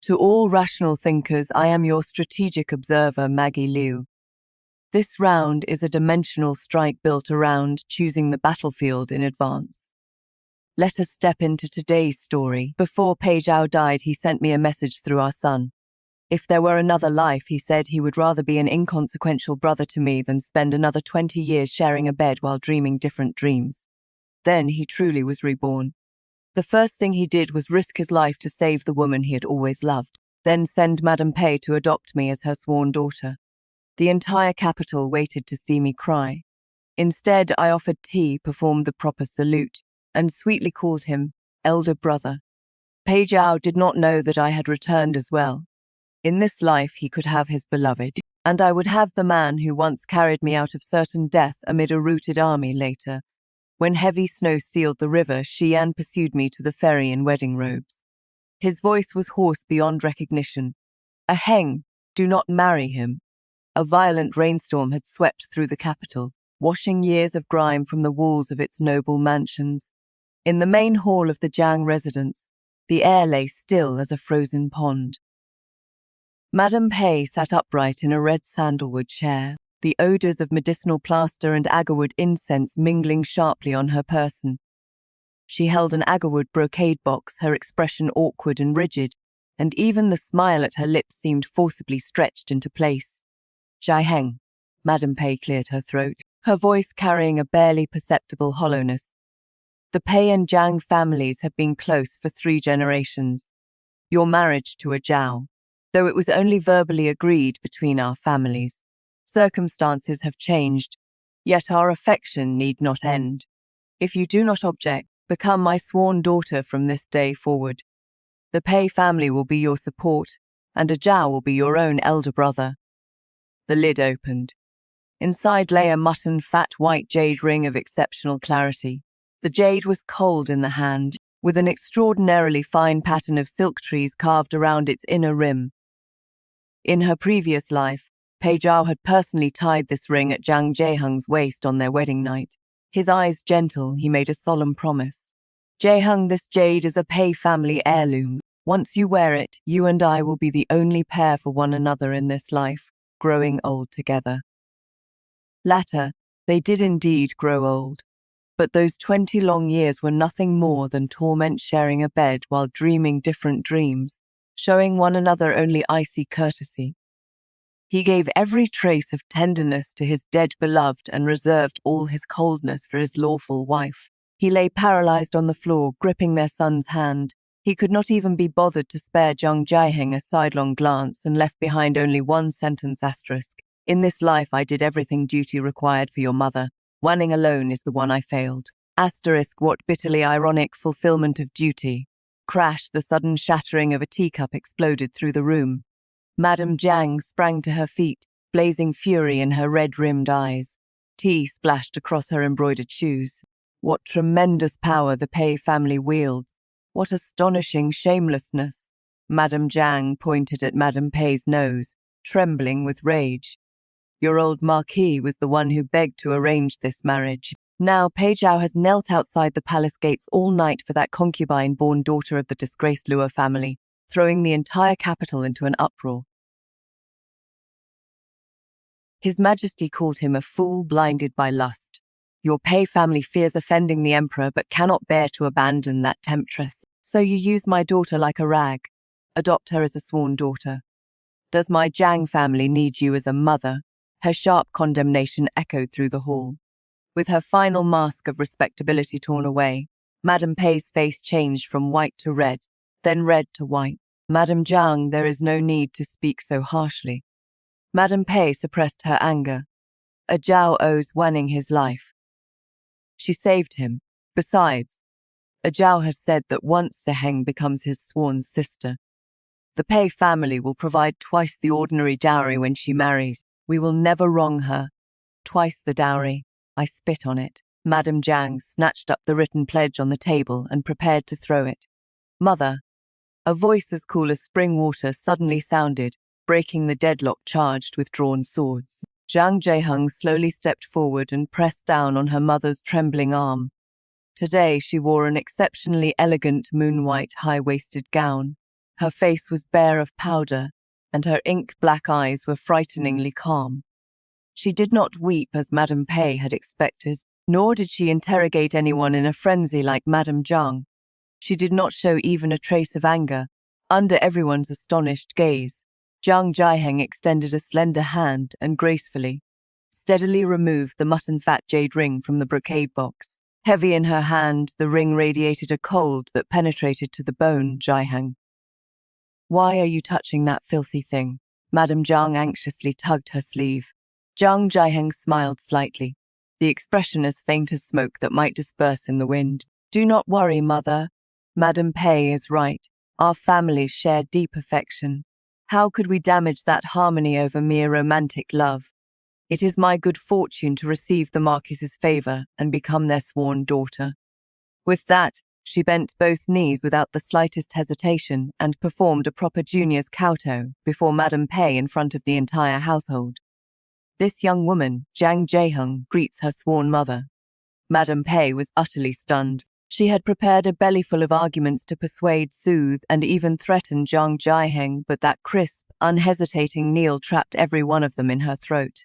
To all rational thinkers, I am your strategic observer, Maggie Liu. This round is a dimensional strike built around choosing the battlefield in advance. Let us step into today's story. Before Pei Zhao died, he sent me a message through our son. If there were another life, he said he would rather be an inconsequential brother to me than spend another 20 years sharing a bed while dreaming different dreams. Then he truly was reborn. The first thing he did was risk his life to save the woman he had always loved, then send Madame Pei to adopt me as her sworn daughter. The entire capital waited to see me cry. Instead, I offered tea, performed the proper salute, and sweetly called him elder brother. Pei Zhao did not know that I had returned as well. In this life he could have his beloved, and I would have the man who once carried me out of certain death amid a routed army later. When heavy snow sealed the river, Xian pursued me to the ferry in wedding robes. His voice was hoarse beyond recognition. "A Heng, do not marry him." A violent rainstorm had swept through the capital, washing years of grime from the walls of its noble mansions. In the main hall of the Jiang residence, the air lay still as a frozen pond. Madame Pei sat upright in a red sandalwood chair, the odors of medicinal plaster and agarwood incense mingling sharply on her person. She held an agarwood brocade box, her expression awkward and rigid, and even the smile at her lips seemed forcibly stretched into place. "Jai Heng," Madame Pei cleared her throat, her voice carrying a barely perceptible hollowness. "The Pei and Jiang families have been close for 3 generations. Your marriage to a Zhao, though it was only verbally agreed between our families. Circumstances have changed, yet our affection need not end. If you do not object, become my sworn daughter from this day forward. The Pei family will be your support, and a Zhao will be your own elder brother." The lid opened. Inside lay a mutton-fat white jade ring of exceptional clarity. The jade was cold in the hand, with an extraordinarily fine pattern of silk trees carved around its inner rim. In her previous life, Pei Zhao had personally tied this ring at Zhang Jieheng's waist on their wedding night. His eyes gentle, he made a solemn promise. "Jieheng, this jade is a Pei family heirloom. Once you wear it, you and I will be the only pair for one another in this life, growing old together." Latter, they did indeed grow old. But those 20 long years were nothing more than torment sharing a bed while dreaming different dreams, showing one another only icy courtesy. He gave every trace of tenderness to his dead beloved and reserved all his coldness for his lawful wife. He lay paralyzed on the floor, gripping their son's hand. He could not even be bothered to spare Zhang Jieheng a sidelong glance and left behind only one sentence asterisk. "In this life I did everything duty required for your mother. Wanning alone is the one I failed. Asterisk, what bitterly ironic fulfillment of duty." Crash, the sudden shattering of a teacup exploded through the room. Madame Jiang sprang to her feet, blazing fury in her red-rimmed eyes. Tea splashed across her embroidered shoes. What tremendous power the Pei family wields. What astonishing shamelessness. Madame Jiang pointed at Madame Pei's nose, trembling with rage. "Your old marquis was the one who begged to arrange this marriage. Now Pei Zhao has knelt outside the palace gates all night for that concubine-born daughter of the disgraced Luo family, throwing the entire capital into an uproar. His Majesty called him a fool blinded by lust. Your Pei family fears offending the emperor but cannot bear to abandon that temptress. So you use my daughter like a rag. Adopt her as a sworn daughter. Does my Jiang family need you as a mother?" Her sharp condemnation echoed through the hall. With her final mask of respectability torn away, Madame Pei's face changed from white to red, then red to white. "Madame Jiang, there is no need to speak so harshly." Madame Pei suppressed her anger. "A Zhao owes Wanning his life. She saved him. Besides, a Zhao has said that once Zheheng becomes his sworn sister, the Pei family will provide twice the ordinary dowry when she marries. We will never wrong her. Twice the dowry. I spit on it." Madame Jiang snatched up the written pledge on the table and prepared to throw it. "Mother," a voice as cool as spring water suddenly sounded, breaking the deadlock charged with drawn swords. Zhang Jieheng slowly stepped forward and pressed down on her mother's trembling arm. Today she wore an exceptionally elegant moon-white high-waisted gown. Her face was bare of powder, and her ink-black eyes were frighteningly calm. She did not weep as Madame Pei had expected, nor did she interrogate anyone in a frenzy like Madame Zhang. She did not show even a trace of anger. Under everyone's astonished gaze, Zhang Jiaheng extended a slender hand and gracefully, steadily removed the mutton-fat jade ring from the brocade box. Heavy in her hand, the ring radiated a cold that penetrated to the bone. Jiaheng. Why are you touching that filthy thing? Madame Zhang anxiously tugged her sleeve. Zhang Jiaheng smiled slightly, the expression as faint as smoke that might disperse in the wind. Do not worry, mother. Madame Pei is right. Our families share deep affection. How could we damage that harmony over mere romantic love? It is my good fortune to receive the Marquis's favor and become their sworn daughter. With that, she bent both knees without the slightest hesitation and performed a proper junior's kowtow before Madame Pei in front of the entire household. This young woman, Zhang Jiaheng, greets her sworn mother. Madame Pei was utterly stunned. She had prepared a bellyful of arguments to persuade, soothe, and even threaten Zhang Jiaheng, but that crisp, unhesitating kneel trapped every one of them in her throat.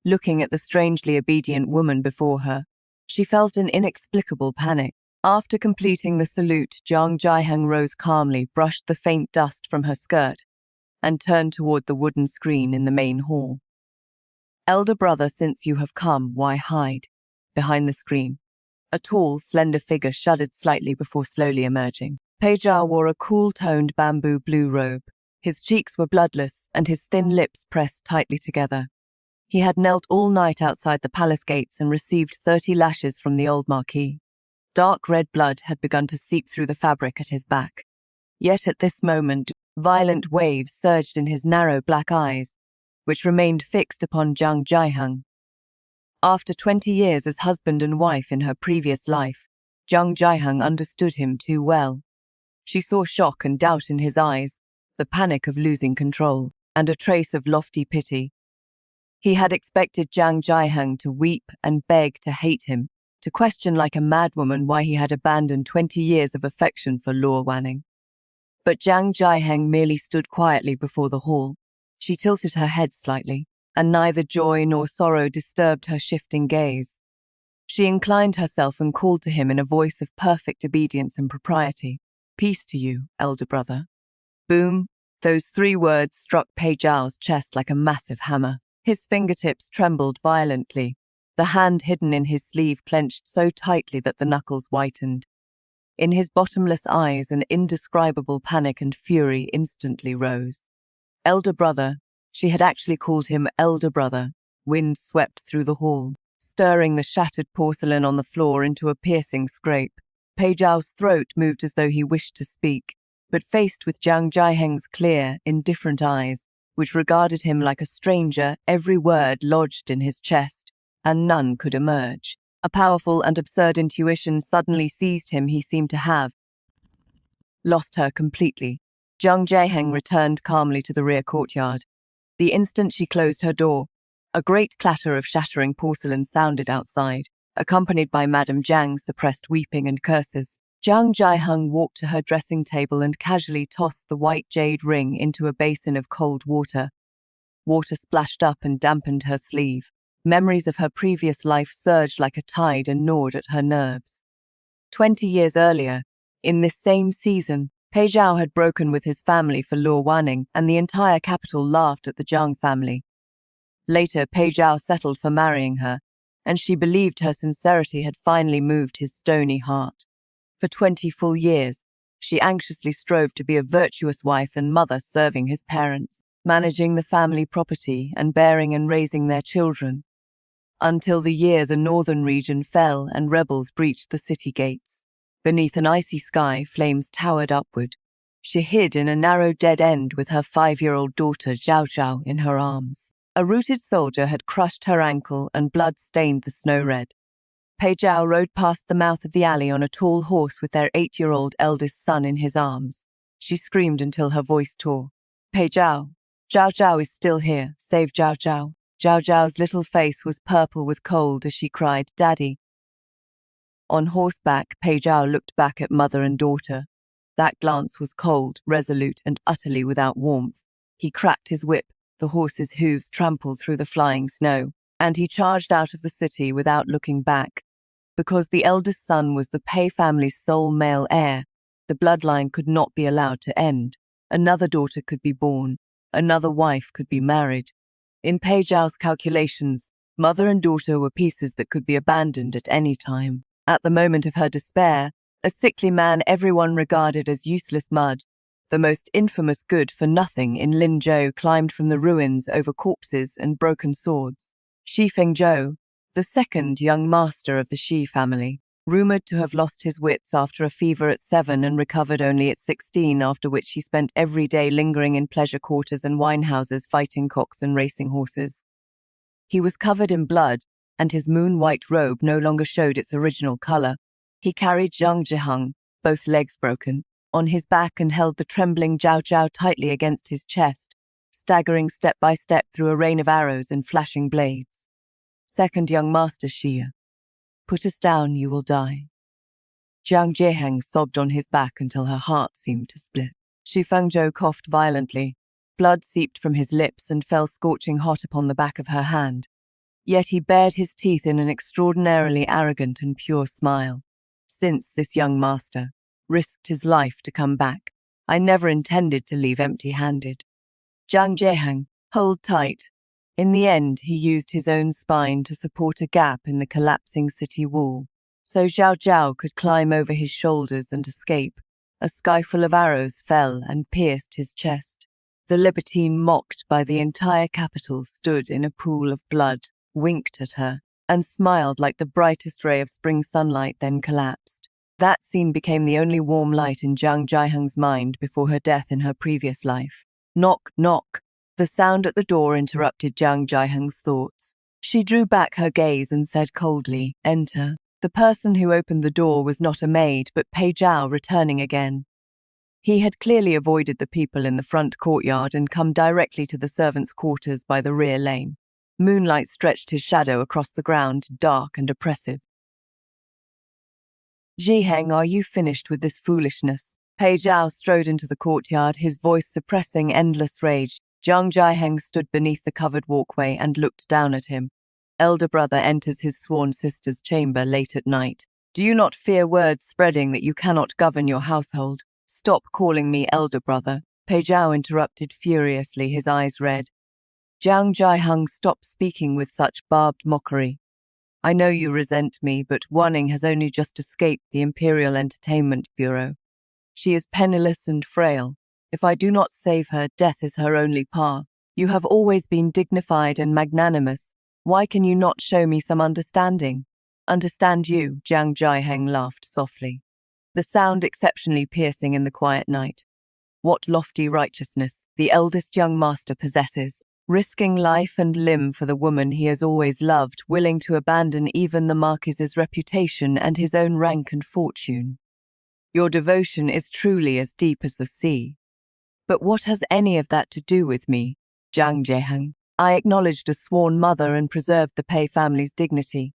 Looking at the strangely obedient woman before her, she felt an inexplicable panic. After completing the salute, Zhang Jiaheng rose calmly, brushed the faint dust from her skirt, and turned toward the wooden screen in the main hall. Elder brother, since you have come, why hide? Behind the screen, a tall, slender figure shuddered slightly before slowly emerging. Pei Zhao wore a cool-toned bamboo blue robe. His cheeks were bloodless, and his thin lips pressed tightly together. He had knelt all night outside the palace gates and received 30 lashes from the old Marquis. Dark red blood had begun to seep through the fabric at his back. Yet at this moment, violent waves surged in his narrow black eyes, which remained fixed upon Zhang Jiaheng. After 20 years as husband and wife in her previous life, Zhang Jiaheng understood him too well. She saw shock and doubt in his eyes, the panic of losing control, and a trace of lofty pity. He had expected Zhang Jiaheng to weep and beg, to hate him, to question like a madwoman why he had abandoned 20 years of affection for Luo Wanning. But Zhang Jiaheng merely stood quietly before the hall. She tilted her head slightly, and neither joy nor sorrow disturbed her shifting gaze. She inclined herself and called to him in a voice of perfect obedience and propriety. Peace to you, elder brother. Boom! Those 3 words struck Pei Zhao's chest like a massive hammer. His fingertips trembled violently. The hand hidden in his sleeve clenched so tightly that the knuckles whitened. In his bottomless eyes, an indescribable panic and fury instantly rose. Elder brother. She had actually called him elder brother. Wind swept through the hall, stirring the shattered porcelain on the floor into a piercing scrape. Pei Zhao's throat moved as though he wished to speak, but faced with Zhang Jiaheng's clear, indifferent eyes, which regarded him like a stranger, every word lodged in his chest, and none could emerge. A powerful and absurd intuition suddenly seized him. He seemed to have lost her completely. Zhang Jiaheng returned calmly to the rear courtyard. The instant she closed her door, a great clatter of shattering porcelain sounded outside, accompanied by Madame Zhang's suppressed weeping and curses. Zhang Jiaheng walked to her dressing table and casually tossed the white jade ring into a basin of cold water. Water splashed up and dampened her sleeve. Memories of her previous life surged like a tide and gnawed at her nerves. 20 years earlier, in this same season, Pei Zhao had broken with his family for Luo Wanning, and the entire capital laughed at the Zhang family. Later, Pei Zhao settled for marrying her, and she believed her sincerity had finally moved his stony heart. For 20 full years, she anxiously strove to be a virtuous wife and mother, serving his parents, managing the family property, and bearing and raising their children. Until the year the northern region fell and rebels breached the city gates. Beneath an icy sky, flames towered upward. She hid in a narrow dead end with her 5-year-old daughter Zhao Zhao in her arms. A routed soldier had crushed her ankle and blood stained the snow red. Pei Zhao rode past the mouth of the alley on a tall horse with their 8-year-old eldest son in his arms. She screamed until her voice tore. Pei Zhao, Zhao Zhao is still here. Save Zhao Zhao. Zhao Zhao's little face was purple with cold as she cried, Daddy. On horseback, Pei Zhao looked back at mother and daughter. That glance was cold, resolute, and utterly without warmth. He cracked his whip, the horse's hooves trampled through the flying snow, and he charged out of the city without looking back. Because the eldest son was the Pei family's sole male heir, the bloodline could not be allowed to end. Another daughter could be born, another wife could be married. In Pei Zhao's calculations, mother and daughter were pieces that could be abandoned at any time. At the moment of her despair, a sickly man everyone regarded as useless mud, the most infamous good-for-nothing in Linzhou, climbed from the ruins over corpses and broken swords. Shi Fengzhou, the second young master of the Shi family, rumoured to have lost his wits after a fever at 7 and recovered only at 16, after which he spent every day lingering in pleasure quarters and winehouses fighting cocks and racing horses. He was covered in blood, and his moon-white robe no longer showed its original colour. He carried Zhang Zhiheng, both legs broken, on his back and held the trembling Zhao Zhao tightly against his chest, staggering step by step through a rain of arrows and flashing blades. Second young master Xia. Put us down, you will die. Zhang Zhiheng sobbed on his back until her heart seemed to split. Shi Fengzhou coughed violently. Blood seeped from his lips and fell scorching hot upon the back of her hand. Yet he bared his teeth in an extraordinarily arrogant and pure smile. Since this young master risked his life to come back, I never intended to leave empty-handed. Zhang Zhiheng, hold tight. In the end, he used his own spine to support a gap in the collapsing city wall, so Zhao Zhao could climb over his shoulders and escape. A skyful of arrows fell and pierced his chest. The libertine, mocked by the entire capital, stood in a pool of blood, winked at her, and smiled like the brightest ray of spring sunlight, then collapsed. That scene became the only warm light in Zhang Zhiheng's mind before her death in her previous life. Knock, knock. The sound at the door interrupted Zhang Zhiheng's thoughts. She drew back her gaze and said coldly, "Enter." The person who opened the door was not a maid, but Pei Zhao, returning again. He had clearly avoided the people in the front courtyard and come directly to the servants' quarters by the rear lane. Moonlight stretched his shadow across the ground, dark and oppressive. "Zhiheng, are you finished with this foolishness?" Pei Zhao strode into the courtyard, his voice suppressing endless rage. Zhang Zhiheng stood beneath the covered walkway and looked down at him. Elder brother enters his sworn sister's chamber late at night. Do you not fear word spreading that you cannot govern your household? Stop calling me elder brother. Pei Zhao interrupted furiously, his eyes red. Zhang Zhiheng, stop speaking with such barbed mockery. I know you resent me, but Wanning has only just escaped the Imperial Entertainment Bureau. She is penniless and frail. If I do not save her, death is her only path. You have always been dignified and magnanimous. Why can you not show me some understanding? Understand you, Zhang Zhiheng laughed softly, the sound exceptionally piercing in the quiet night. What lofty righteousness the eldest young master possesses, risking life and limb for the woman he has always loved, willing to abandon even the Marquis's reputation and his own rank and fortune. Your devotion is truly as deep as the sea. But what has any of that to do with me, Zhang Zhiheng? I acknowledged a sworn mother and preserved the Pei family's dignity.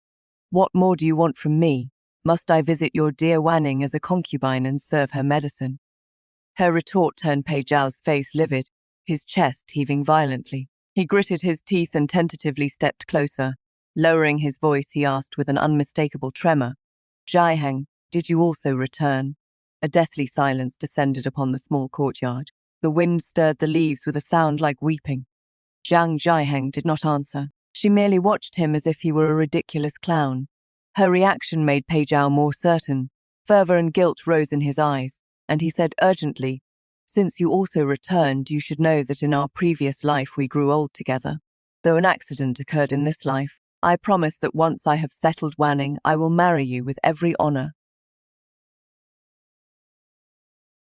What more do you want from me? Must I visit your dear Wanning as a concubine and serve her medicine? Her retort turned Pei Zhao's face livid, his chest heaving violently. He gritted his teeth and tentatively stepped closer. Lowering his voice, he asked with an unmistakable tremor, "Zhiheng, did you also return?" A deathly silence descended upon the small courtyard. The wind stirred the leaves with a sound like weeping. Zhang Zhiheng did not answer. She merely watched him as if he were a ridiculous clown. Her reaction made Pei Zhao more certain. Fervor and guilt rose in his eyes, and he said urgently, "Since you also returned, you should know that in our previous life we grew old together. Though an accident occurred in this life, I promise that once I have settled Wanning, I will marry you with every honor.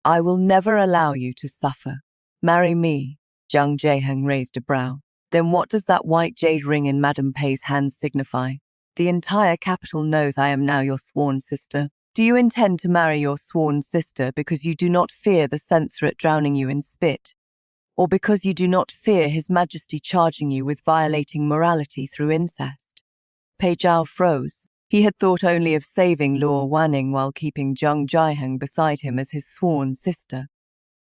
I will never allow you to suffer. Marry me." Zhang Zhiheng raised a brow. "Then what does that white jade ring in Madame Pei's hand signify? The entire capital knows I am now your sworn sister. Do you intend to marry your sworn sister because you do not fear the censorate drowning you in spit? Or because you do not fear His Majesty charging you with violating morality through incest?" Pei Zhao froze. He had thought only of saving Luo Wanning while keeping Zhang Jiaheng beside him as his sworn sister.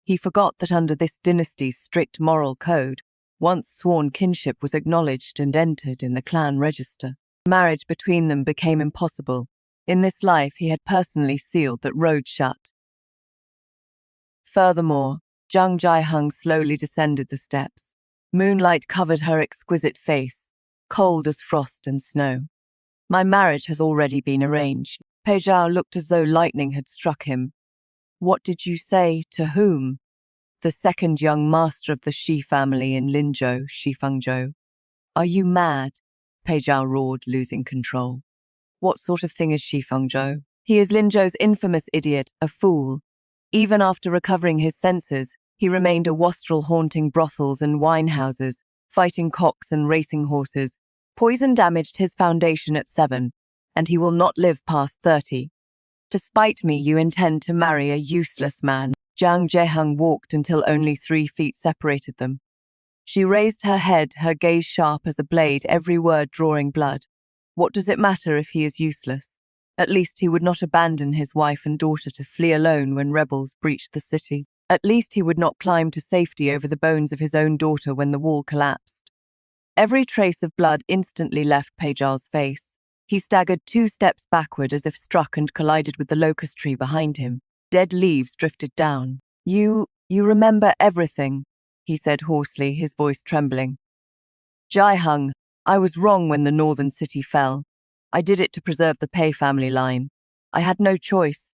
He forgot that under this dynasty's strict moral code, once sworn kinship was acknowledged and entered in the clan register. Marriage between them became impossible. In this life, he had personally sealed that road shut. Furthermore, Zhang Jiaheng slowly descended the steps. Moonlight covered her exquisite face, cold as frost and snow. My marriage has already been arranged. Pei Zhao looked as though lightning had struck him. What did you say? To whom? The second young master of the Shi family in Linzhou, Shifengzhou. Are you mad? Pei Zhao roared, losing control. What sort of thing is Shifengzhou? He is Linzhou's infamous idiot, a fool. Even after recovering his senses, he remained a wastrel haunting brothels and winehouses, fighting cocks and racing horses. Poison damaged his foundation at 7, and he will not live past 30. To spite me, you intend to marry a useless man. Zhang Jiaheng walked until only 3 feet separated them. She raised her head, her gaze sharp as a blade, every word drawing blood. What does it matter if he is useless? At least he would not abandon his wife and daughter to flee alone when rebels breached the city. At least he would not climb to safety over the bones of his own daughter when the wall collapsed. Every trace of blood instantly left Pei Zhao's face. He staggered 2 steps backward as if struck and collided with the locust tree behind him. Dead leaves drifted down. You remember everything, he said hoarsely, his voice trembling. Jiaheng, I was wrong when the northern city fell. I did it to preserve the Pei family line. I had no choice.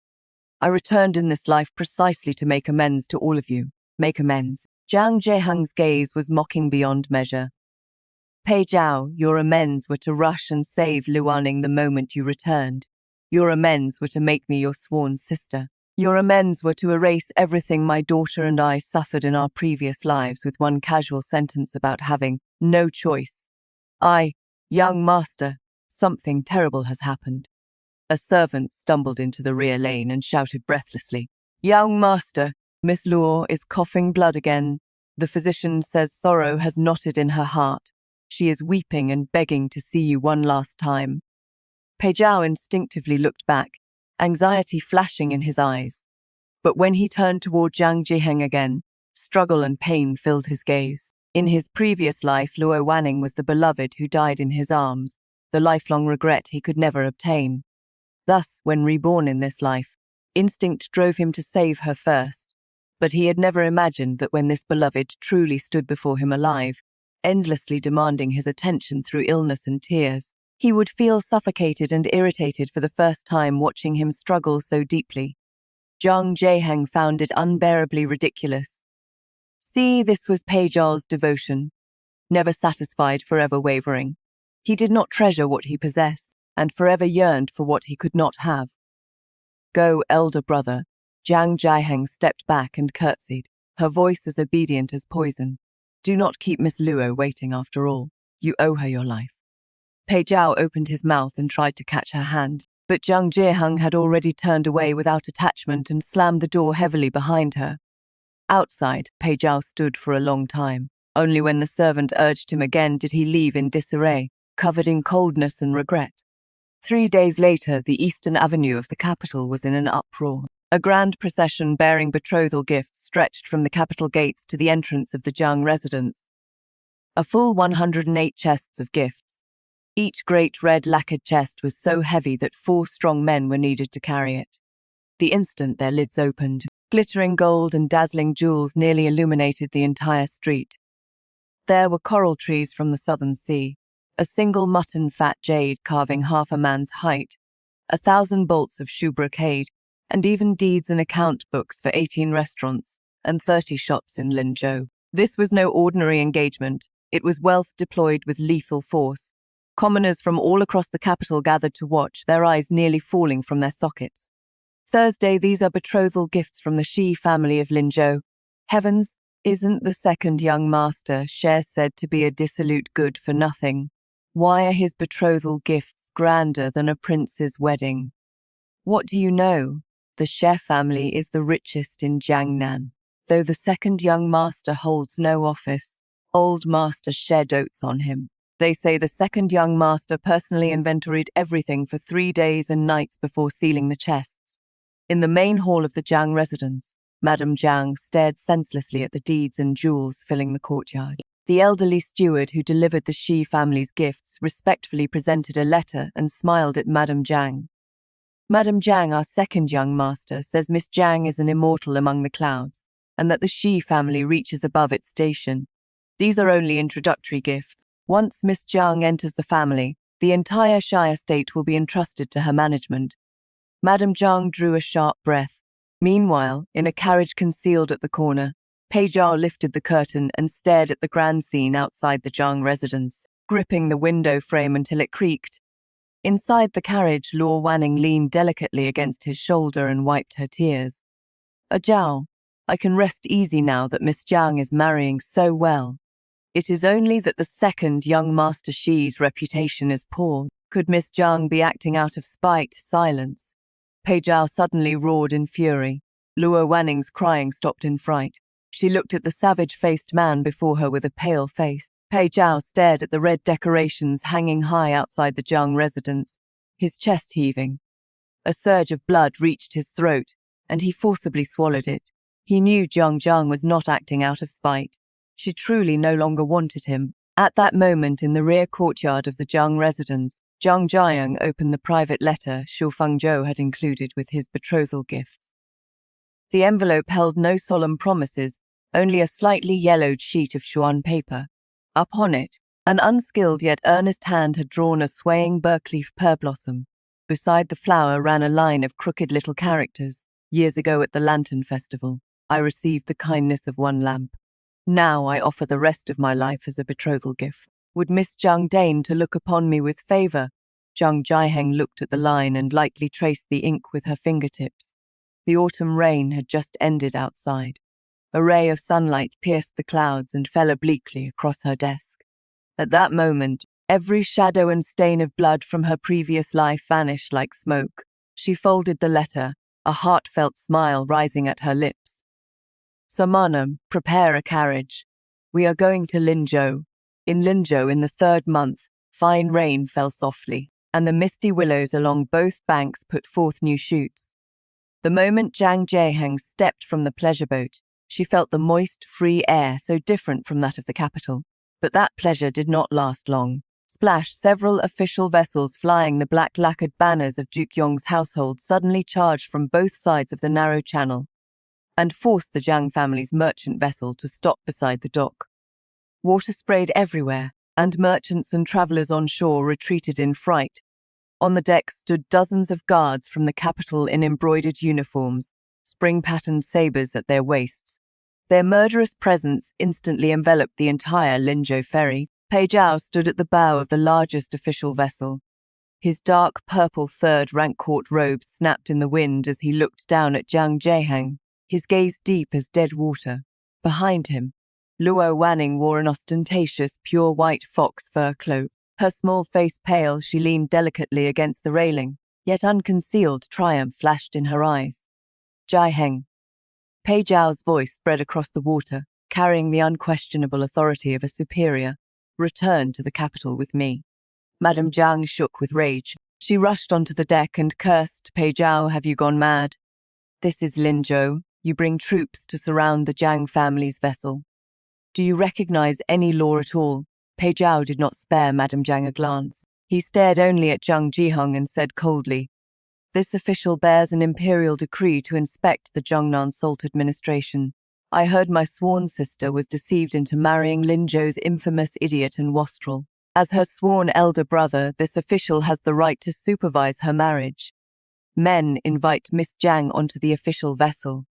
I returned in this life precisely to make amends to all of you. Make amends. Zhang Jiaheng's gaze was mocking beyond measure. Pei Zhao, your amends were to rush and save Luaning the moment you returned. Your amends were to make me your sworn sister. Your amends were to erase everything my daughter and I suffered in our previous lives with one casual sentence about having no choice. Young master, something terrible has happened. A servant stumbled into the rear lane and shouted breathlessly, Young master, Miss Luo is coughing blood again. The physician says sorrow has knotted in her heart. She is weeping and begging to see you one last time. Pei Zhao instinctively looked back, anxiety flashing in his eyes. But when he turned toward Zhang Jiaheng again, struggle and pain filled his gaze. In his previous life, Luo Wanning was the beloved who died in his arms, the lifelong regret he could never obtain. Thus, when reborn in this life, instinct drove him to save her first. But he had never imagined that when this beloved truly stood before him alive, endlessly demanding his attention through illness and tears, he would feel suffocated and irritated for the first time watching him struggle so deeply. Zhang Jiaheng found it unbearably ridiculous. See, this was Pei Zhao's devotion, never satisfied, forever wavering. He did not treasure what he possessed, and forever yearned for what he could not have. Go, elder brother. Zhang Jiaheng stepped back and curtsied, her voice as obedient as poison. Do not keep Miss Luo waiting after all. You owe her your life. Pei Zhao opened his mouth and tried to catch her hand, but Zhang Jiaheng had already turned away without attachment and slammed the door heavily behind her. Outside, Pei Zhao stood for a long time. Only when the servant urged him again did he leave in disarray, covered in coldness and regret. 3 days later, the eastern avenue of the capital was in an uproar. A grand procession bearing betrothal gifts stretched from the capital gates to the entrance of the Zhang residence. A full 108 chests of gifts. Each great red lacquered chest was so heavy that 4 strong men were needed to carry it. The instant their lids opened, glittering gold and dazzling jewels nearly illuminated the entire street. There were coral trees from the southern sea, a single mutton-fat jade carving half a man's height, 1,000 bolts of shoe brocade, and even deeds and account books for 18 restaurants and 30 shops in Linzhou. This was no ordinary engagement. It was wealth deployed with lethal force. Commoners from all across the capital gathered to watch, their eyes nearly falling from their sockets. Thursday, these are betrothal gifts from the Shi family of Linzhou. Heavens, isn't the second young master, Cher said to be a dissolute good for nothing? Why are his betrothal gifts grander than a prince's wedding? What do you know? The Cher family is the richest in Jiangnan. Though the second young master holds no office, old master Cher dotes on him. They say the second young master personally inventoried everything for 3 days and nights before sealing the chests. In the main hall of the Jiang residence, Madame Jiang stared senselessly at the deeds and jewels filling the courtyard. The elderly steward who delivered the Shi family's gifts respectfully presented a letter and smiled at Madame Jiang. Madame Jiang, our second young master, says Miss Jiang is an immortal among the clouds, and that the Shi family reaches above its station. These are only introductory gifts. Once Miss Jiang enters the family, the entire Shi estate will be entrusted to her management. Madame Jiang drew a sharp breath. Meanwhile, in a carriage concealed at the corner, Pei Zhao lifted the curtain and stared at the grand scene outside the Jiang residence, gripping the window frame until it creaked. Inside the carriage, Luo Wanning leaned delicately against his shoulder and wiped her tears. Zhao, I can rest easy now that Miss Jiang is marrying so well. It is only that the second young Master Shi's reputation is poor. Could Miss Jiang be acting out of spite? Silence. Pei Zhao suddenly roared in fury. Luo Wanning's crying stopped in fright. She looked at the savage-faced man before her with a pale face. Pei Zhao stared at the red decorations hanging high outside the Jiang residence, his chest heaving. A surge of blood reached his throat, and he forcibly swallowed it. He knew Jiang was not acting out of spite. She truly no longer wanted him. At that moment, in the rear courtyard of the Jiang residence, Zhang Jiang opened the private letter Shu Fengzhou had included with his betrothal gifts. The envelope held no solemn promises, only a slightly yellowed sheet of Xuan paper. Upon it, an unskilled yet earnest hand had drawn a swaying Berkleaf pear blossom. Beside the flower ran a line of crooked little characters. Years ago at the Lantern Festival, I received the kindness of one lamp. Now I offer the rest of my life as a betrothal gift. Would Miss Jiang deign to look upon me with favour? Zhang Jiaheng looked at the line and lightly traced the ink with her fingertips. The autumn rain had just ended outside. A ray of sunlight pierced the clouds and fell obliquely across her desk. At that moment, every shadow and stain of blood from her previous life vanished like smoke. She folded the letter, a heartfelt smile rising at her lips. Samanam, prepare a carriage. We are going to Linzhou. In Linzhou, in the 3rd month, fine rain fell softly, and the misty willows along both banks put forth new shoots. The moment Zhang Jiaheng stepped from the pleasure boat, she felt the moist, free air so different from that of the capital. But that pleasure did not last long. Splash, several official vessels flying the black lacquered banners of Duke Yong's household suddenly charged from both sides of the narrow channel and forced the Jiang family's merchant vessel to stop beside the dock. Water sprayed everywhere, and merchants and travellers on shore retreated in fright. On the deck stood dozens of guards from the capital in embroidered uniforms, spring-patterned sabres at their waists. Their murderous presence instantly enveloped the entire Linzhou ferry. Pei Zhao stood at the bow of the largest official vessel. His dark purple 3rd-rank court robes snapped in the wind as he looked down at Zhang Jiaheng, his gaze deep as dead water. Behind him, Luo Wanning wore an ostentatious, pure white fox fur cloak. Her small face pale, she leaned delicately against the railing, yet unconcealed triumph flashed in her eyes. Jiaheng. Pei Zhao's voice spread across the water, carrying the unquestionable authority of a superior. Return to the capital with me. Madame Jiang shook with rage. She rushed onto the deck and cursed, Pei Zhao, have you gone mad? This is Linzhou. You bring troops to surround the Jiang family's vessel. Do you recognize any law at all? Pei Zhao did not spare Madame Jiang a glance. He stared only at Zhang Jihong and said coldly, this official bears an imperial decree to inspect the Zhongnan Salt administration. I heard my sworn sister was deceived into marrying Linzhou's infamous idiot and wastrel. As her sworn elder brother, this official has the right to supervise her marriage. Men invite Miss Jiang onto the official vessel.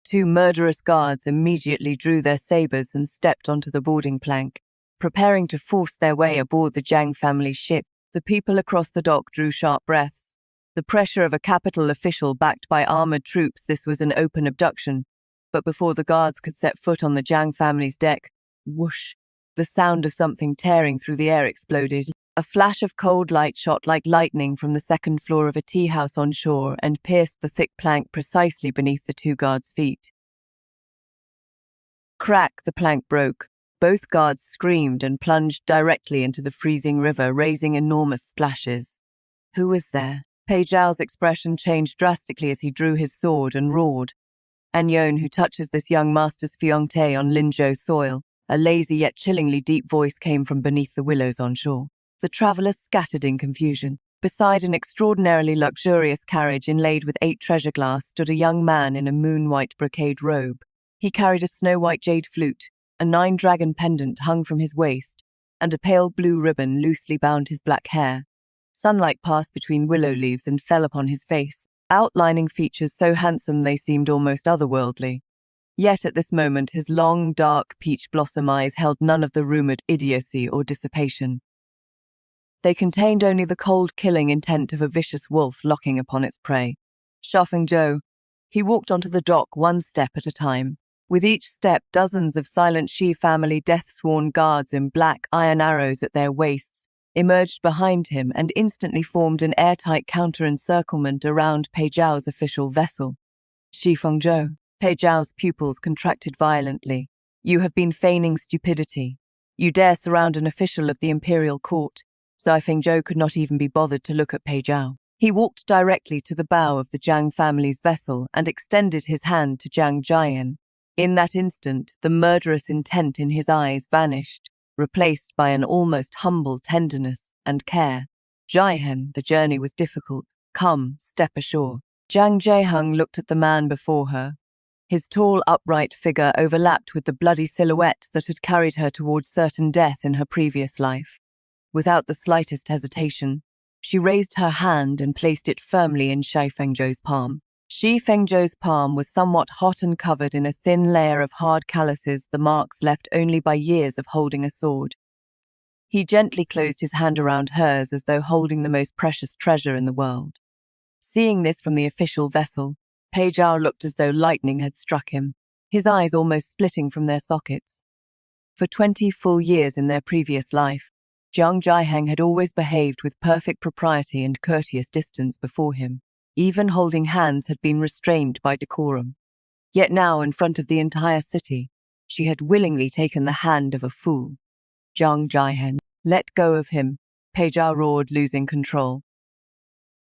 2 murderous guards immediately drew their sabres and stepped onto the boarding plank, preparing to force their way aboard the Jiang family ship. The people across the dock drew sharp breaths. The pressure of a capital official backed by armoured troops, this was an open abduction. But before the guards could set foot on the Jiang family's deck, whoosh, the sound of something tearing through the air exploded. A flash of cold light shot like lightning from the 2nd floor of a tea house on shore and pierced the thick plank precisely beneath the 2 guards' feet. Crack, the plank broke. Both guards screamed and plunged directly into the freezing river, raising enormous splashes. Who was there? Pei Zhao's expression changed drastically as he drew his sword and roared. "Anyon, who touches this young master's fiancée on Linzhou soil?" A lazy yet chillingly deep voice came from beneath the willows on shore. The travelers scattered in confusion. Beside an extraordinarily luxurious carriage inlaid with 8 treasure glass stood a young man in a moon-white brocade robe. He carried a snow-white jade flute, a 9-dragon pendant hung from his waist, and a pale blue ribbon loosely bound his black hair. Sunlight passed between willow leaves and fell upon his face, outlining features so handsome they seemed almost otherworldly. Yet at this moment his long, dark, peach blossom eyes held none of the rumored idiocy or dissipation. They contained only the cold killing intent of a vicious wolf locking upon its prey. Sha Fengzhou. He walked onto the dock 1 step at a time. With each step, dozens of silent Shi family death-sworn guards in black iron arrows at their waists emerged behind him and instantly formed an airtight counter-encirclement around Pei Zhao's official vessel. "Shi Fengzhou." Pei Zhao's pupils contracted violently. "You have been feigning stupidity. You dare surround an official of the imperial court." Shi Fengzhou could not even be bothered to look at Pei Zhao. He walked directly to the bow of the Jiang family's vessel and extended his hand to Jiang Jian. In that instant, the murderous intent in his eyes vanished, replaced by an almost humble tenderness and care. "Jian, the journey was difficult. Come, step ashore." Jiang Jieheng looked at the man before her. His tall, upright figure overlapped with the bloody silhouette that had carried her towards certain death in her previous life. Without the slightest hesitation, she raised her hand and placed it firmly in Shi Fengzhou's palm. Shi Fengzhou's palm was somewhat hot and covered in a thin layer of hard calluses, the marks left only by years of holding a sword. He gently closed his hand around hers as though holding the most precious treasure in the world. Seeing this from the official vessel, Pei Zhao looked as though lightning had struck him, his eyes almost splitting from their sockets. For 20 full years in their previous life, Jiang Jieheng had always behaved with perfect propriety and courteous distance before him. Even holding hands had been restrained by decorum. Yet now, in front of the entire city, she had willingly taken the hand of a fool. "Jiang Jieheng, let go of him," Pei Zhao roared, losing control.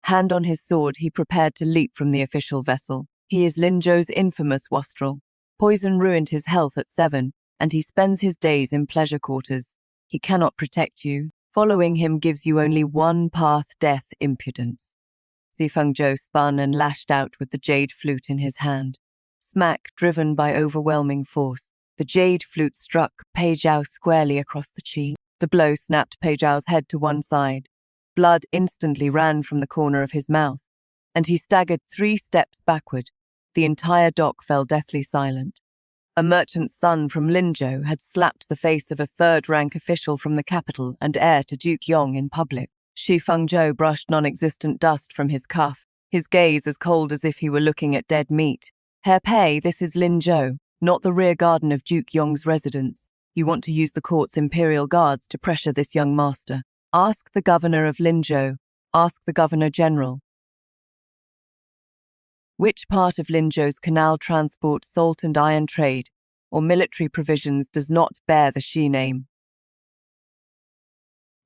Hand on his sword, he prepared to leap from the official vessel. "He is Linzhou's infamous wastrel. Poison ruined his health at 7, and he spends his days in pleasure quarters. He cannot protect you. Following him gives you only one path: death, impudence." Shi Fengzhou spun and lashed out with the jade flute in his hand. Smack, driven by overwhelming force, the jade flute struck Pei Zhao squarely across the cheek. The blow snapped Pei Zhao's head to one side. Blood instantly ran from the corner of his mouth, and he staggered 3 steps backward. The entire dock fell deathly silent. A merchant's son from Linzhou had slapped the face of a 3rd-rank official from the capital and heir to Duke Yong in public. Shi Fengzhou brushed non-existent dust from his cuff, his gaze as cold as if he were looking at dead meat. "Herr Pei, this is Linzhou, not the rear garden of Duke Yong's residence. You want to use the court's imperial guards to pressure this young master. Ask the governor of Linzhou. Ask the governor-general. Which part of Linzhou's canal transport, salt and iron trade, or military provisions does not bear the Shi name?"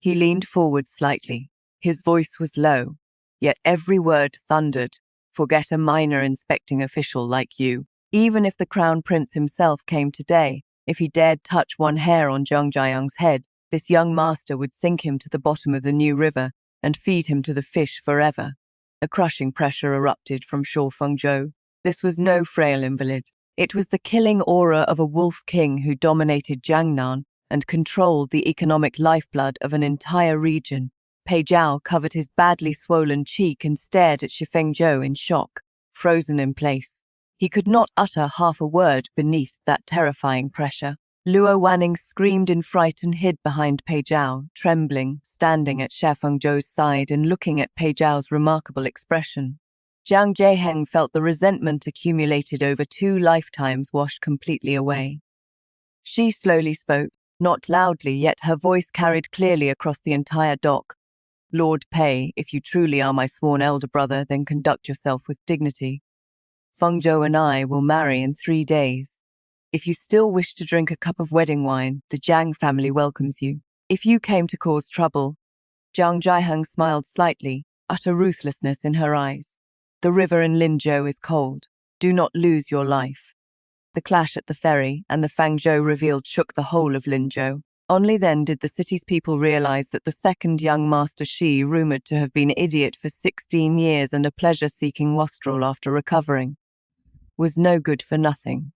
He leaned forward slightly. His voice was low, yet every word thundered. "Forget a minor inspecting official like you. Even if the crown prince himself came today, if he dared touch one hair on Jiang Jieheng's head, this young master would sink him to the bottom of the New River and feed him to the fish forever." A crushing pressure erupted from Shi Fengzhou. This was no frail invalid. It was the killing aura of a wolf king who dominated Jiangnan and controlled the economic lifeblood of an entire region. Pei Zhao covered his badly swollen cheek and stared at Shi Fengzhou in shock, frozen in place. He could not utter half a word beneath that terrifying pressure. Luo Wanning screamed in fright and hid behind Pei Zhao, trembling, standing at Shi Fengzhou's side and looking at Pei Zhao's remarkable expression. Jiang Jieheng felt the resentment accumulated over 2 lifetimes washed completely away. She slowly spoke, not loudly, yet her voice carried clearly across the entire dock. "Lord Pei, if you truly are my sworn elder brother, then conduct yourself with dignity. Fengzhou and I will marry in 3 days. If you still wish to drink a cup of wedding wine, the Jiang family welcomes you. If you came to cause trouble, Jiang Jiaheng smiled slightly, utter ruthlessness in her eyes. The river in Linzhou is cold. Do not lose your life. The clash at the ferry and the Fangzhou revealed shook the whole of Linzhou. Only then did the city's people realize that the second young Master Shi, rumored to have been idiot for 16 years and a pleasure-seeking wastrel after recovering, was no good for nothing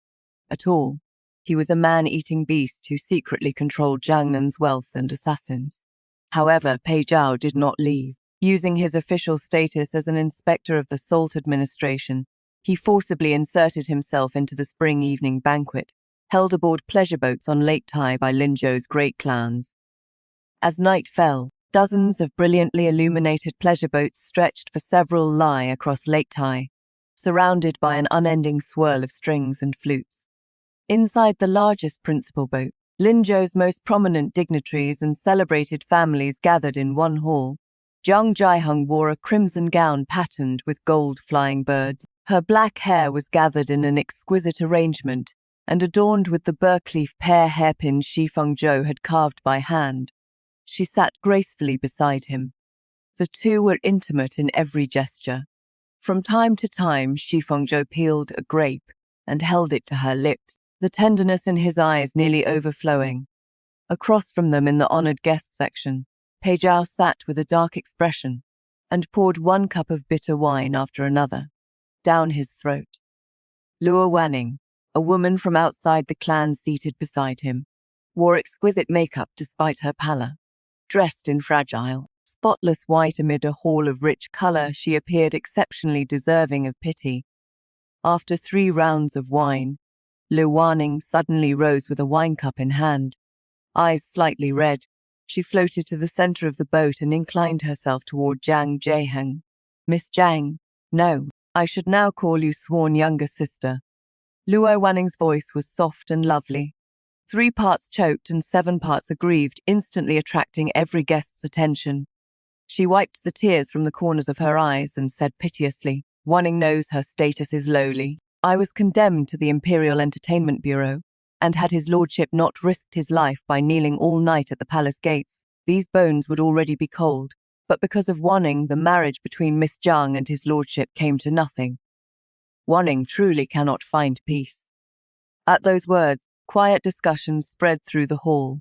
at all. He was a man-eating beast who secretly controlled Jiangnan's wealth and assassins. However, Pei Zhao did not leave. Using his official status as an inspector of the Salt Administration, he forcibly inserted himself into the spring evening banquet, held aboard pleasure boats on Lake Tai by Linzhou's great clans. As night fell, dozens of brilliantly illuminated pleasure boats stretched for several li across Lake Tai, surrounded by an unending swirl of strings and flutes. Inside the largest principal boat, Linzhou's most prominent dignitaries and celebrated families gathered in one hall. Jiang Jiaheng wore a crimson gown patterned with gold flying birds. Her black hair was gathered in an exquisite arrangement and adorned with the Berkleaf pear hairpins Shi Fengzhou had carved by hand. She sat gracefully beside him. The two were intimate in every gesture. From time to time, Shi Fengzhou peeled a grape and held it to her lips, the tenderness in his eyes nearly overflowing. Across from them in the honored guest section, Pei Zhao sat with a dark expression and poured one cup of bitter wine after another down his throat. Luo Wanning, a woman from outside the clan seated beside him, wore exquisite makeup despite her pallor. Dressed in fragile, spotless white amid a hall of rich color, she appeared exceptionally deserving of pity. After 3 rounds of wine, Luo Wanning suddenly rose with a wine cup in hand. Eyes slightly red, she floated to the center of the boat and inclined herself toward Jiang Jiaheng. Miss Jiang, no, I should now call you sworn younger sister. Luo Wanning's voice was soft and lovely. 3 parts choked and 7 parts aggrieved, instantly attracting every guest's attention. She wiped the tears from the corners of her eyes and said piteously, Wanning knows her status is lowly. I was condemned to the Imperial Entertainment Bureau, and had his lordship not risked his life by kneeling all night at the palace gates, these bones would already be cold. But because of Wanning, the marriage between Miss Jiang and his lordship came to nothing. Wanning truly cannot find peace. At those words, quiet discussions spread through the hall.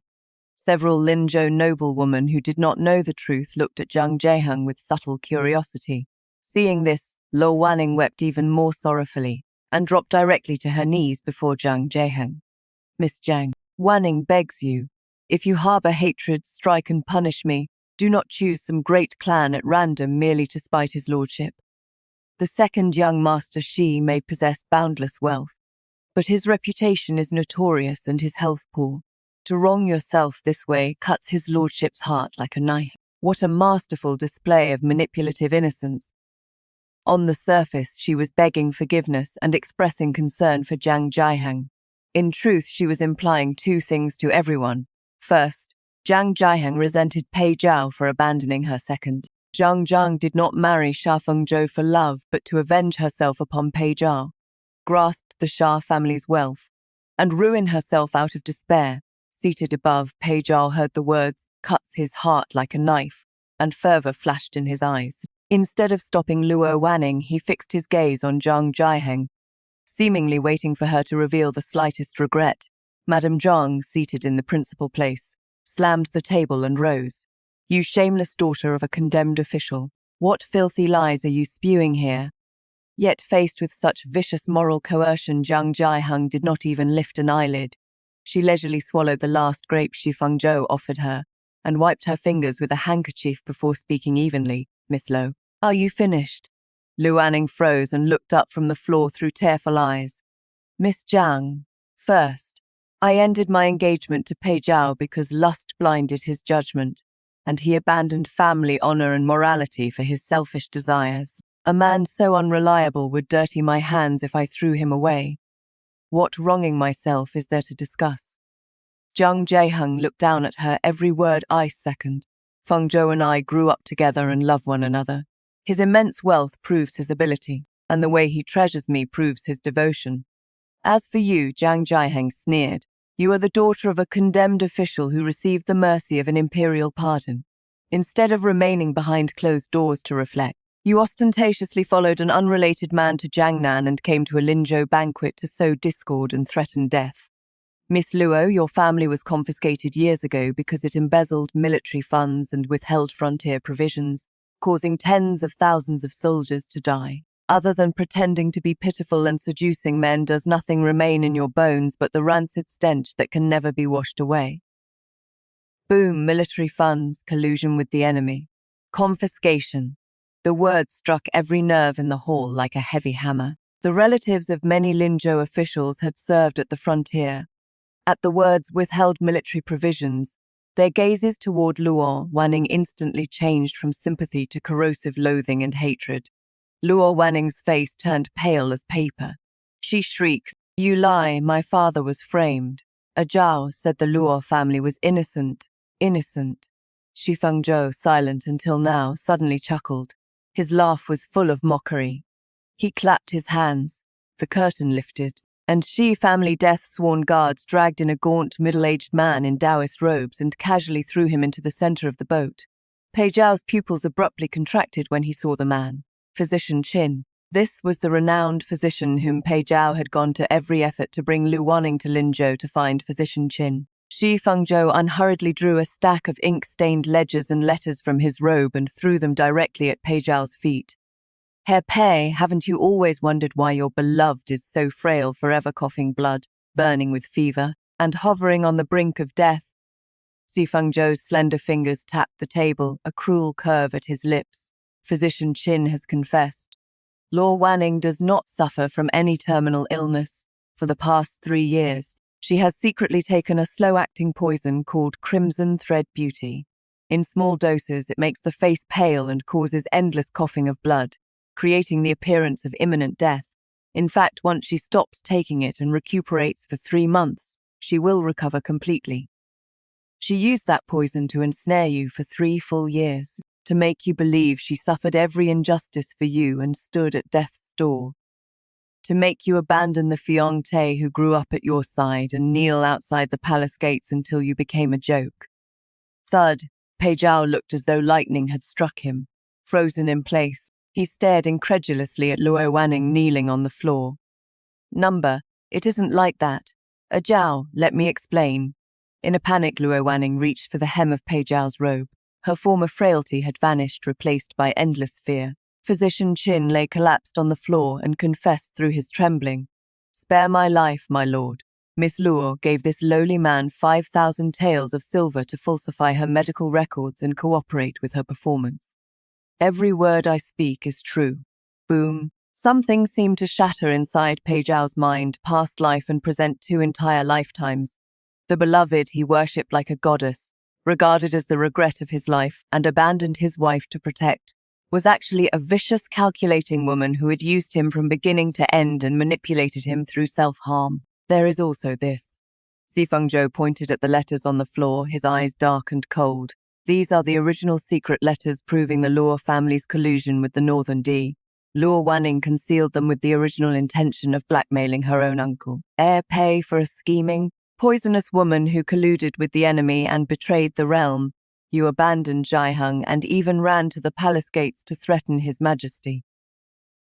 Several Linzhou noblewomen who did not know the truth looked at Jiang Jiaheng with subtle curiosity. Seeing this, Luo Wanning wept even more sorrowfully and dropped directly to her knees before Jiang Jiaheng. Miss Jiang, Wanning begs you, if you harbor hatred, strike and punish me. Do not choose some great clan at random merely to spite his lordship. The second young Master Shi may possess boundless wealth, but his reputation is notorious and his health poor. To wrong yourself this way cuts his lordship's heart like a knife. What a masterful display of manipulative innocence. On the surface, she was begging forgiveness and expressing concern for Jiang Jiaheng. In truth, she was implying 2 things to everyone. First, Jiang Jiaheng resented Pei Zhao for abandoning her second. Jiang Jiang did not marry Sha Fengzhou for love, but to avenge herself upon Pei Zhao, grasped the Sha family's wealth, and ruin herself out of despair. Seated above, Pei Zhao heard the words, cuts his heart like a knife, and fervor flashed in his eyes. Instead of stopping Luo Wanning, he fixed his gaze on Jiang Jiaheng, seemingly waiting for her to reveal the slightest regret. Madame Zhang, seated in the principal place, slammed the table and rose. You shameless daughter of a condemned official, what filthy lies are you spewing here? Yet faced with such vicious moral coercion, Jiang Jiaheng did not even lift an eyelid. She leisurely swallowed the last grape Shi Fengzhou offered her and wiped her fingers with a handkerchief before speaking evenly. Miss Lo, are you finished? Luo Wanning froze and looked up from the floor through tearful eyes. Miss Jiang, first, I ended my engagement to Pei Zhao because lust blinded his judgment, and he abandoned family honor and morality for his selfish desires. A man so unreliable would dirty my hands if I threw him away. What wronging myself is there to discuss? Jiang Jiaheng looked down at her, every word ice second. Fengzhou and I grew up together and love one another. His immense wealth proves his ability, and the way he treasures me proves his devotion. As for you, Zhang Jiaheng sneered, you are the daughter of a condemned official who received the mercy of an imperial pardon. Instead of remaining behind closed doors to reflect, you ostentatiously followed an unrelated man to Jiangnan and came to a Linzhou banquet to sow discord and threaten death. Miss Luo, your family was confiscated years ago because it embezzled military funds and withheld frontier provisions, causing tens of thousands of soldiers to die. Other than pretending to be pitiful and seducing men, does nothing remain in your bones but the rancid stench that can never be washed away. Boom, military funds, collusion with the enemy. Confiscation. The word struck every nerve in the hall like a heavy hammer. The relatives of many Linzhou officials had served at the frontier. At the words withheld military provisions, their gazes toward Luo Wanning instantly changed from sympathy to corrosive loathing and hatred. Luo Wanning's face turned pale as paper. She shrieked, "You lie, my father was framed." A Zhao said the Luo family was innocent. Innocent. Shi Fengzhou, silent until now, suddenly chuckled. His laugh was full of mockery. He clapped his hands. The curtain lifted, and Shi family death-sworn guards dragged in a gaunt, middle-aged man in Taoist robes and casually threw him into the center of the boat. Pei Zhao's pupils abruptly contracted when he saw the man. Physician Qin. This was the renowned physician whom Pei Zhao had gone to every effort to bring Lu Wanning to Linzhou to find Physician Qin. Shi Fengzhou unhurriedly drew a stack of ink-stained ledgers and letters from his robe and threw them directly at Pei Zhao's feet. Herr Pei, haven't you always wondered why your beloved is so frail, forever coughing blood, burning with fever, and hovering on the brink of death? Shi Fengzhou's slender fingers tapped the table, a cruel curve at his lips. Physician Qin has confessed. Luo Wanning does not suffer from any terminal illness. For the past 3 years, she has secretly taken a slow-acting poison called Crimson Thread Beauty. In small doses, it makes the face pale and causes endless coughing of blood, creating the appearance of imminent death. In fact, once she stops taking it and recuperates for 3 months, she will recover completely. She used that poison to ensnare you for 3 full years, to make you believe she suffered every injustice for you and stood at death's door. To make you abandon the fiancé who grew up at your side and kneel outside the palace gates until you became a joke. Thud, Pei Zhao looked as though lightning had struck him. Frozen in place, he stared incredulously at Luo Wanning kneeling on the floor. Number, it isn't like that. A Zhao, let me explain. In a panic, Luo Wanning reached for the hem of Pei Zhao's robe. Her former frailty had vanished, replaced by endless fear. Physician Qin lay collapsed on the floor and confessed through his trembling. Spare my life, my lord. Miss Luo gave this lowly man 5,000 taels of silver to falsify her medical records and cooperate with her performance. Every word I speak is true. Boom. Something seemed to shatter inside Pei Zhao's mind, past life and present 2 entire lifetimes. The beloved he worshipped like a goddess, regarded as the regret of his life and abandoned his wife to protect, was actually a vicious, calculating woman who had used him from beginning to end and manipulated him through self-harm. There is also this. Shi Fengzhou pointed at the letters on the floor, his eyes dark and cold. These are the original secret letters proving the Luo family's collusion with the Northern D. Luo Wanning concealed them with the original intention of blackmailing her own uncle. Heir Pei for a scheming, poisonous woman who colluded with the enemy and betrayed the realm. You abandoned Jiaheng and even ran to the palace gates to threaten his majesty.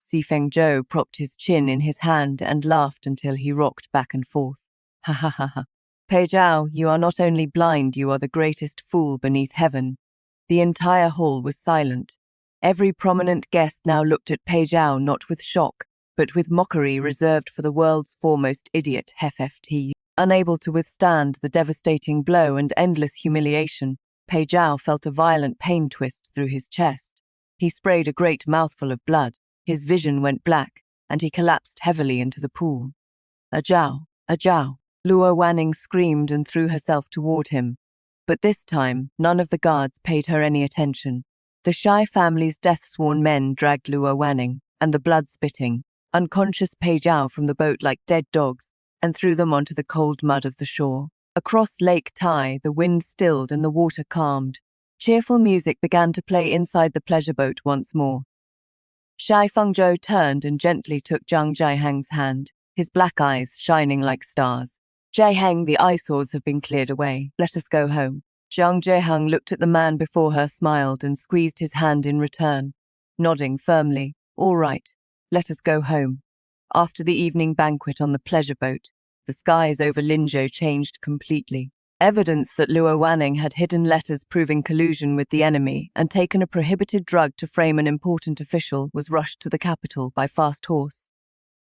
Shi Fengzhou propped his chin in his hand and laughed until he rocked back and forth. Ha ha ha ha. Pei Zhao, you are not only blind, you are the greatest fool beneath heaven. The entire hall was silent. Every prominent guest now looked at Pei Zhao not with shock, but with mockery reserved for the world's foremost idiot, FFT. Unable to withstand the devastating blow and endless humiliation, Pei Zhao felt a violent pain twist through his chest. He sprayed a great mouthful of blood, his vision went black, and he collapsed heavily into the pool. A Zhao, a Zhao. Luo Wanning screamed and threw herself toward him. But this time, none of the guards paid her any attention. The Shai family's death-sworn men dragged Luo Wanning, and the blood-spitting, unconscious Pei Zhao from the boat like dead dogs, and threw them onto the cold mud of the shore. Across Lake Tai, the wind stilled and the water calmed. Cheerful music began to play inside the pleasure boat once more. Shi Fengzhou turned and gently took Zhang Jiaheng's hand. his black eyes shining like stars. Jaeheng, the eyesores have been cleared away. Let us go home. Jiang Jaeheng looked at the man before her, smiled, and squeezed his hand in return, nodding firmly. All right, let us go home. After the evening banquet on the pleasure boat, the skies over Linzhou changed completely. Evidence that Luo Wanning had hidden letters proving collusion with the enemy and taken a prohibited drug to frame an important official was rushed to the capital by fast horse.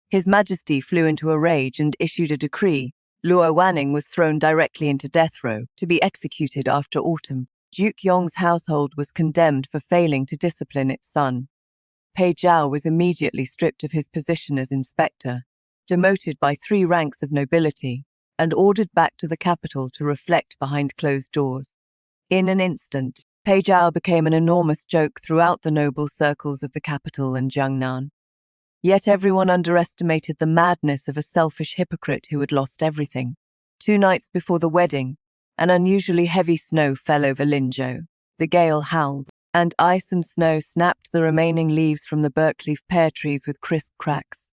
His Majesty flew into a rage and issued a decree. Luo Wanning was thrown directly into death row, to be executed after autumn. Duke Yong's household was condemned for failing to discipline its son. Pei Zhao was immediately stripped of his position as inspector, demoted by 3 ranks of nobility, and ordered back to the capital to reflect behind closed doors. In an instant, Pei Zhao became an enormous joke throughout the noble circles of the capital and Jiangnan. Yet everyone underestimated the madness of a selfish hypocrite who had lost everything. 2 nights before the wedding, an unusually heavy snow fell over Linzhou. The gale howled, and ice and snow snapped the remaining leaves from the Birkleaf pear trees with crisp cracks.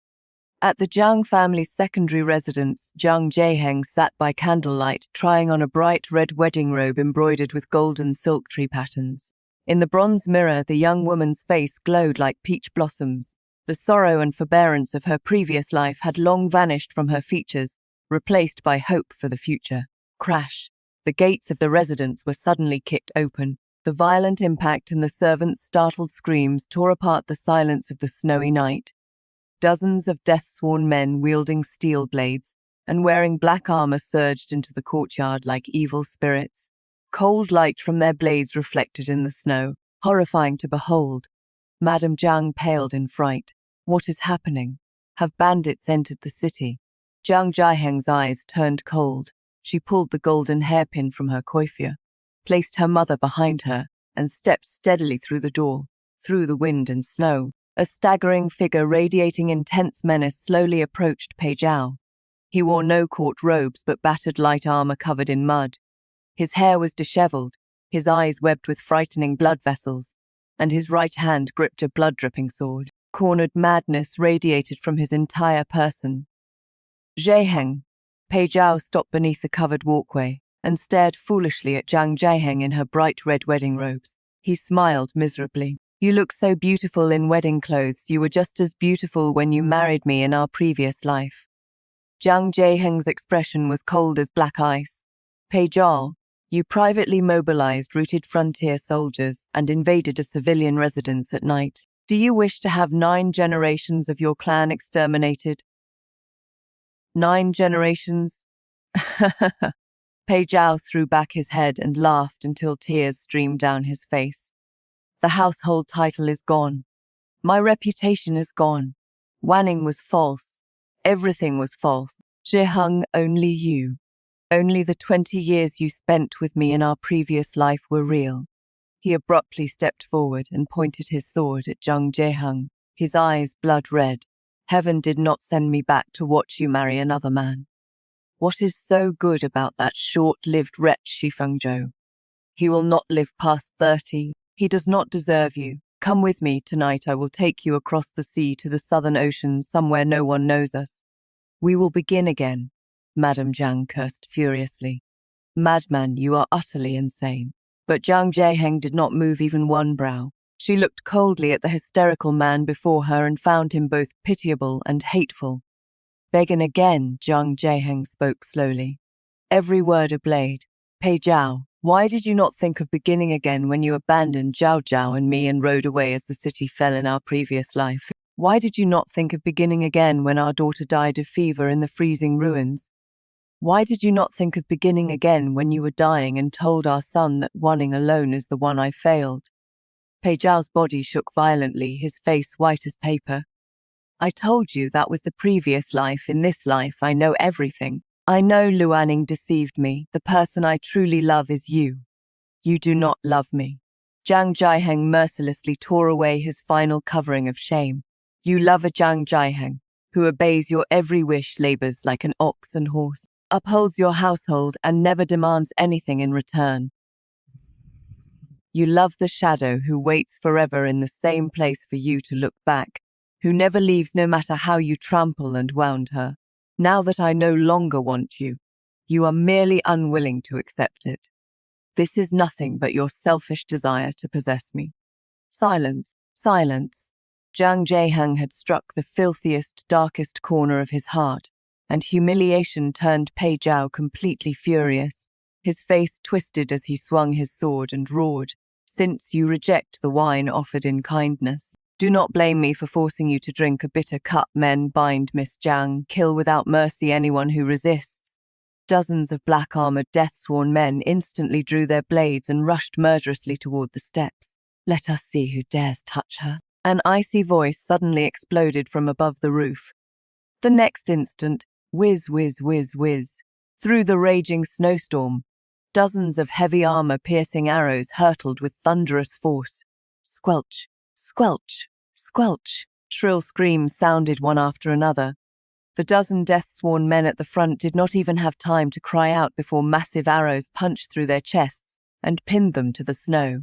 At the Jiang family's secondary residence, Jiang Jaeheng sat by candlelight, trying on a bright red wedding robe embroidered with golden silk tree patterns. In the bronze mirror, the young woman's face glowed like peach blossoms. The sorrow and forbearance of her previous life had long vanished from her features, replaced by hope for the future. Crash! The gates of the residence were suddenly kicked open. The violent impact and the servants' startled screams tore apart the silence of the snowy night. Dozens of death-sworn men wielding steel blades and wearing black armor surged into the courtyard like evil spirits. Cold light from their blades reflected in the snow, horrifying to behold. Madame Jiang paled in fright. What is happening? Have bandits entered the city? Jiang Jaeheng's eyes turned cold. She pulled the golden hairpin from her coiffure, placed her mother behind her, and stepped steadily through the door, through the wind and snow. A staggering figure radiating intense menace slowly approached Pei Zhao. He wore no court robes but battered light armor covered in mud. His hair was disheveled, his eyes webbed with frightening blood vessels, and his right hand gripped a blood-dripping sword. Cornered madness radiated from his entire person. Jaeheng. Pei Zhao stopped beneath the covered walkway and stared foolishly at Jiang Jaeheng in her bright red wedding robes. He smiled miserably. You look so beautiful in wedding clothes. You were just as beautiful when you married me in our previous life. Jiang Jaeheng's expression was cold as black ice. Pei Zhao, you privately mobilized routed frontier soldiers and invaded a civilian residence at night. Do you wish to have 9 generations of your clan exterminated? 9 generations? Pei Zhao threw back his head and laughed until tears streamed down his face. The household title is gone. My reputation is gone. Wanning was false. Everything was false. Jaeheng, only you. Only the 20 years you spent with me in our previous life were real. He abruptly stepped forward and pointed his sword at Jiang Jaeheng, his eyes blood red. Heaven did not send me back to watch you marry another man. What is so good about that short-lived wretch Shifengzhou? He will not live past 30. He does not deserve you. Come with me tonight. I will take you across the sea to the southern ocean, somewhere no one knows us. We will begin again. Madame Jiang cursed furiously. Madman, you are utterly insane. But Jiang Jaeheng did not move even one brow. She looked coldly at the hysterical man before her and found him both pitiable and hateful. Begin again, Jiang Jaeheng spoke slowly, every word a blade. Pei Zhao, why did you not think of beginning again when you abandoned Zhao Zhao and me and rode away as the city fell in our previous life? Why did you not think of beginning again when our daughter died of fever in the freezing ruins? Why did you not think of beginning again when you were dying and told our son that Wanning alone is the one I failed? Pei Zhao's body shook violently, his face white as paper. I told you that was the previous life. In this life, I know everything. I know Luanning deceived me. The person I truly love is you. You do not love me. Jiang Jaeheng mercilessly tore away his final covering of shame. You love a Jiang Jaeheng, who obeys your every wish, labors like an ox and horse, upholds your household and never demands anything in return. You love the shadow who waits forever in the same place for you to look back, who never leaves no matter how you trample and wound her. Now that I no longer want you, you are merely unwilling to accept it. This is nothing but your selfish desire to possess me. Silence, silence. Zhang Jieheng had struck the filthiest, darkest corner of his heart, and humiliation turned Pei Zhao completely furious. His face twisted as he swung his sword and roared, "Since you reject the wine offered in kindness, do not blame me for forcing you to drink a bitter cup. Men bind Miss Zhang, kill without mercy anyone who resists." Dozens of black-armored, death-sworn men instantly drew their blades and rushed murderously toward the steps. "Let us see who dares touch her." An icy voice suddenly exploded from above the roof. The next instant, whiz, whiz, whiz, whiz, through the raging snowstorm, dozens of heavy armor-piercing arrows hurtled with thunderous force. Squelch, squelch, squelch, shrill screams sounded one after another. The dozen death-sworn men at the front did not even have time to cry out before massive arrows punched through their chests and pinned them to the snow.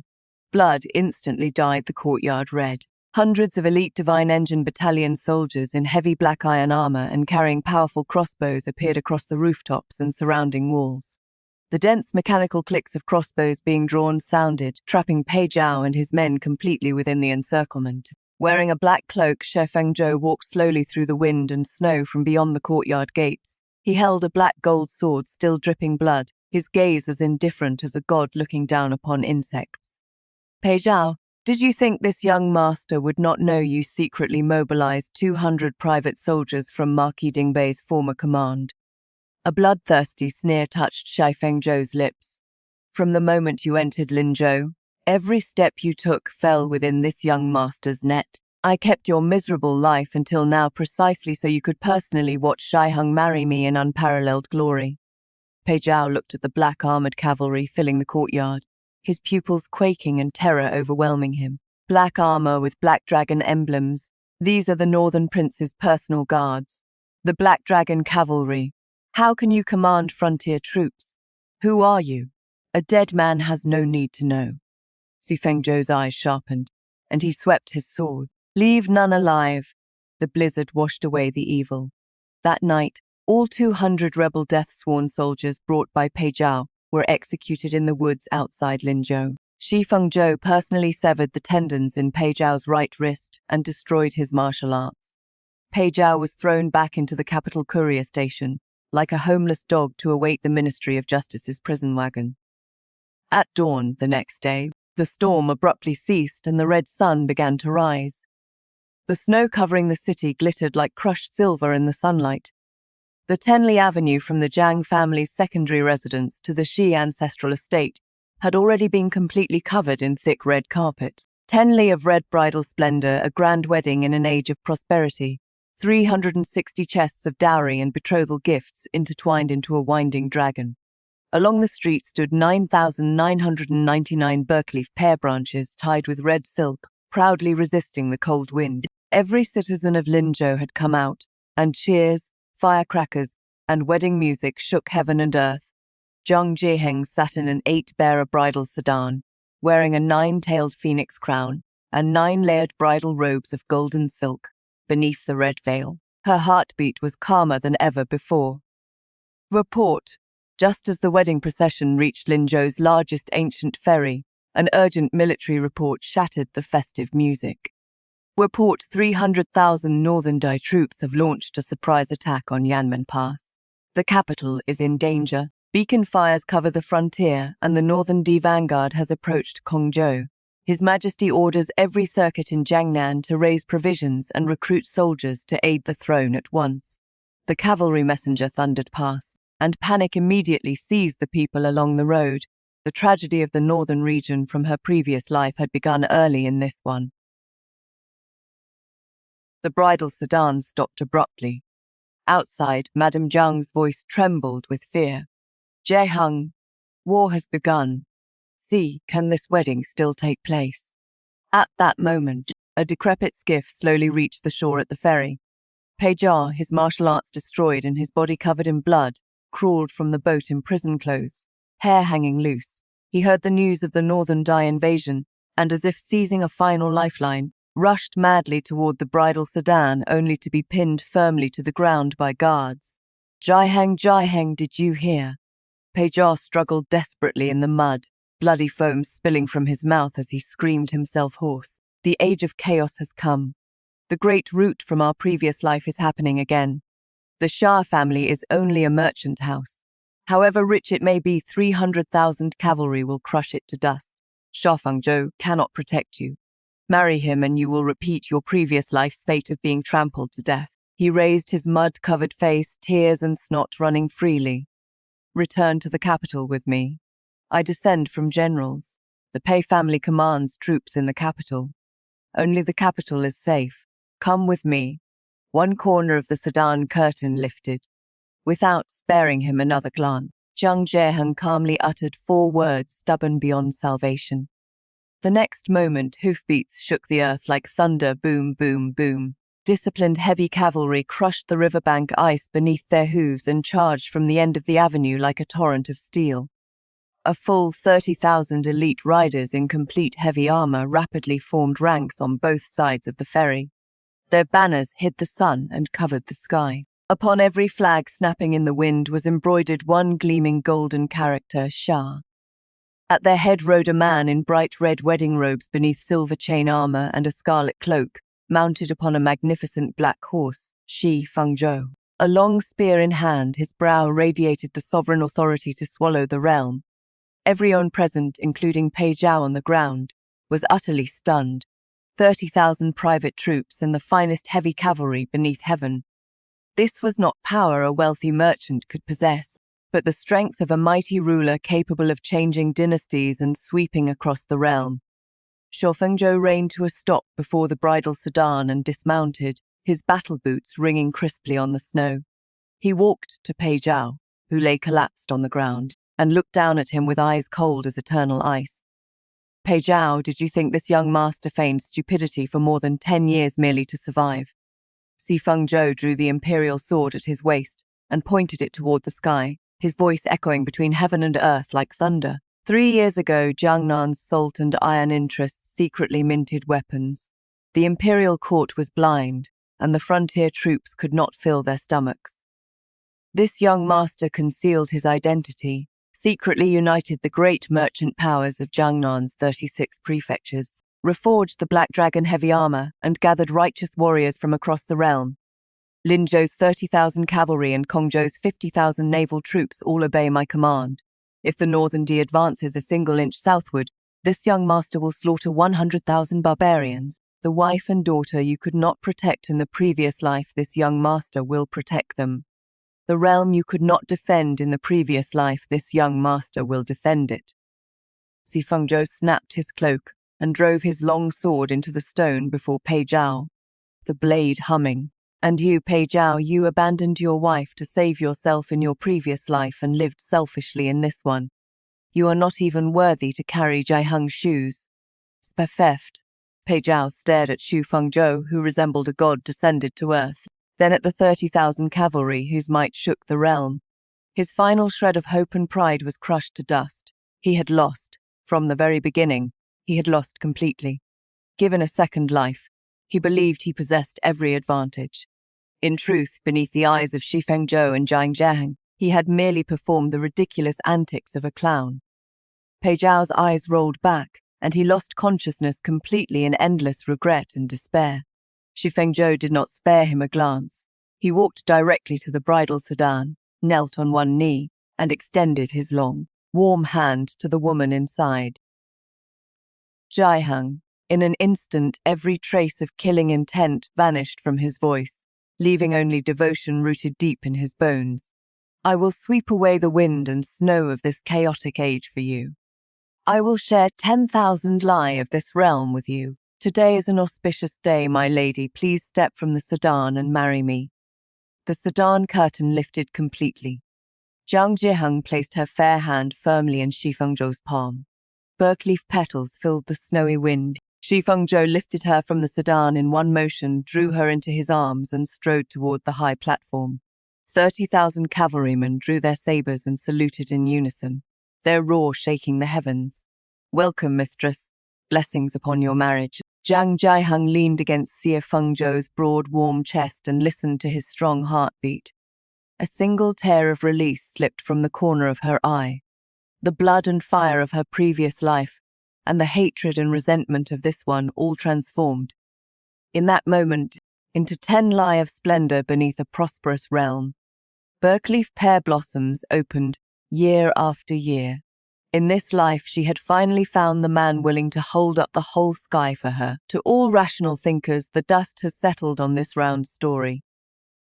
Blood instantly dyed the courtyard red. Hundreds of elite Divine Engine Battalion soldiers in heavy black iron armor and carrying powerful crossbows appeared across the rooftops and surrounding walls. The dense mechanical clicks of crossbows being drawn sounded, trapping Pei Zhao and his men completely within the encirclement. Wearing a black cloak, Shi Fengzhou walked slowly through the wind and snow from beyond the courtyard gates. He held a black gold sword still dripping blood, his gaze as indifferent as a god looking down upon insects. "Pei Zhao, did you think this young master would not know you secretly mobilized 200 private soldiers from Marquis Dingbei's former command?" A bloodthirsty sneer touched Shi Fengzhou's lips. "From the moment you entered Linzhou, every step you took fell within this young master's net. I kept your miserable life until now precisely so you could personally watch Shiheng marry me in unparalleled glory." Pei Zhao looked at the black-armored cavalry filling the courtyard, his pupils quaking and terror overwhelming him. Black armor with black dragon emblems. These are the Northern Prince's personal guards. The Black Dragon Cavalry. How can you command frontier troops? Who are you? A dead man has no need to know. Shi Fengzhou's eyes sharpened, and he swept his sword. "Leave none alive." The blizzard washed away the evil. That night, all 200 rebel death-sworn soldiers brought by Pei Zhao were executed in the woods outside Linzhou. Shi Fengzhou personally severed the tendons in Pei Zhao's right wrist and destroyed his martial arts. Pei Zhao was thrown back into the capital courier station, like a homeless dog to await the Ministry of Justice's prison wagon. At dawn the next day, the storm abruptly ceased and the red sun began to rise. The snow covering the city glittered like crushed silver in the sunlight. The Tenli Avenue from the Zhang family's secondary residence to the Shi ancestral estate had already been completely covered in thick red carpet. Tenli of red bridal splendor, a grand wedding in an age of prosperity, 360 chests of dowry and betrothal gifts intertwined into a winding dragon. Along the street stood 9,999 Berkleaf pear branches tied with red silk, proudly resisting the cold wind. Every citizen of Linzhou had come out, and cheers, firecrackers, and wedding music shook heaven and earth. Zhang Jieheng sat in an 8-bearer bridal sedan, wearing a 9-tailed phoenix crown and 9-layered bridal robes of golden silk beneath the red veil. Her heartbeat was calmer than ever before. Report. Just as the wedding procession reached Linzhou's largest ancient ferry, an urgent military report shattered the festive music. Report: 300,000 Northern Dai troops have launched a surprise attack on Yanmen Pass. The capital is in danger. Beacon fires cover the frontier, and the Northern Dai vanguard has approached Kongzhou. His Majesty orders every circuit in Jiangnan to raise provisions and recruit soldiers to aid the throne at once. The cavalry messenger thundered past, and panic immediately seized the people along the road. The tragedy of the northern region from her previous life had begun early in this one. The bridal sedan stopped abruptly. Outside, Madame Zhang's voice trembled with fear. "Jieheng, war has begun. See, can this wedding still take place?" At that moment, a decrepit skiff slowly reached the shore at the ferry. Pei Zhao, his martial arts destroyed and his body covered in blood, crawled from the boat in prison clothes, hair hanging loose. He heard the news of the Northern Dai invasion, and as if seizing a final lifeline, rushed madly toward the bridal sedan only to be pinned firmly to the ground by guards. Jai Heng, did you hear? Peijiao struggled desperately in the mud, bloody foam spilling from his mouth as he screamed himself hoarse. The age of chaos has come. The great root from our previous life is happening again. The Shah family is only a merchant house. However rich it may be, 300,000 cavalry will crush it to dust. Sha Fengzhou cannot protect you. Marry him and you will repeat your previous life's fate of being trampled to death. He raised his mud-covered face, tears and snot running freely. Return to the capital with me. I descend from generals. The Pei family commands troops in the capital. Only the capital is safe. Come with me. One corner of the sedan curtain lifted. Without sparing him another glance, Zhang Jieheng calmly uttered 4 words stubborn beyond salvation. The next moment, hoofbeats shook the earth like thunder, boom, boom, boom. Disciplined heavy cavalry crushed the riverbank ice beneath their hooves and charged from the end of the avenue like a torrent of steel. A full 30,000 elite riders in complete heavy armor rapidly formed ranks on both sides of the ferry. Their banners hid the sun and covered the sky. Upon every flag snapping in the wind was embroidered one gleaming golden character, Shah. At their head rode a man in bright red wedding robes beneath silver chain armor and a scarlet cloak, mounted upon a magnificent black horse, Shi Fengzhou. A long spear in hand, his brow radiated the sovereign authority to swallow the realm. Everyone present, including Peijiao on the ground, was utterly stunned. 30,000 private troops and the finest heavy cavalry beneath heaven. This was not power a wealthy merchant could possess, but the strength of a mighty ruler capable of changing dynasties and sweeping across the realm. Sha Fengzhou reined to a stop before the bridal sedan and dismounted, his battle boots ringing crisply on the snow. He walked to Peijiao, who lay collapsed on the ground, and looked down at him with eyes cold as eternal ice. Peijiao, did you think this young master feigned stupidity for more than 10 years merely to survive? Shi Fengzhou drew the imperial sword at his waist and pointed it toward the sky, his voice echoing between heaven and earth like thunder. 3 years ago, Jiangnan's salt and iron interests secretly minted weapons. The imperial court was blind, and the frontier troops could not fill their stomachs. This young master concealed his identity, secretly united the great merchant powers of Jiangnan's 36 prefectures, reforged the Black Dragon heavy armor, and gathered righteous warriors from across the realm. Linzhou's 30,000 cavalry and Kongzhou's 50,000 naval troops all obey my command. If the Northern D advances a single inch southward, this young master will slaughter 100,000 barbarians. The wife and daughter you could not protect in the previous life, this young master will protect them. The realm you could not defend in the previous life, this young master will defend it. Shi Fengzhou snapped his cloak and drove his long sword into the stone before Peijiao, the blade humming. And you, Peijiao, you abandoned your wife to save yourself in your previous life and lived selfishly in this one. You are not even worthy to carry Jieheng's shoes. Spefeft. Peijiao stared at Shi Fengzhou, who resembled a god descended to earth, then at the 30,000 cavalry whose might shook the realm. His final shred of hope and pride was crushed to dust. He had lost. From the very beginning, he had lost completely. Given a second life, he believed he possessed every advantage. In truth, beneath the eyes of Shi Fengzhou and Zhang Jieheng, he had merely performed the ridiculous antics of a clown. Peijiao's eyes rolled back, and he lost consciousness completely in endless regret and despair. Shi Fengzhou did not spare him a glance. He walked directly to the bridal sedan, knelt on one knee, and extended his long, warm hand to the woman inside. Jieheng. In an instant, every trace of killing intent vanished from his voice, leaving only devotion rooted deep in his bones. I will sweep away the wind and snow of this chaotic age for you. I will share 10,000 li of this realm with you. Today is an auspicious day, my lady. Please step from the sedan and marry me. The sedan curtain lifted completely. Zhang Jieheng placed her fair hand firmly in Shi Fengzhou's palm. Birkleaf petals filled the snowy wind. Shi Fengzhou lifted her from the sedan in one motion, drew her into his arms, and strode toward the high platform. 30,000 cavalrymen drew their sabers and saluted in unison, their roar shaking the heavens. Welcome, mistress. Blessings upon your marriage. Jiang Jiaheng leaned against Xie Fengzhou's broad, warm chest and listened to his strong heartbeat. A single tear of release slipped from the corner of her eye. The blood and fire of her previous life, and the hatred and resentment of this one all transformed, in that moment, into 10 lie of splendor beneath a prosperous realm. Berkleaf pear blossoms opened year after year. In this life she had finally found the man willing to hold up the whole sky for her. To all rational thinkers, the dust has settled on this round story.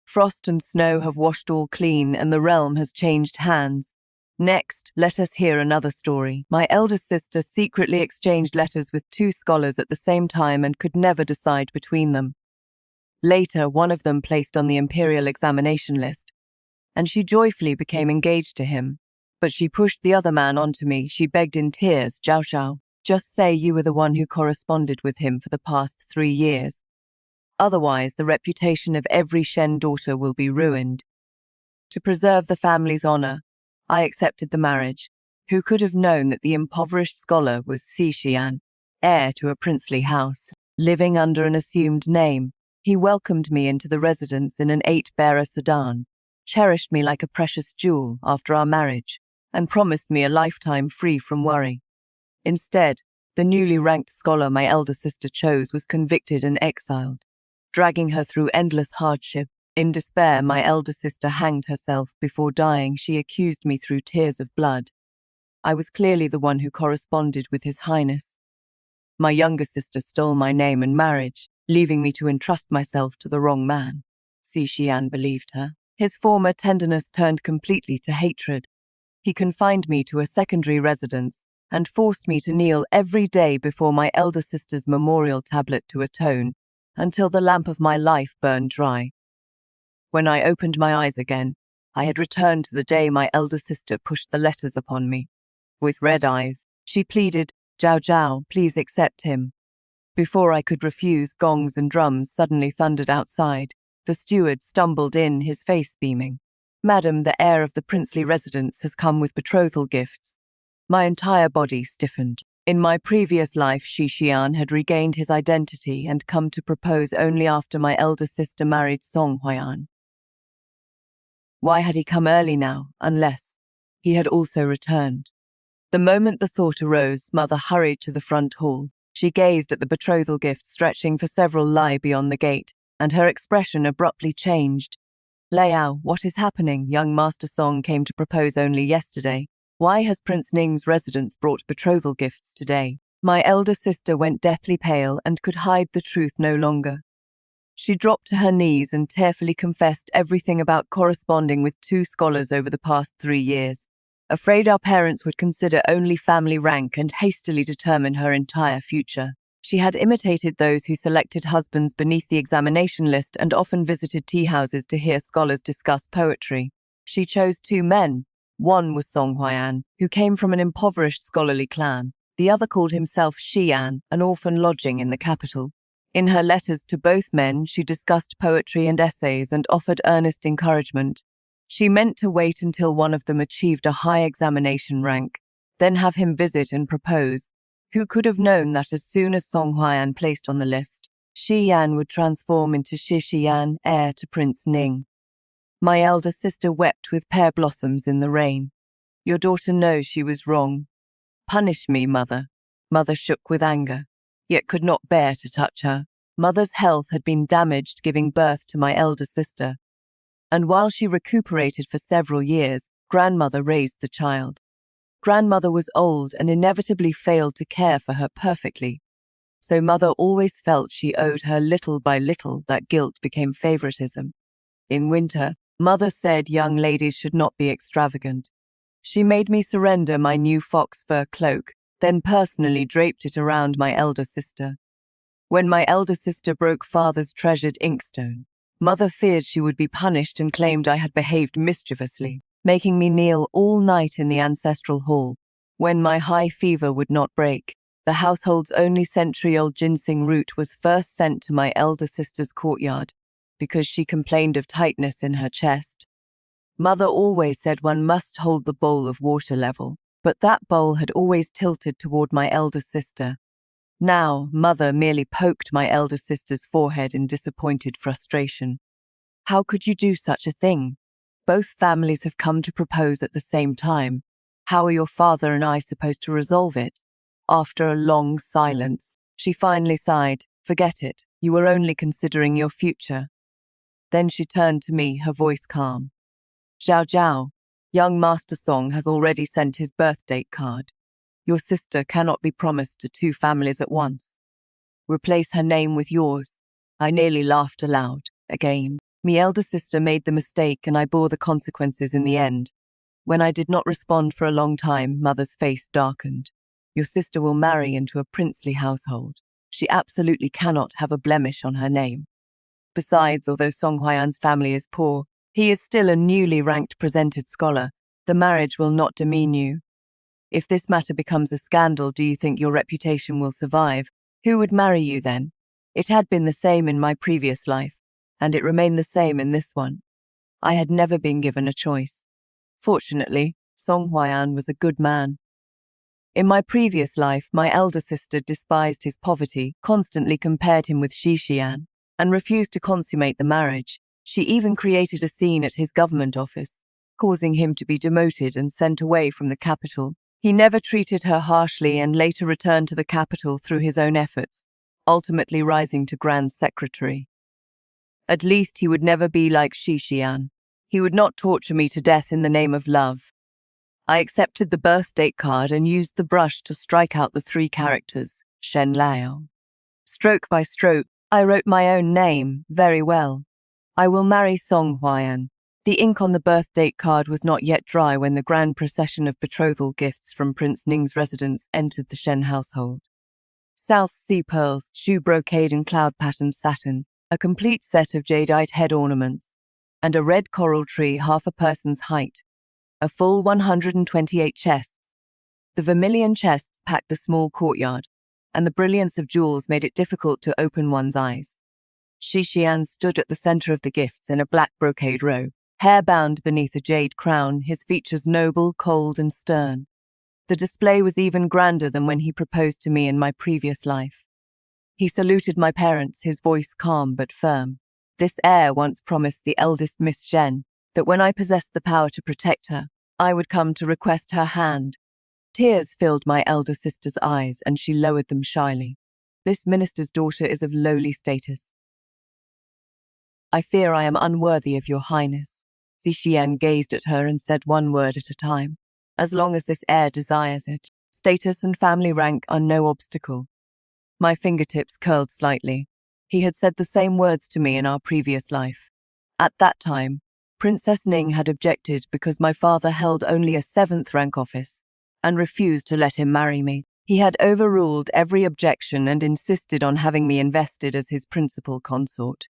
Frost and snow have washed all clean, and the realm has changed hands. Next, let us hear another story. My eldest sister secretly exchanged letters with 2 scholars at the same time and could never decide between them. Later, one of them placed on the imperial examination list, and she joyfully became engaged to him. But she pushed the other man onto me. She begged in tears, "Zhao Xiao, just say you were the one who corresponded with him for the past 3 years. Otherwise, the reputation of every Shen daughter will be ruined." To preserve the family's honor, I accepted the marriage. Who could have known that the impoverished scholar was Xi Xian, heir to a princely house, living under an assumed name? He welcomed me into the residence in an 8-bearer sedan, cherished me like a precious jewel after our marriage, and promised me a lifetime free from worry. Instead, the newly ranked scholar my elder sister chose was convicted and exiled. Dragging her through endless hardship, in despair, my elder sister hanged herself. Before dying, she accused me through tears of blood. I was clearly the one who corresponded with His Highness. My younger sister stole my name and marriage, leaving me to entrust myself to the wrong man. Xi Xian believed her. His former tenderness turned completely to hatred. He confined me to a secondary residence and forced me to kneel every day before my elder sister's memorial tablet to atone, until the lamp of my life burned dry. When I opened my eyes again, I had returned to the day my elder sister pushed the letters upon me. With red eyes, she pleaded, "Zhao Zhao, please accept him." Before I could refuse, gongs and drums suddenly thundered outside. The steward stumbled in, his face beaming. "Madam, the heir of the princely residence has come with betrothal gifts." My entire body stiffened. In my previous life, Xi Xian had regained his identity and come to propose only after my elder sister married Song Huiyan. Why had he come early now, unless he had also returned? The moment the thought arose, Mother hurried to the front hall. She gazed at the betrothal gift stretching for several li beyond the gate, and her expression abruptly changed. "Liao, what is happening? Young Master Song came to propose only yesterday. Why has Prince Ning's residence brought betrothal gifts today?" My elder sister went deathly pale and could hide the truth no longer. She dropped to her knees and tearfully confessed everything about corresponding with 2 scholars over the past 3 years. Afraid our parents would consider only family rank and hastily determine her entire future, she had imitated those who selected husbands beneath the examination list and often visited tea houses to hear scholars discuss poetry. She chose 2 men. One was Song Huiyan, who came from an impoverished scholarly clan. The other called himself Xian, an orphan lodging in the capital. In her letters to both men, she discussed poetry and essays and offered earnest encouragement. She meant to wait until one of them achieved a high examination rank, then have him visit and propose. Who could have known that as soon as Song Huiyan placed on the list, Xi Yan would transform into Xi Xian, heir to Prince Ning? My elder sister wept with pear blossoms in the rain. "Your daughter knows she was wrong. Punish me, Mother." Mother shook with anger, yet could not bear to touch her. Mother's health had been damaged giving birth to my elder sister, and while she recuperated for several years, grandmother raised the child. Grandmother was old and inevitably failed to care for her perfectly, so Mother always felt she owed her little by little. That guilt became favoritism. In winter, Mother said young ladies should not be extravagant. She made me surrender my new fox fur cloak, then personally draped it around my elder sister. When my elder sister broke Father's treasured inkstone, Mother feared she would be punished and claimed I had behaved mischievously, making me kneel all night in the ancestral hall. When my high fever would not break, the household's only century-old ginseng root was first sent to my elder sister's courtyard, because she complained of tightness in her chest. Mother always said one must hold the bowl of water level, but that bowl had always tilted toward my elder sister. Now, mother merely poked my elder sister's forehead in disappointed frustration. How could you do such a thing? Both families have come to propose at the same time. How are your father and I supposed to resolve it? After a long silence, she finally sighed. Forget it. You were only considering your future. Then she turned to me, her voice calm. Zhao Zhao, young Master Song has already sent his birth date card. Your sister cannot be promised to two families at once. Replace her name with yours. I nearly laughed aloud. Again, my elder sister made the mistake and I bore the consequences in the end. When I did not respond for a long time, mother's face darkened. Your sister will marry into a princely household. She absolutely cannot have a blemish on her name. Besides, although Song Huayan's family is poor, he is still a newly ranked presented scholar. The marriage will not demean you. If this matter becomes a scandal, do you think your reputation will survive? Who would marry you then? It had been the same in my previous life, and it remained the same in this one. I had never been given a choice. Fortunately, Song Huayan was a good man. In my previous life, my elder sister despised his poverty, constantly compared him with Xixian, and refused to consummate the marriage. She even created a scene at his government office, causing him to be demoted and sent away from the capital. He never treated her harshly and later returned to the capital through his own efforts, ultimately rising to Grand Secretary. At least he would never be like Xixian. He would not torture me to death in the name of love. I accepted the birth date card and used the brush to strike out the 3 characters, Shen Lao. Stroke by stroke, I wrote my own name very well. I will marry Song Huayan. The ink on the birth date card was not yet dry when the grand procession of betrothal gifts from Prince Ning's residence entered the Shen household. South Sea pearls, shoe brocade and cloud-patterned satin, a complete set of jadeite head ornaments, and a red coral tree half a person's height. A full 128 chests. The vermilion chests packed the small courtyard, and the brilliance of jewels made it difficult to open one's eyes. Xixian stood at the center of the gifts in a black brocade robe, hair bound beneath a jade crown, his features noble, cold, and stern. The display was even grander than when he proposed to me in my previous life. He saluted my parents, his voice calm but firm. This heir once promised the eldest Miss Shen that when I possessed the power to protect her, I would come to request her hand. Tears filled my elder sister's eyes, and she lowered them shyly. This minister's daughter is of lowly status. I fear I am unworthy of your highness. Xixian gazed at her and said one word at a time. As long as this heir desires it, status and family rank are no obstacle. My fingertips curled slightly. He had said the same words to me in our previous life. At that time, Princess Ning had objected because my father held only a 7th rank office and refused to let him marry me. He had overruled every objection and insisted on having me invested as his principal consort.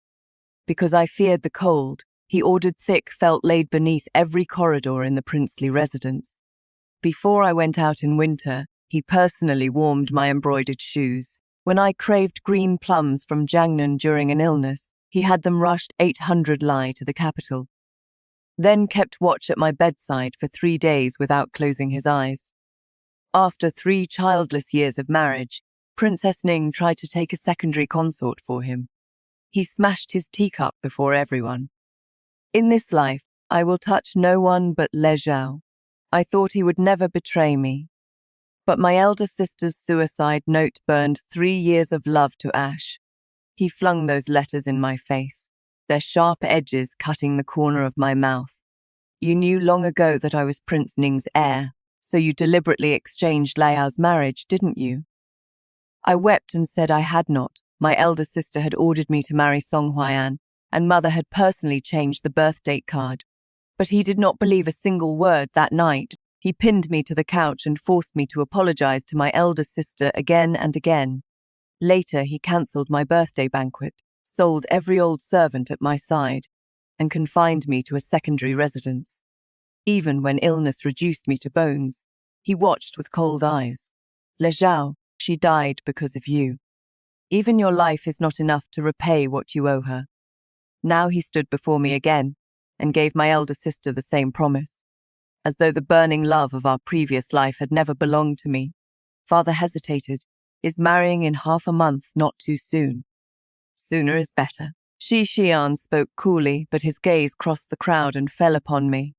Because I feared the cold, he ordered thick felt laid beneath every corridor in the princely residence. Before I went out in winter, he personally warmed my embroidered shoes. When I craved green plums from Jiangnan during an illness, he had them rushed 800 li to the capital. Then kept watch at my bedside for 3 days without closing his eyes. After 3 childless years of marriage, Princess Ning tried to take a secondary consort for him. He smashed his teacup before everyone. In this life, I will touch no one but Le Zhao. I thought he would never betray me. But my elder sister's suicide note burned 3 years of love to ash. He flung those letters in my face, their sharp edges cutting the corner of my mouth. You knew long ago that I was Prince Ning's heir, so you deliberately exchanged Liao's marriage, didn't you? I wept and said I had not. My elder sister had ordered me to marry Song Huayan, and mother had personally changed the birth date card. But he did not believe a single word that night. He pinned me to the couch and forced me to apologize to my elder sister again and again. Later, he cancelled my birthday banquet, sold every old servant at my side, and confined me to a secondary residence. Even when illness reduced me to bones, he watched with cold eyes. Le Zhao, she died because of you. Even your life is not enough to repay what you owe her. Now he stood before me again and gave my elder sister the same promise, as though the burning love of our previous life had never belonged to me. Father hesitated. Is marrying in half a month not too soon? Sooner is better. Shi Xian spoke coolly, but his gaze crossed the crowd and fell upon me.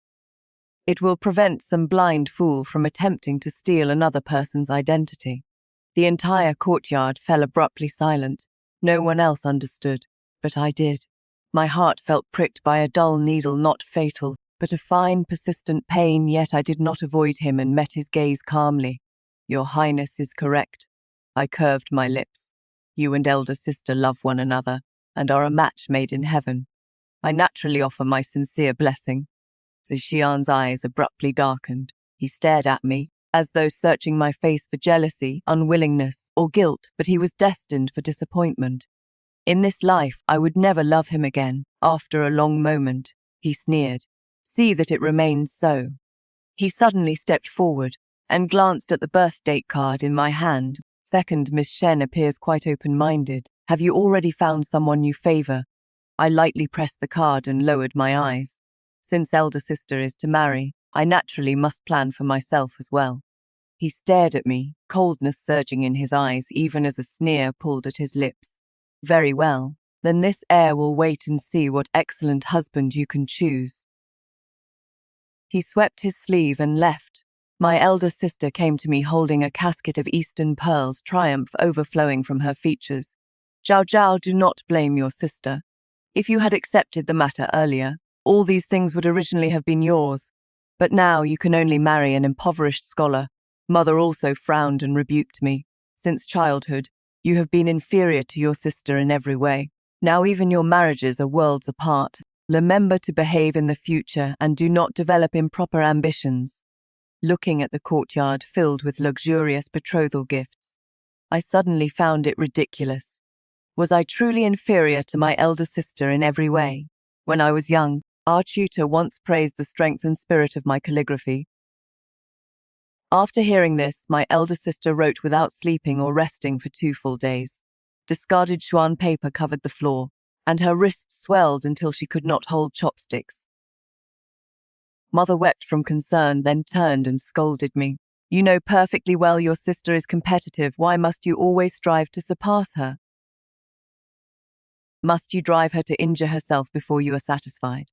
It will prevent some blind fool from attempting to steal another person's identity. The entire courtyard fell abruptly silent. No one else understood, but I did. My heart felt pricked by a dull needle, not fatal, but a fine, persistent pain, yet I did not avoid him and met his gaze calmly. Your Highness is correct. I curved my lips. You and elder sister love one another, and are a match made in heaven. I naturally offer my sincere blessing. Xian's eyes abruptly darkened. He stared at me, as though searching my face for jealousy, unwillingness, or guilt, but he was destined for disappointment. In this life, I would never love him again. After a long moment, he sneered. See that it remains so. He suddenly stepped forward and glanced at the birth date card in my hand. Second, Miss Shen appears quite open-minded. Have you already found someone you favor? I lightly pressed the card and lowered my eyes. Since elder sister is to marry, I naturally must plan for myself as well. He stared at me, coldness surging in his eyes even as a sneer pulled at his lips. Very well, then this heir will wait and see what excellent husband you can choose. He swept his sleeve and left. My elder sister came to me holding a casket of Eastern pearls, triumph overflowing from her features. Zhao Zhao, do not blame your sister. If you had accepted the matter earlier, all these things would originally have been yours. But now you can only marry an impoverished scholar. Mother also frowned and rebuked me. Since childhood, you have been inferior to your sister in every way. Now even your marriages are worlds apart. Remember to behave in the future and do not develop improper ambitions. Looking at the courtyard filled with luxurious betrothal gifts, I suddenly found it ridiculous. Was I truly inferior to my elder sister in every way? When I was young, our tutor once praised the strength and spirit of my calligraphy. After hearing this, my elder sister wrote without sleeping or resting for 2 full days. Discarded Xuan paper covered the floor, and her wrists swelled until she could not hold chopsticks. Mother wept from concern, then turned and scolded me. You know perfectly well your sister is competitive. Why must you always strive to surpass her? Must you drive her to injure herself before you are satisfied?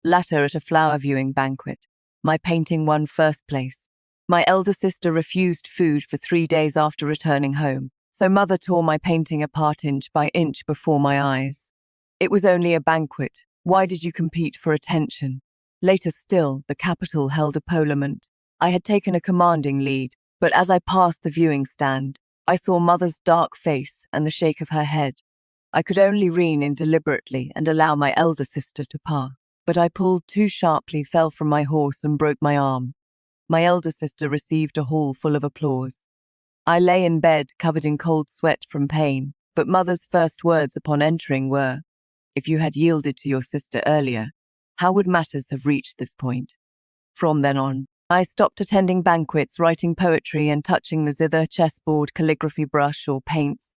Latter at a flower viewing banquet, my painting won first place. My elder sister refused food for 3 days after returning home, so mother tore my painting apart inch by inch before my eyes. It was only a banquet. Why did you compete for attention? Later still, the capital held a parliament. I had taken a commanding lead, but as I passed the viewing stand, I saw mother's dark face and the shake of her head. I could only rein in deliberately and allow my elder sister to pass, but I pulled too sharply, fell from my horse and broke my arm. My elder sister received a hall full of applause. I lay in bed covered in cold sweat from pain, but mother's first words upon entering were, if you had yielded to your sister earlier, how would matters have reached this point? From then on, I stopped attending banquets, writing poetry and touching the zither, chessboard, calligraphy brush or paints.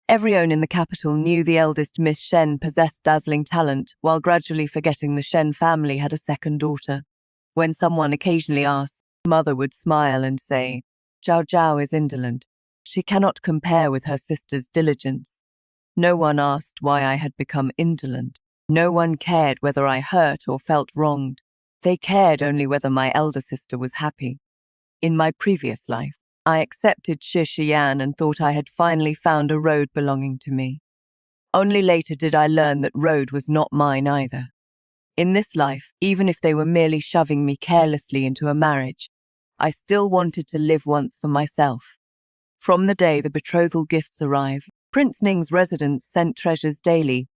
Everyone in the capital knew the eldest Miss Shen possessed dazzling talent, while gradually forgetting the Shen family had a second daughter. When someone occasionally asked, mother would smile and say, Zhao Zhao is indolent. She cannot compare with her sister's diligence. No one asked why I had become indolent. No one cared whether I hurt or felt wronged. They cared only whether my elder sister was happy. In my previous life, I accepted Shi Xian and thought I had finally found a road belonging to me. Only later did I learn that road was not mine either. In this life, even if they were merely shoving me carelessly into a marriage, I still wanted to live once for myself. From the day the betrothal gifts arrived, Prince Ning's residence sent treasures daily.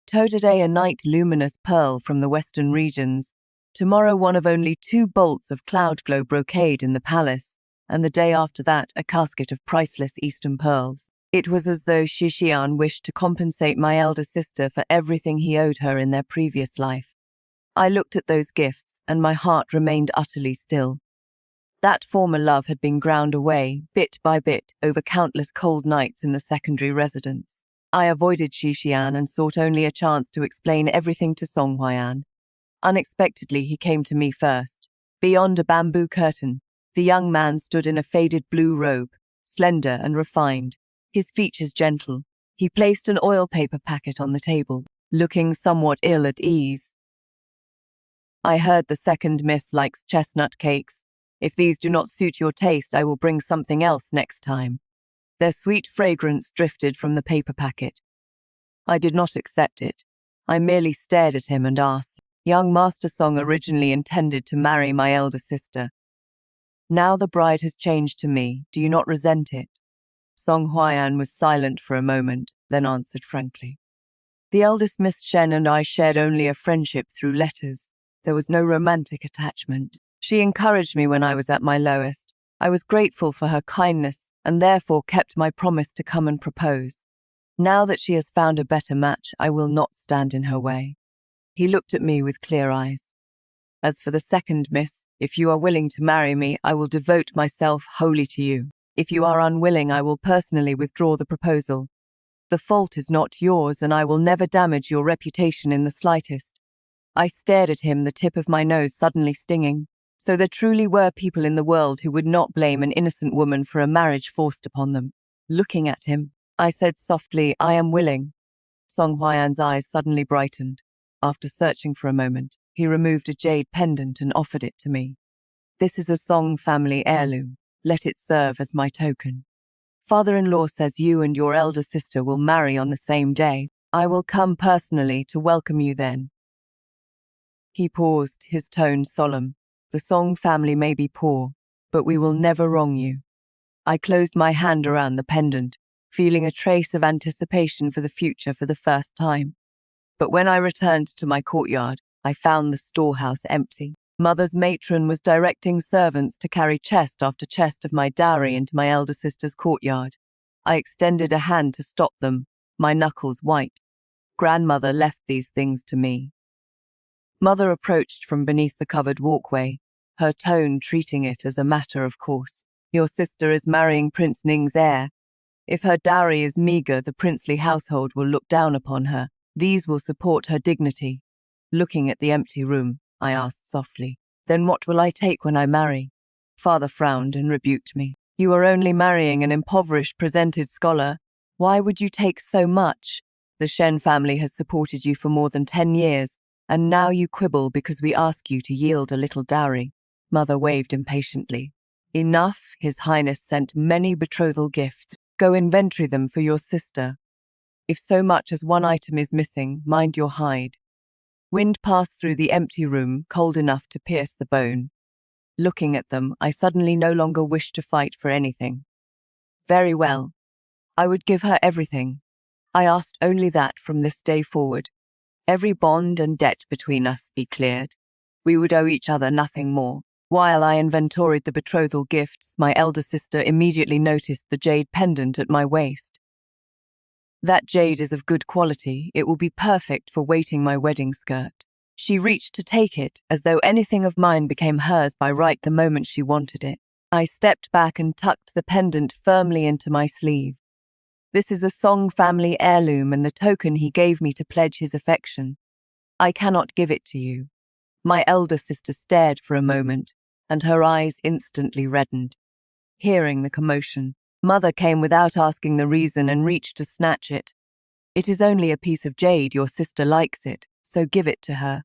Today a night luminous pearl from the western regions, tomorrow one of only 2 bolts of cloud glow brocade in the palace, and the day after that a casket of priceless Eastern pearls. It was as though Shi Xian wished to compensate my elder sister for everything he owed her in their previous life. I looked at those gifts, and my heart remained utterly still. That former love had been ground away, bit by bit, over countless cold nights in the secondary residence. I avoided Shi Xian and sought only a chance to explain everything to Song Huaiyan. Unexpectedly, he came to me first. Beyond a bamboo curtain, the young man stood in a faded blue robe, slender and refined, his features gentle. He placed an oil paper packet on the table, looking somewhat ill at ease. I heard the second miss likes chestnut cakes. If these do not suit your taste, I will bring something else next time. Their sweet fragrance drifted from the paper packet. I did not accept it. I merely stared at him and asked, "Young Master Song originally intended to marry my elder sister. Now the bride has changed to me. Do you not resent it?" Song Huayan was silent for a moment, then answered frankly. "The eldest Miss Shen and I shared only a friendship through letters. There was no romantic attachment. She encouraged me when I was at my lowest. I was grateful for her kindness and therefore kept my promise to come and propose. Now that she has found a better match, I will not stand in her way." He looked at me with clear eyes. "As for the second miss, if you are willing to marry me, I will devote myself wholly to you. If you are unwilling, I will personally withdraw the proposal. The fault is not yours, and I will never damage your reputation in the slightest." I stared at him, the tip of my nose suddenly stinging. So there truly were people in the world who would not blame an innocent woman for a marriage forced upon them. Looking at him, I said softly, "I am willing." Song Huayan's eyes suddenly brightened. After searching for a moment, he removed a jade pendant and offered it to me. "This is a Song family heirloom. Let it serve as my token. Father-in-law says you and your elder sister will marry on the same day. I will come personally to welcome you then." He paused, his tone solemn. "The Song family may be poor, but we will never wrong you." I closed my hand around the pendant, feeling a trace of anticipation for the future for the first time. But when I returned to my courtyard, I found the storehouse empty. Mother's matron was directing servants to carry chest after chest of my dowry into my elder sister's courtyard. I extended a hand to stop them, my knuckles white. Grandmother left these things to me. Mother approached from beneath the covered walkway, her tone treating it as a matter of course. "Your sister is marrying Prince Ning's heir. If her dowry is meager, the princely household will look down upon her. These will support her dignity." Looking at the empty room, I asked softly, "Then what will I take when I marry?" Father frowned and rebuked me. "You are only marrying an impoverished presented scholar. Why would you take so much? The Shen family has supported you for more than 10 years, and now you quibble because we ask you to yield a little dowry." Mother waved impatiently. "Enough, His Highness sent many betrothal gifts. Go inventory them for your sister. If so much as one item is missing, mind your hide." Wind passed through the empty room, cold enough to pierce the bone. Looking at them, I suddenly no longer wished to fight for anything. Very well. I would give her everything. I asked only that from this day forward. Every bond and debt between us be cleared. We would owe each other nothing more. While I inventoried the betrothal gifts, my elder sister immediately noticed the jade pendant at my waist. "That jade is of good quality. It will be perfect for weighting my wedding skirt." She reached to take it, as though anything of mine became hers by right the moment she wanted it. I stepped back and tucked the pendant firmly into my sleeve. "This is a Song family heirloom and the token he gave me to pledge his affection. I cannot give it to you." My elder sister stared for a moment, and her eyes instantly reddened. Hearing the commotion, Mother came without asking the reason and reached to snatch it. "It is only a piece of jade. Your sister likes it, so give it to her.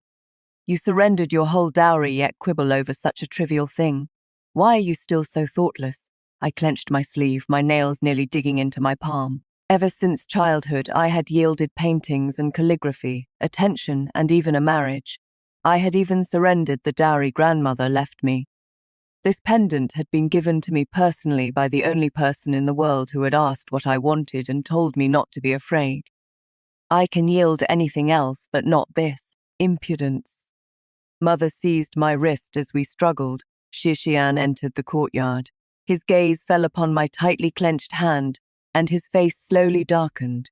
You surrendered your whole dowry, yet quibble over such a trivial thing. Why are you still so thoughtless?" I clenched my sleeve, my nails nearly digging into my palm. Ever since childhood, I had yielded paintings and calligraphy, attention, and even a marriage. I had even surrendered the dowry grandmother left me. This pendant had been given to me personally by the only person in the world who had asked what I wanted and told me not to be afraid. I can yield anything else, but not this. Impudence. Mother seized my wrist as we struggled. Shixian entered the courtyard. His gaze fell upon my tightly clenched hand, and his face slowly darkened.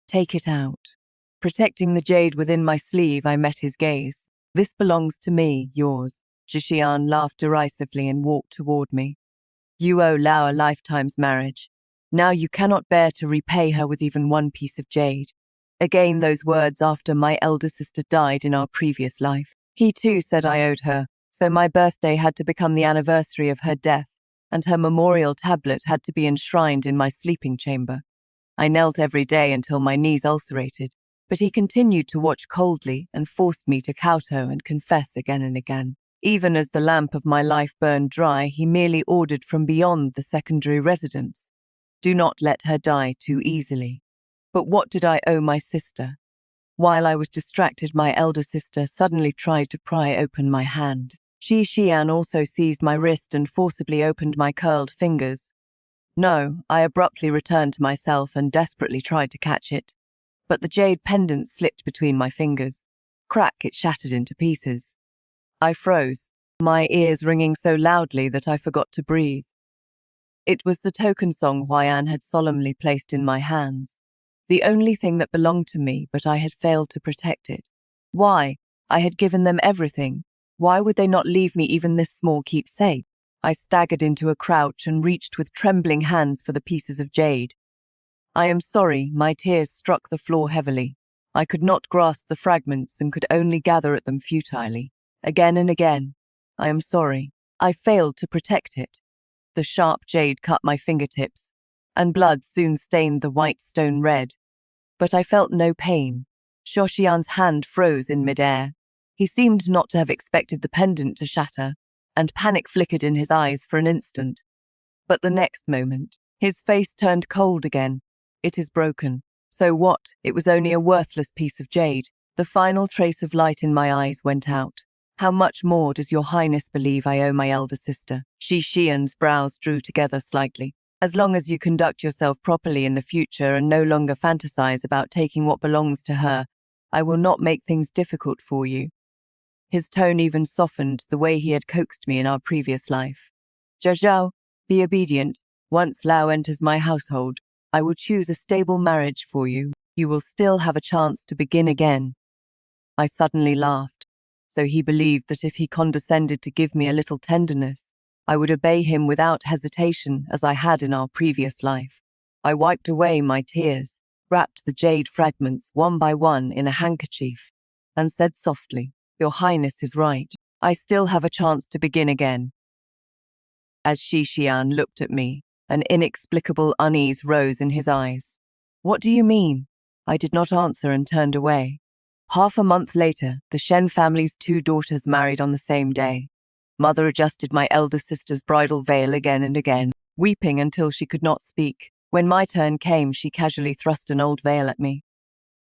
"Take it out." Protecting the jade within my sleeve, I met his gaze. "This belongs to me, yours." Shixian laughed derisively and walked toward me. "You owe Lao a lifetime's marriage. Now you cannot bear to repay her with even one piece of jade." Again those words after my elder sister died in our previous life. He too said I owed her, so my birthday had to become the anniversary of her death. and her memorial tablet had to be enshrined in my sleeping chamber. I knelt every day until my knees ulcerated, but he continued to watch coldly and forced me to kowtow and confess again and again. Even as the lamp of my life burned dry, he merely ordered from beyond the secondary residence, "Do not let her die too easily." But what did I owe my sister? While I was distracted, my elder sister suddenly tried to pry open my hand. Xian also seized my wrist and forcibly opened my curled fingers. No, I abruptly returned to myself and desperately tried to catch it. But the jade pendant slipped between my fingers. Crack, it shattered into pieces. I froze, my ears ringing so loudly that I forgot to breathe. It was the token Song Huayan had solemnly placed in my hands. The only thing that belonged to me, but I had failed to protect it. Why? I had given them everything. Why would they not leave me even this small keepsake? I staggered into a crouch and reached with trembling hands for the pieces of jade. I am sorry, my tears struck the floor heavily. I could not grasp the fragments and could only gather at them futilely. Again and again. I am sorry. I failed to protect it. The sharp jade cut my fingertips, and blood soon stained the white stone red. But I felt no pain. Xiaoxian's hand froze in midair. He seemed not to have expected the pendant to shatter, and panic flickered in his eyes for an instant. But the next moment, his face turned cold again. It is broken. So what? It was only a worthless piece of jade. The final trace of light in my eyes went out. How much more does your highness believe I owe my elder sister? Xian's brows drew together slightly. As long as you conduct yourself properly in the future and no longer fantasize about taking what belongs to her, I will not make things difficult for you. His tone even softened the way he had coaxed me in our previous life. Zhao, be obedient. Once Lao enters my household, I will choose a stable marriage for you. You will still have a chance to begin again. I suddenly laughed. So he believed that if he condescended to give me a little tenderness, I would obey him without hesitation as I had in our previous life. I wiped away my tears, wrapped the jade fragments one by one in a handkerchief, and said softly, "Your Highness is right. I still have a chance to begin again." As Xian looked at me, an inexplicable unease rose in his eyes. "What do you mean?" I did not answer and turned away. Half a month later, the Shen family's 2 daughters married on the same day. Mother adjusted my elder sister's bridal veil again and again, weeping until she could not speak. When my turn came, she casually thrust an old veil at me.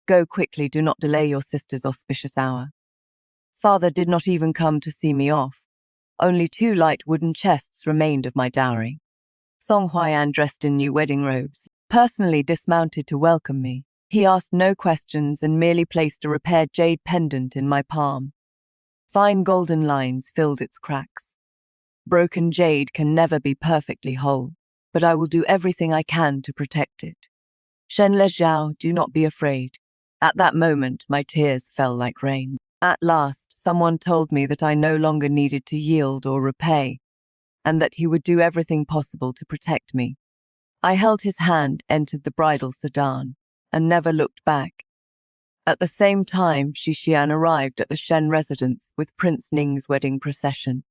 "Go quickly, do not delay your sister's auspicious hour." Father did not even come to see me off. Only 2 light wooden chests remained of my dowry. Song Huayan, dressed in new wedding robes, personally dismounted to welcome me. He asked no questions and merely placed a repaired jade pendant in my palm. Fine golden lines filled its cracks. Broken jade can never be perfectly whole, but I will do everything I can to protect it. Shen Le Zhao, do not be afraid. At that moment, my tears fell like rain. At last, someone told me that I no longer needed to yield or repay, and that he would do everything possible to protect me. I held his hand, entered the bridal sedan, and never looked back. At the same time, Xian arrived at the Shen residence with Prince Ning's wedding procession.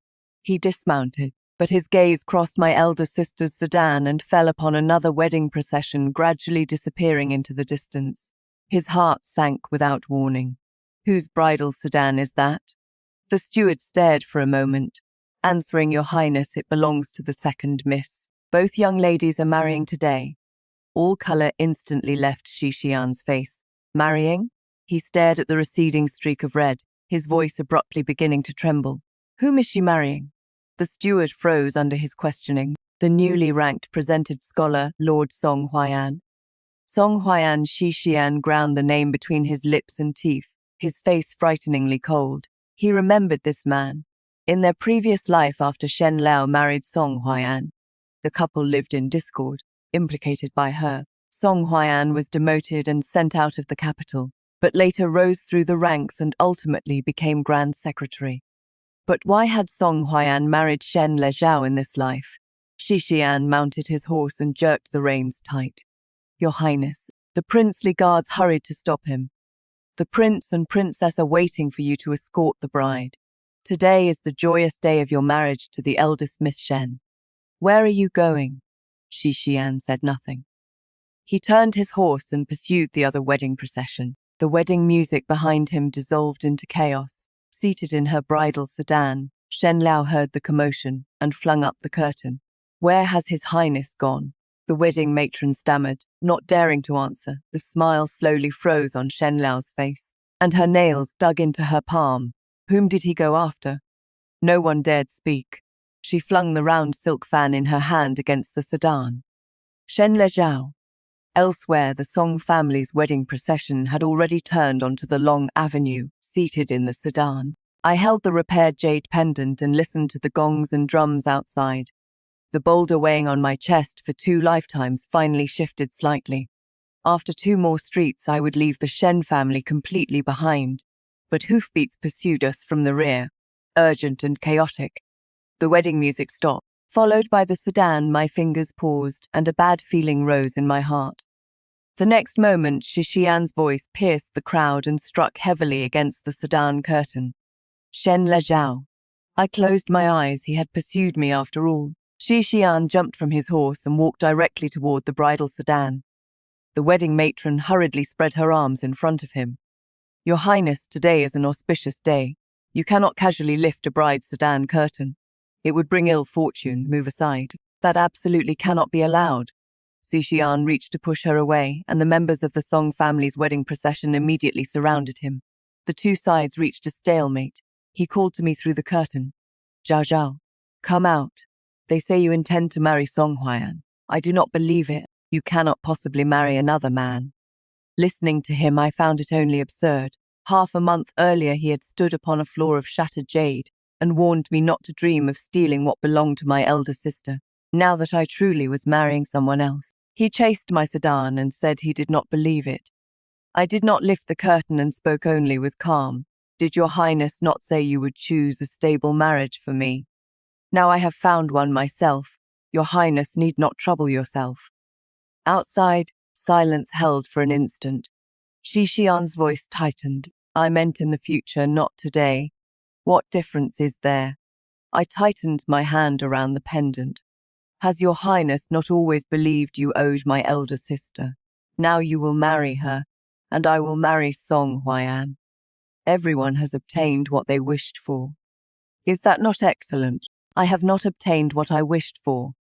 He dismounted, but his gaze crossed my elder sister's sedan and fell upon another wedding procession gradually disappearing into the distance. His heart sank without warning. "Whose bridal sedan is that?" The steward stared for a moment. "Answering your highness, it belongs to the second miss. Both young ladies are marrying today." All color instantly left Xian's face. "Marrying?" He stared at the receding streak of red, his voice abruptly beginning to tremble. "Whom is she marrying?" The steward froze under his questioning. The newly ranked presented scholar, Lord Song Huayan. Song Huayan. Xian ground the name between his lips and teeth, his face frighteningly cold. He remembered this man. In their previous life after Shen Lao married Song Huayan, the couple lived in discord, implicated by her. Song Huayan was demoted and sent out of the capital, but later rose through the ranks and ultimately became Grand Secretary. But why had Song Huayan married Shen Le Zhao in this life? Xian mounted his horse and jerked the reins tight. "Your Highness." The princely guards hurried to stop him. "The prince and princess are waiting for you to escort the bride. Today is the joyous day of your marriage to the eldest Miss Shen." Where are you going? Xixian said nothing. He turned his horse and pursued the other wedding procession. The wedding music behind him dissolved into chaos. Seated in her bridal sedan, Shen Lao heard the commotion and flung up the curtain. Where has His Highness gone? The wedding matron stammered, not daring to answer. The smile slowly froze on Shen Lao's face, and her nails dug into her palm. Whom did he go after? No one dared speak. She flung the round silk fan in her hand against the sedan. Shen Lezhao. Elsewhere, the Song family's wedding procession had already turned onto the long avenue, seated in the sedan. I held the repaired jade pendant and listened to the gongs and drums outside. The boulder weighing on my chest for 2 lifetimes finally shifted slightly. After 2 more streets, I would leave the Shen family completely behind. But hoofbeats pursued us from the rear, urgent and chaotic. The wedding music stopped. Followed by the sedan, my fingers paused, and a bad feeling rose in my heart. The next moment, Xixian's voice pierced the crowd and struck heavily against the sedan curtain. Shen Lezhao. I closed my eyes. He had pursued me after all. Xixian jumped from his horse and walked directly toward the bridal sedan. The wedding matron hurriedly spread her arms in front of him. Your Highness, today is an auspicious day. You cannot casually lift a bride's sedan curtain. It would bring ill fortune. Move aside. That absolutely cannot be allowed. Xixian reached to push her away, and the members of the Song family's wedding procession immediately surrounded him. The 2 sides reached a stalemate. He called to me through the curtain. Zhao Zhao, come out. They say you intend to marry Song Huai'an. I do not believe it. You cannot possibly marry another man. Listening to him, I found it only absurd. Half a month earlier, he had stood upon a floor of shattered jade and warned me not to dream of stealing what belonged to my elder sister. Now that I truly was marrying someone else, he chased my sedan and said he did not believe it. I did not lift the curtain and spoke only with calm. Did your Highness not say you would choose a stable marriage for me? Now I have found one myself. Your Highness need not trouble yourself. Outside, silence held for an instant. Xixian's voice tightened. I meant in the future, not today. What difference is there? I tightened my hand around the pendant. Has your Highness not always believed you owed my elder sister? Now you will marry her, and I will marry Song Huai'an. Everyone has obtained what they wished for. Is that not excellent? I have not obtained what I wished for.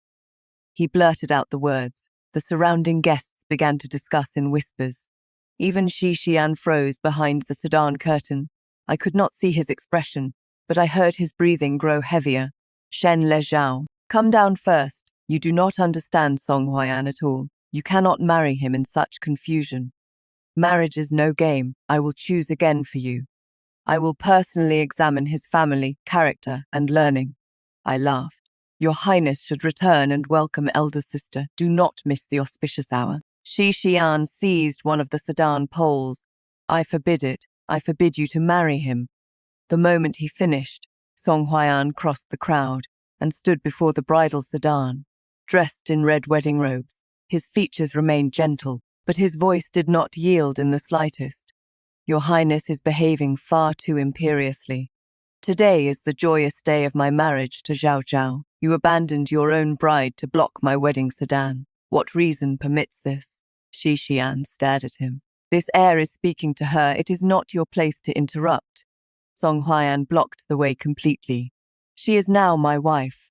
He blurted out the words. The surrounding guests began to discuss in whispers. Even Xixian froze behind the sedan curtain. I could not see his expression, but I heard his breathing grow heavier. Shen Lezhao, come down first. You do not understand Song Huai'an at all. You cannot marry him in such confusion. Marriage is no game. I will choose again for you. I will personally examine his family, character, and learning. I laughed. Your Highness should return and welcome elder sister. Do not miss the auspicious hour. Xixian seized one of the sedan poles. I forbid it. I forbid you to marry him. The moment he finished, Song Huai'an crossed the crowd and stood before the bridal sedan. Dressed in red wedding robes, his features remained gentle, but his voice did not yield in the slightest. Your Highness is behaving far too imperiously. Today is the joyous day of my marriage to Zhao Zhao. You abandoned your own bride to block my wedding sedan. What reason permits this? Xixian stared at him. This heir is speaking to her. It is not your place to interrupt. Song Huai'an blocked the way completely. She is now my wife.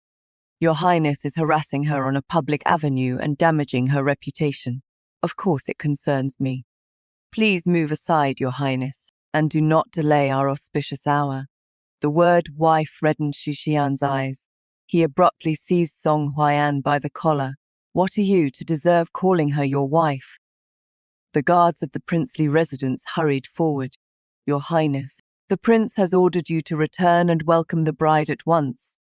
Your Highness is harassing her on a public avenue and damaging her reputation. Of course it concerns me. Please move aside, Your Highness, and do not delay our auspicious hour. The word wife reddened Xixian's eyes. He abruptly seized Song Huai'an by the collar. What are you to deserve calling her your wife? The guards of the princely residence hurried forward. Your Highness, the prince has ordered you to return and welcome the bride at once.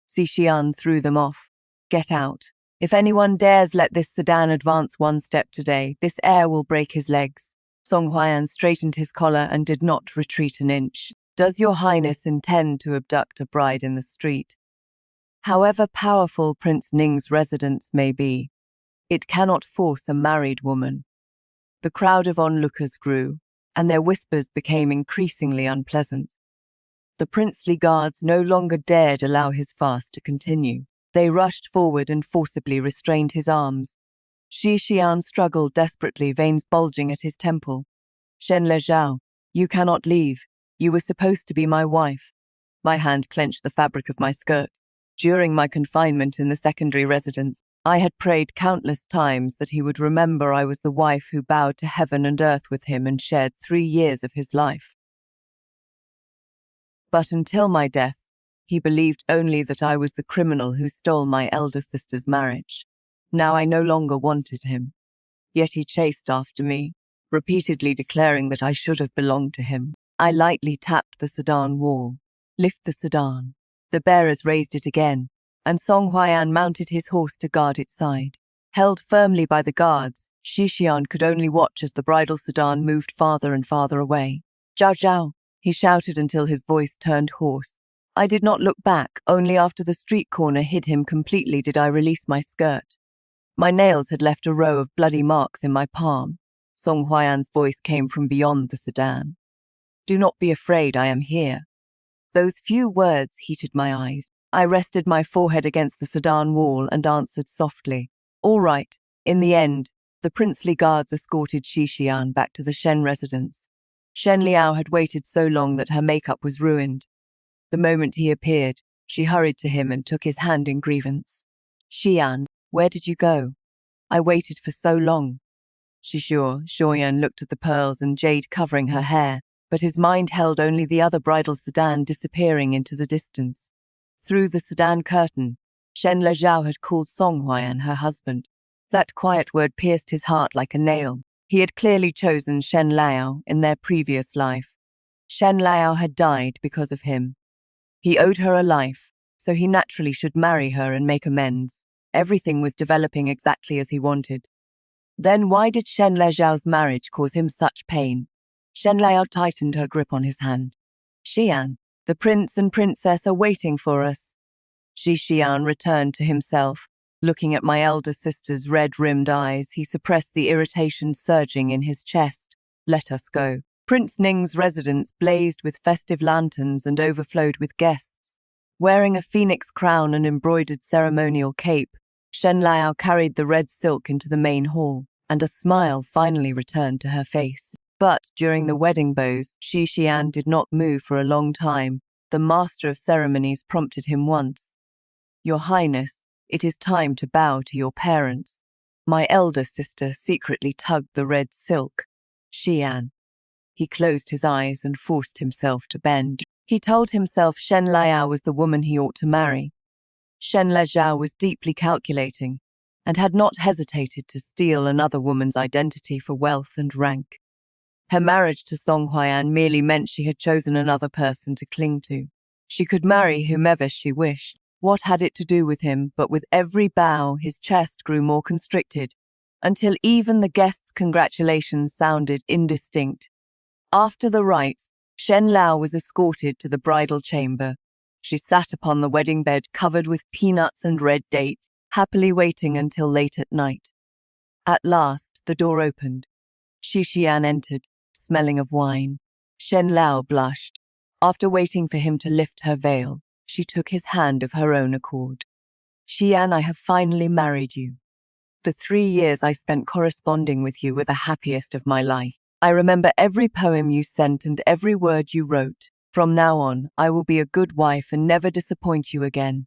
Xixian threw them off. Get out. If anyone dares let this sedan advance 1 step today, this heir will break his legs. Song Huai'an straightened his collar and did not retreat an inch. Does your Highness intend to abduct a bride in the street? However powerful Prince Ning's residence may be, it cannot force a married woman. The crowd of onlookers grew, and their whispers became increasingly unpleasant. The princely guards no longer dared allow his fast to continue. They rushed forward and forcibly restrained his arms. Xian struggled desperately, veins bulging at his temple. Shen Lezhao, you cannot leave. You were supposed to be my wife. My hand clenched the fabric of my skirt. During my confinement in the secondary residence, I had prayed countless times that he would remember I was the wife who bowed to heaven and earth with him and shared 3 years of his life. But until my death, he believed only that I was the criminal who stole my elder sister's marriage. Now I no longer wanted him. Yet he chased after me, repeatedly declaring that I should have belonged to him. I lightly tapped the sedan wall. Lift the sedan. The bearers raised it again, and Song Huai'an mounted his horse to guard its side. Held firmly by the guards, Xian could only watch as the bridal sedan moved farther and farther away. Zhao Zhao, he shouted until his voice turned hoarse. I did not look back. Only after the street corner hid him completely did I release my skirt. My nails had left a row of bloody marks in my palm. Song Huai'an's voice came from beyond the sedan. Do not be afraid, I am here. Those few words heated my eyes. I rested my forehead against the sedan wall and answered softly. All right. In the end, the princely guards escorted Xian back to the Shen residence. Shen Liao had waited so long that her makeup was ruined. The moment he appeared, she hurried to him and took his hand in grievance. Xian, where did you go? I waited for so long. Xian looked at the pearls and jade covering her hair, but his mind held only the other bridal sedan disappearing into the distance. Through the sedan curtain, Shen Lezhao had called Song Huai'an her husband. That quiet word pierced his heart like a nail. He had clearly chosen Shen Liao in their previous life. Shen Liao had died because of him. He owed her a life, so he naturally should marry her and make amends. Everything was developing exactly as he wanted. Then why did Shen Lezhao's marriage cause him such pain? Shen Liao tightened her grip on his hand. Xian, the prince and princess are waiting for us. Xian returned to himself. Looking at my elder sister's red-rimmed eyes, he suppressed the irritation surging in his chest. Let us go. Prince Ning's residence blazed with festive lanterns and overflowed with guests. Wearing a phoenix crown and embroidered ceremonial cape, Shen Liao carried the red silk into the main hall, and a smile finally returned to her face. But during the wedding vows, Xian did not move for a long time. The master of ceremonies prompted him once. Your Highness, it is time to bow to your parents. My elder sister secretly tugged the red silk. Xian. He closed his eyes and forced himself to bend. He told himself Shen Liao was the woman he ought to marry. Shen Lezhao was deeply calculating and had not hesitated to steal another woman's identity for wealth and rank. Her marriage to Song Huai'an merely meant she had chosen another person to cling to. She could marry whomever she wished. What had it to do with him? But with every bow, his chest grew more constricted, until even the guests' congratulations sounded indistinct. After the rites, Shen Liao was escorted to the bridal chamber. She sat upon the wedding bed covered with peanuts and red dates, happily waiting until late at night. At last, the door opened. Xian entered, smelling of wine. Shen Liao blushed. After waiting for him to lift her veil, she took his hand of her own accord. Xian, I have finally married you. The 3 years I spent corresponding with you were the happiest of my life. I remember every poem you sent and every word you wrote. From now on, I will be a good wife and never disappoint you again.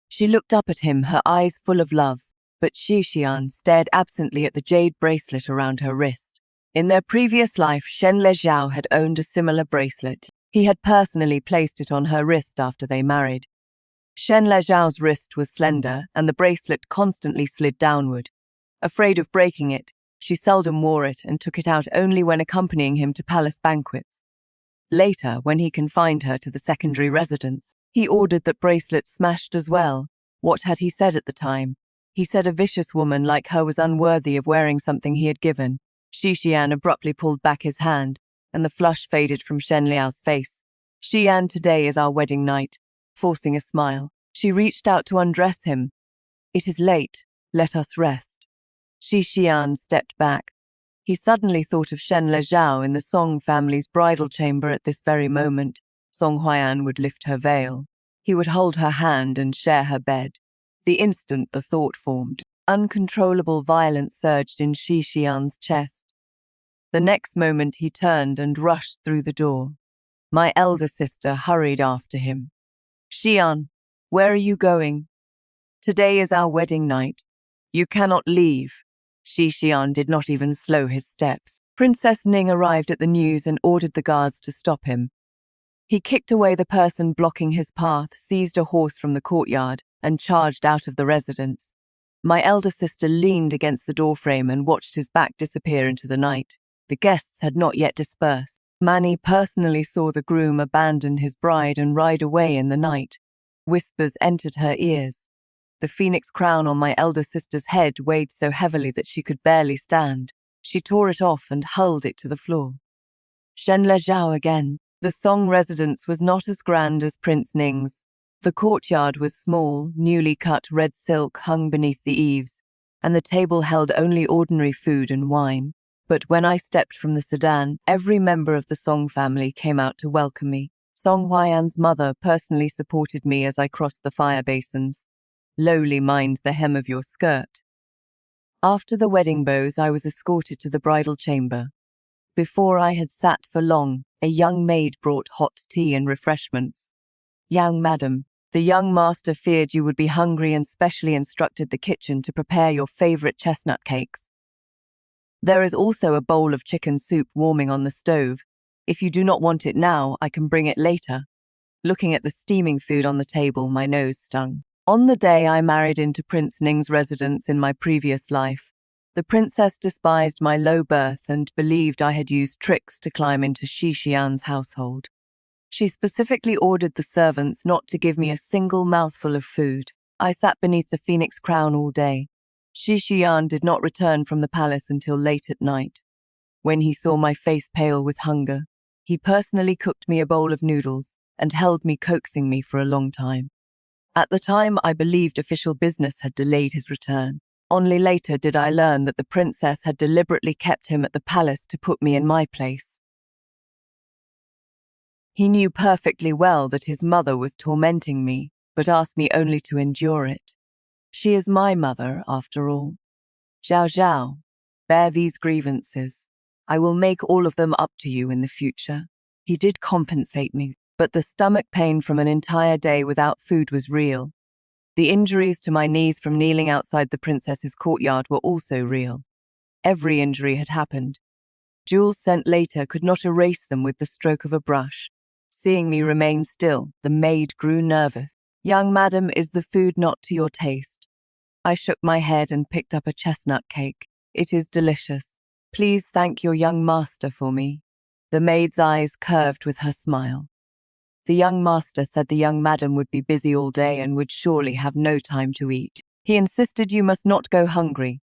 She looked up at him, her eyes full of love, but Xian stared absently at the jade bracelet around her wrist. In their previous life, Shen Lezhao had owned a similar bracelet. He had personally placed it on her wrist after they married. Shen Lezhao's wrist was slender, and the bracelet constantly slid downward. Afraid of breaking it, she seldom wore it and took it out only when accompanying him to palace banquets. Later, when he confined her to the secondary residence, he ordered that bracelet smashed as well. What had he said at the time? He said a vicious woman like her was unworthy of wearing something he had given. Xian abruptly pulled back his hand, and the flush faded from Shen Liao's face. Xian, today is our wedding night. Forcing a smile, she reached out to undress him. It is late. Let us rest. Xian stepped back. He suddenly thought of Shen Lezhao in the Song family's bridal chamber at this very moment. Song Huai'an would lift her veil. He would hold her hand and share her bed. The instant the thought formed, uncontrollable violence surged in Xixian's chest. The next moment he turned and rushed through the door. My elder sister hurried after him. Xian, where are you going? Today is our wedding night. You cannot leave. Xixian did not even slow his steps. Princess Ning arrived at the news and ordered the guards to stop him. He kicked away the person blocking his path, seized a horse from the courtyard, and charged out of the residence. My elder sister leaned against the doorframe and watched his back disappear into the night. The guests had not yet dispersed. Manny personally saw the groom abandon his bride and ride away in the night. Whispers entered her ears. The phoenix crown on my elder sister's head weighed so heavily that she could barely stand. She tore it off and hurled it to the floor. Shen Le Zhao again. The Song residence was not as grand as Prince Ning's. The courtyard was small, newly cut red silk hung beneath the eaves, and the table held only ordinary food and wine. But when I stepped from the sedan, every member of the Song family came out to welcome me. Song Huaiyan's mother personally supported me as I crossed the fire basins. Lowly mind the hem of your skirt. After the wedding bows, I was escorted to the bridal chamber. Before I had sat for long, a young maid brought hot tea and refreshments. Young madam, the young master feared you would be hungry and specially instructed the kitchen to prepare your favorite chestnut cakes. There is also a bowl of chicken soup warming on the stove. If you do not want it now, I can bring it later. Looking at the steaming food on the table, my nose stung. On the day I married into Prince Ning's residence in my previous life, the princess despised my low birth and believed I had used tricks to climb into Xixian's household. She specifically ordered the servants not to give me a single mouthful of food. I sat beneath the phoenix crown all day. Xixian did not return from the palace until late at night. When he saw my face pale with hunger, he personally cooked me a bowl of noodles and held me coaxing me for a long time. At the time, I believed official business had delayed his return. Only later did I learn that the princess had deliberately kept him at the palace to put me in my place. He knew perfectly well that his mother was tormenting me, but asked me only to endure it. She is my mother, after all. Zhao Zhao, bear these grievances. I will make all of them up to you in the future. He did compensate me, but the stomach pain from an entire day without food was real. The injuries to my knees from kneeling outside the princess's courtyard were also real. Every injury had happened. Jewels sent later could not erase them with the stroke of a brush. Seeing me remain still, the maid grew nervous. Young madam, is the food not to your taste? I shook my head and picked up a chestnut cake. It is delicious. Please thank your young master for me. The maid's eyes curved with her smile. The young master said the young madam would be busy all day and would surely have no time to eat. He insisted you must not go hungry.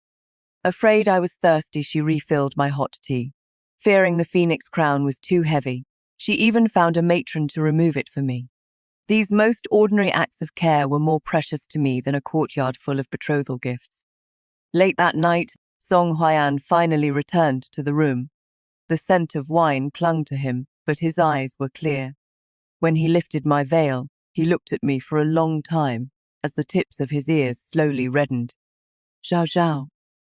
Afraid I was thirsty, she refilled my hot tea. Fearing the phoenix crown was too heavy, she even found a matron to remove it for me. These most ordinary acts of care were more precious to me than a courtyard full of betrothal gifts. Late that night, Song Huaiyan finally returned to the room. The scent of wine clung to him, but his eyes were clear. When he lifted my veil, he looked at me for a long time, as the tips of his ears slowly reddened. Zhao Zhao.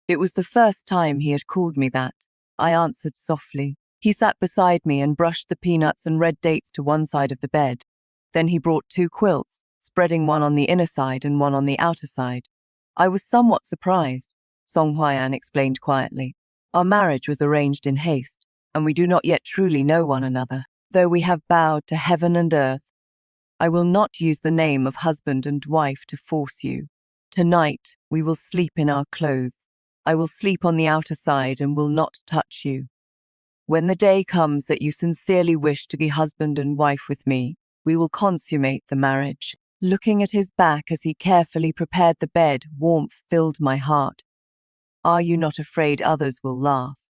It was the first time he had called me that. I answered softly. He sat beside me and brushed the peanuts and red dates to one side of the bed. Then he brought 2 quilts, spreading one on the inner side and one on the outer side. I was somewhat surprised, Song Huaiyan explained quietly. Our marriage was arranged in haste, and we do not yet truly know one another, though we have bowed to heaven and earth. I will not use the name of husband and wife to force you. Tonight, we will sleep in our clothes. I will sleep on the outer side and will not touch you. When the day comes that you sincerely wish to be husband and wife with me, we will consummate the marriage. Looking at his back as he carefully prepared the bed, warmth filled my heart. Are you not afraid others will laugh?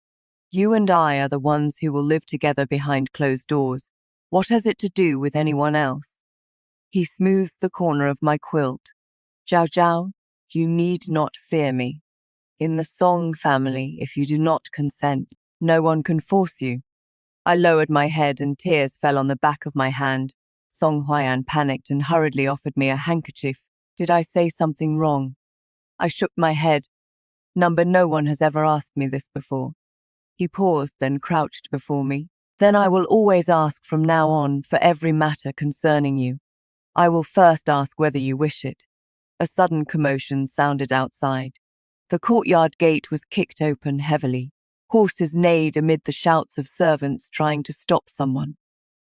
You and I are the ones who will live together behind closed doors. What has it to do with anyone else? He smoothed the corner of my quilt. Zhao Zhao, you need not fear me. In the Song family, if you do not consent, no one can force you. I lowered my head and tears fell on the back of my hand. Song Huaiyan panicked and hurriedly offered me a handkerchief. Did I say something wrong? I shook my head. No one has ever asked me this before. He paused, then crouched before me. Then I will always ask from now on for every matter concerning you. I will first ask whether you wish it. A sudden commotion sounded outside. The courtyard gate was kicked open heavily. Horses neighed amid the shouts of servants trying to stop someone.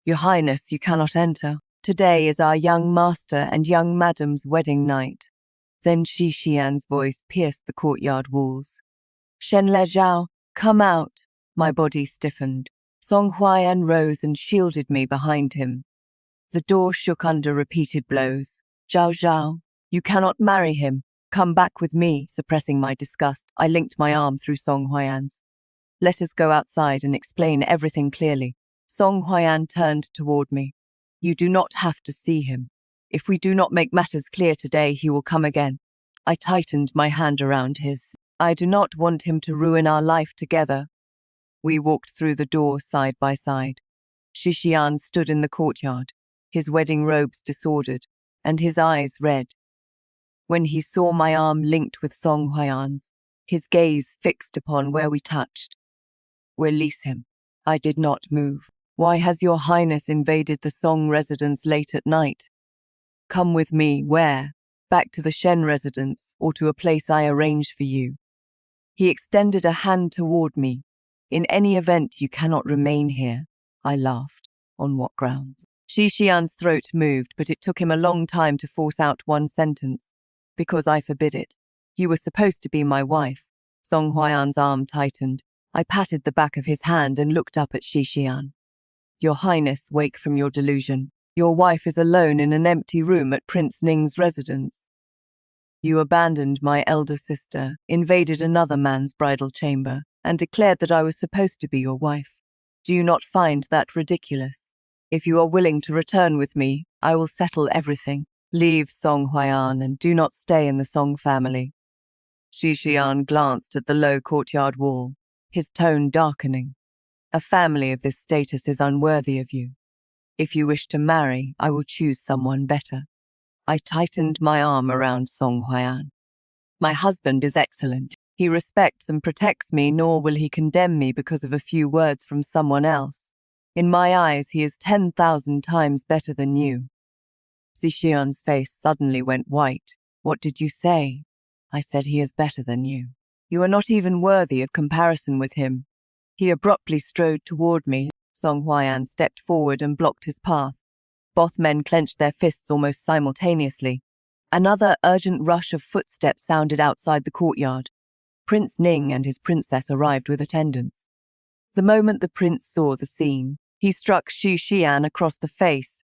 Your Highness, you cannot enter. Today is our young master and young madam's wedding night. Then Shi Xian's voice pierced the courtyard walls. Shen Le Zhao, come out. My body stiffened. Song Huaiyan rose and shielded me behind him. The door shook under repeated blows. Zhao Zhao, you cannot marry him. Come back with me. Suppressing my disgust, I linked my arm through Song Huaiyan's. Let us go outside and explain everything clearly. Song Huaiyan turned toward me. You do not have to see him. If we do not make matters clear today, he will come again. I tightened my hand around his. I do not want him to ruin our life together. We walked through the door side by side. Shi Xian stood in the courtyard, his wedding robes disordered, and his eyes red. When he saw my arm linked with Song Huaiyan's, his gaze fixed upon where we touched. Release him. I did not move. Why has your Highness invaded the Song residence late at night? Come with me. Where? Back to the Shen residence or to a place I arranged for you. He extended a hand toward me. In any event, you cannot remain here. I laughed. On what grounds? Shi Xian's throat moved, but it took him a long time to force out one sentence. Because I forbid it. You were supposed to be my wife. Song Huaiyan's arm tightened. I patted the back of his hand and looked up at Shi Xian. Your Highness, wake from your delusion. Your wife is alone in an empty room at Prince Ning's residence. You abandoned my elder sister, invaded another man's bridal chamber, and declared that I was supposed to be your wife. Do you not find that ridiculous? If you are willing to return with me, I will settle everything. Leave Song Huaiyan and do not stay in the Song family. Shi Xian glanced at the low courtyard wall, his tone darkening. A family of this status is unworthy of you. If you wish to marry, I will choose someone better. I tightened my arm around Song Huaiyan. My husband is excellent. He respects and protects me, nor will he condemn me because of a few words from someone else. In my eyes, he is 10,000 times better than you. Shi Xian's face suddenly went white. What did you say? I said he is better than you. You are not even worthy of comparison with him. He abruptly strode toward me. Song Huaiyan stepped forward and blocked his path. Both men clenched their fists almost simultaneously. Another urgent rush of footsteps sounded outside the courtyard. Prince Ning and his princess arrived with attendants. The moment the prince saw the scene, he struck Shi Xian across the face.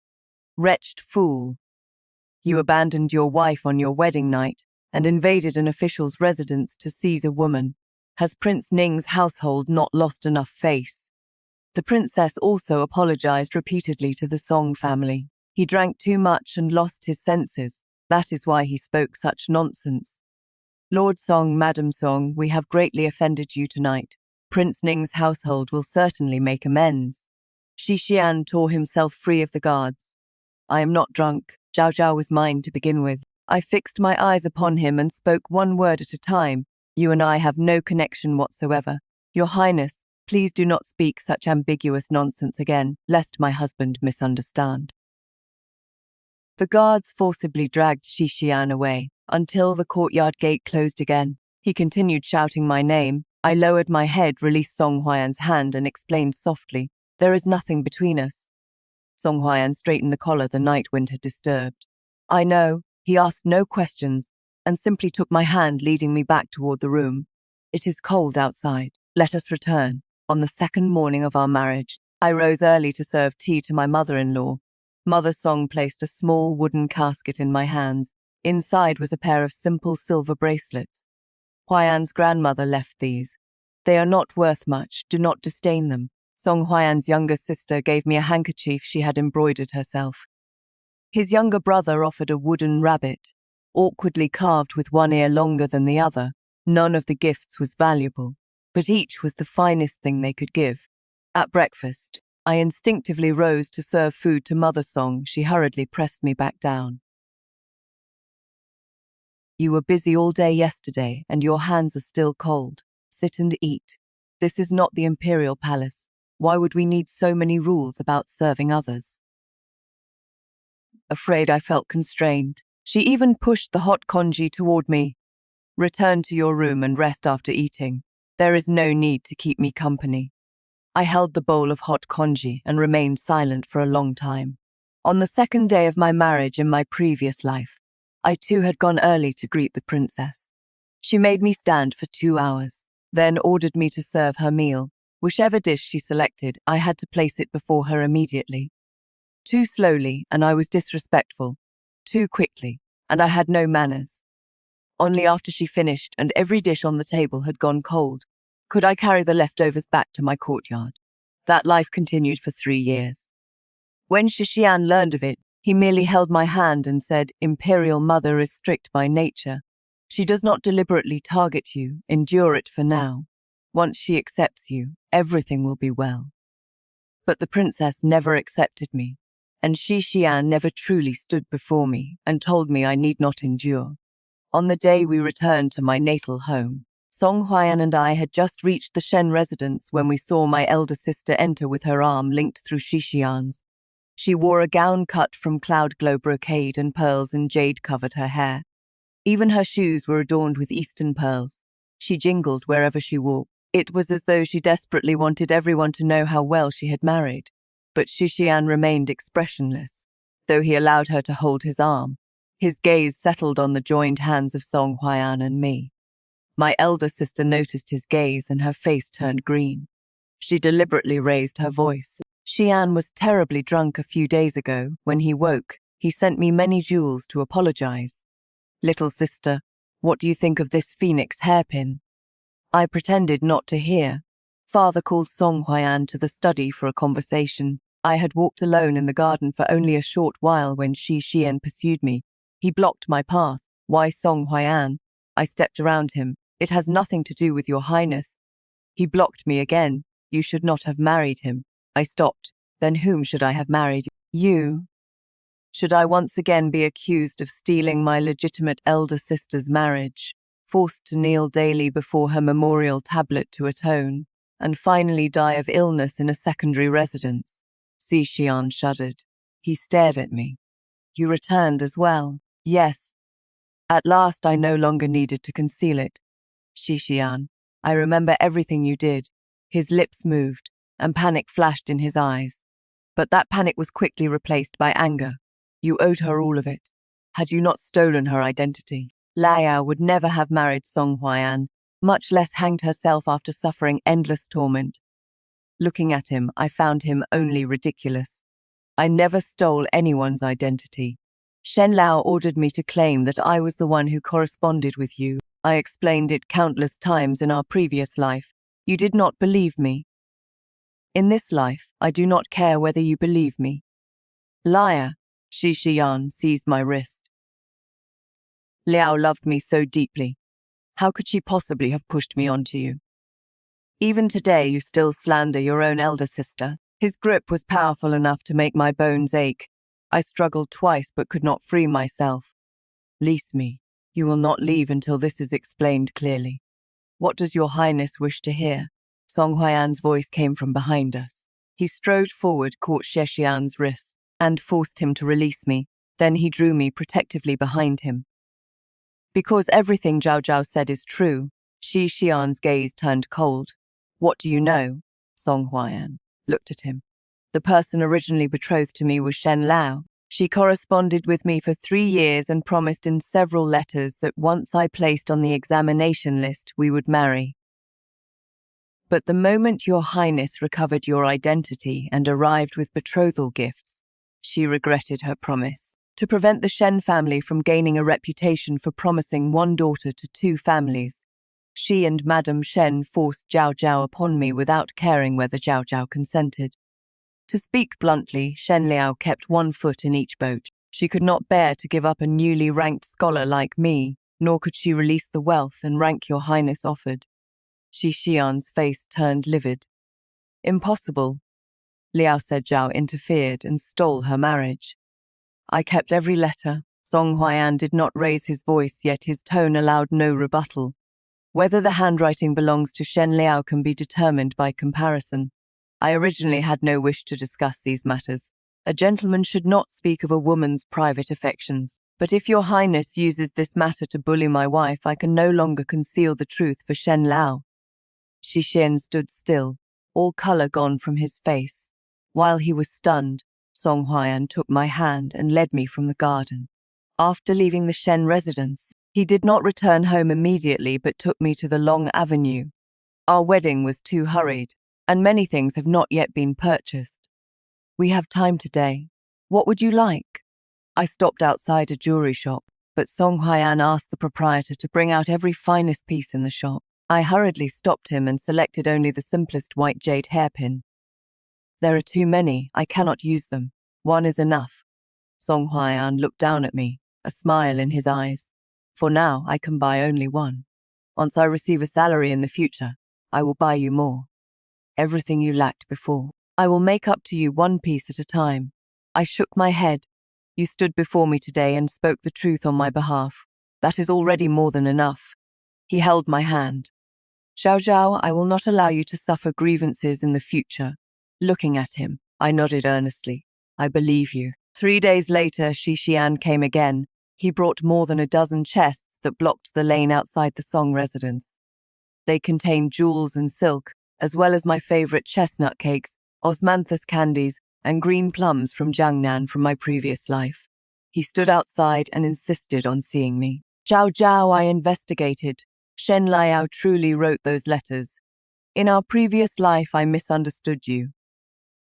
Wretched fool! You abandoned your wife on your wedding night and invaded an official's residence to seize a woman. Has Prince Ning's household not lost enough face? The princess also apologized repeatedly to the Song family. He drank too much and lost his senses. That is why he spoke such nonsense. Lord Song, Madam Song, we have greatly offended you tonight. Prince Ning's household will certainly make amends. Shi Xian tore himself free of the guards. I am not drunk. Zhao Zhao was mine to begin with. I fixed my eyes upon him and spoke one word at a time. You and I have no connection whatsoever. Your Highness, please do not speak such ambiguous nonsense again, lest my husband misunderstand. The guards forcibly dragged Shi Xian away, until the courtyard gate closed again. He continued shouting my name. I lowered my head, released Song Huaiyan's hand, and explained softly, there is nothing between us. Song Huaiyan straightened the collar the night wind had disturbed. I know. He asked no questions, and simply took my hand, leading me back toward the room. It is cold outside. Let us return. On the second morning of our marriage, I rose early to serve tea to my mother-in-law. Mother Song placed a small wooden casket in my hands. Inside was a pair of simple silver bracelets. Huaiyan's grandmother left these. They are not worth much. Do not disdain them. Song Huaiyan's younger sister gave me a handkerchief she had embroidered herself. His younger brother offered a wooden rabbit, awkwardly carved with one ear longer than the other. None of the gifts was valuable, but each was the finest thing they could give. At breakfast, I instinctively rose to serve food to Mother Song. She hurriedly pressed me back down. You were busy all day yesterday, and your hands are still cold. Sit and eat. This is not the imperial palace. Why would we need so many rules about serving others? Afraid, I felt constrained. She even pushed the hot congee toward me. Return to your room and rest after eating. There is no need to keep me company. I held the bowl of hot congee and remained silent for a long time. On the second day of my marriage in my previous life, I too had gone early to greet the princess. She made me stand for 2 hours, then ordered me to serve her meal. Whichever dish she selected, I had to place it before her immediately. Too slowly, and I was disrespectful. Too quickly, and I had no manners. Only after she finished and every dish on the table had gone cold, could I carry the leftovers back to my courtyard. That life continued for 3 years. When Shishian learned of it, he merely held my hand and said, "Imperial Mother is strict by nature. She does not deliberately target you. Endure it for now. Once she accepts you, everything will be well." But the princess never accepted me, and Shishian never truly stood before me and told me I need not endure. On the day we returned to my natal home, Song Huayan and I had just reached the Shen residence when we saw my elder sister enter with her arm linked through Shishian's. She wore a gown cut from cloud glow brocade, and pearls and jade covered her hair. Even her shoes were adorned with eastern pearls. She jingled wherever she walked. It was as though she desperately wanted everyone to know how well she had married. But Shishian remained expressionless, though he allowed her to hold his arm. His gaze settled on the joined hands of Song Huayan and me. My elder sister noticed his gaze and her face turned green. She deliberately raised her voice. Xian was terribly drunk a few days ago. When he woke, he sent me many jewels to apologize. Little sister, what do you think of this phoenix hairpin? I pretended not to hear. Father called Song Huayan to the study for a conversation. I had walked alone in the garden for only a short while when Xian pursued me. He blocked my path. Why, Song Huayan? I stepped around him. It has nothing to do with your highness. He blocked me again. You should not have married him. I stopped. Then whom should I have married? You. Should I once again be accused of stealing my legitimate elder sister's marriage, forced to kneel daily before her memorial tablet to atone, and finally die of illness in a secondary residence? Xian shuddered. He stared at me. You returned as well. Yes. At last I no longer needed to conceal it. Xian, I remember everything you did. His lips moved, and panic flashed in his eyes. But that panic was quickly replaced by anger. You owed her all of it. Had you not stolen her identity, Liao would never have married Song Huayan, much less hanged herself after suffering endless torment. Looking at him, I found him only ridiculous. I never stole anyone's identity. Shen Lao ordered me to claim that I was the one who corresponded with you. I explained it countless times in our previous life. You did not believe me. In this life, I do not care whether you believe me. Liar. Xian seized my wrist. Liao loved me so deeply. How could she possibly have pushed me onto you? Even today, you still slander your own elder sister. His grip was powerful enough to make my bones ache. I struggled twice but could not free myself. Release me. You will not leave until this is explained clearly. What does your highness wish to hear? Song Huayan's voice came from behind us. He strode forward, caught Xian's wrist, and forced him to release me. Then he drew me protectively behind him. Because everything Zhao Zhao said is true, Xian's gaze turned cold. What do you know? Song Huayan looked at him. The person originally betrothed to me was Shen Lao. She corresponded with me for 3 years and promised in several letters that once I placed on the examination list, we would marry. But the moment your highness recovered your identity and arrived with betrothal gifts, she regretted her promise. To prevent the Shen family from gaining a reputation for promising one daughter to 2 families, she and Madame Shen forced Zhao Zhao upon me without caring whether Zhao Zhao consented. To speak bluntly, Shen Liao kept 1 foot in each boat. She could not bear to give up a newly ranked scholar like me, nor could she release the wealth and rank your highness offered. Xian's face turned livid. Impossible. Liao said Zhao interfered and stole her marriage. I kept every letter, Song Huai'an did not raise his voice, yet his tone allowed no rebuttal. Whether the handwriting belongs to Shen Liao can be determined by comparison. I originally had no wish to discuss these matters. A gentleman should not speak of a woman's private affections. But if your highness uses this matter to bully my wife, I can no longer conceal the truth for Shen Liao. Xixian stood still, all color gone from his face. While he was stunned, Song Huai'an took my hand and led me from the garden. After leaving the Shen residence, he did not return home immediately but took me to the long avenue. Our wedding was too hurried, and many things have not yet been purchased. We have time today. What would you like? I stopped outside a jewelry shop, but Song Huai'an asked the proprietor to bring out every finest piece in the shop. I hurriedly stopped him and selected only the simplest white jade hairpin. There are too many, I cannot use them. One is enough. Song Huai'an looked down at me, a smile in his eyes. For now, I can buy only one. Once I receive a salary in the future, I will buy you more. Everything you lacked before. I will make up to you one piece at a time. I shook my head. You stood before me today and spoke the truth on my behalf. That is already more than enough. He held my hand. Xiao Zhao, I will not allow you to suffer grievances in the future. Looking at him, I nodded earnestly. I believe you. 3 days later, Xixian came again. He brought more than a dozen chests that blocked the lane outside the Song residence. They contained jewels and silk, as well as my favorite chestnut cakes, osmanthus candies, and green plums from Jiangnan from my previous life. He stood outside and insisted on seeing me. Zhao Zhao, I investigated. Shen Liao truly wrote those letters. In our previous life, I misunderstood you.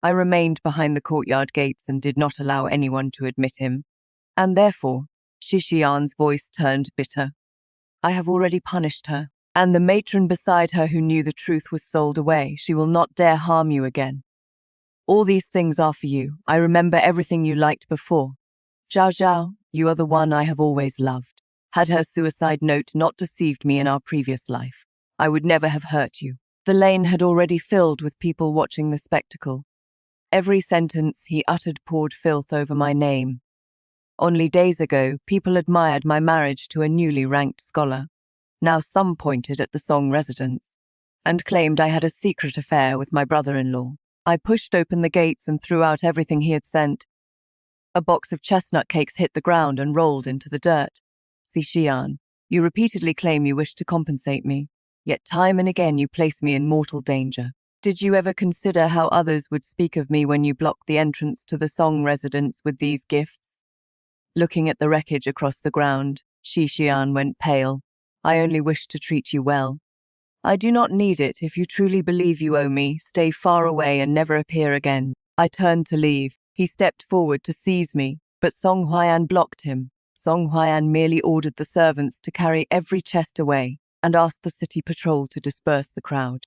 I remained behind the courtyard gates and did not allow anyone to admit him. And therefore, Xixian's voice turned bitter. I have already punished her, and the matron beside her who knew the truth was sold away. She will not dare harm you again. All these things are for you. I remember everything you liked before. Zhao Zhao, you are the one I have always loved. Had her suicide note not deceived me in our previous life, I would never have hurt you. The lane had already filled with people watching the spectacle. Every sentence he uttered poured filth over my name. Only days ago, people admired my marriage to a newly ranked scholar. Now some pointed at the Song residence and claimed I had a secret affair with my brother-in-law. I pushed open the gates and threw out everything he had sent. A box of chestnut cakes hit the ground and rolled into the dirt. Xixian, you repeatedly claim you wish to compensate me, yet time and again you place me in mortal danger. Did you ever consider how others would speak of me when you blocked the entrance to the Song residence with these gifts? Looking at the wreckage across the ground, Xixian went pale. I only wish to treat you well. I do not need it. If you truly believe you owe me, stay far away and never appear again. I turned to leave. He stepped forward to seize me, but Song Huai'an blocked him. Song Huai'an merely ordered the servants to carry every chest away and asked the city patrol to disperse the crowd.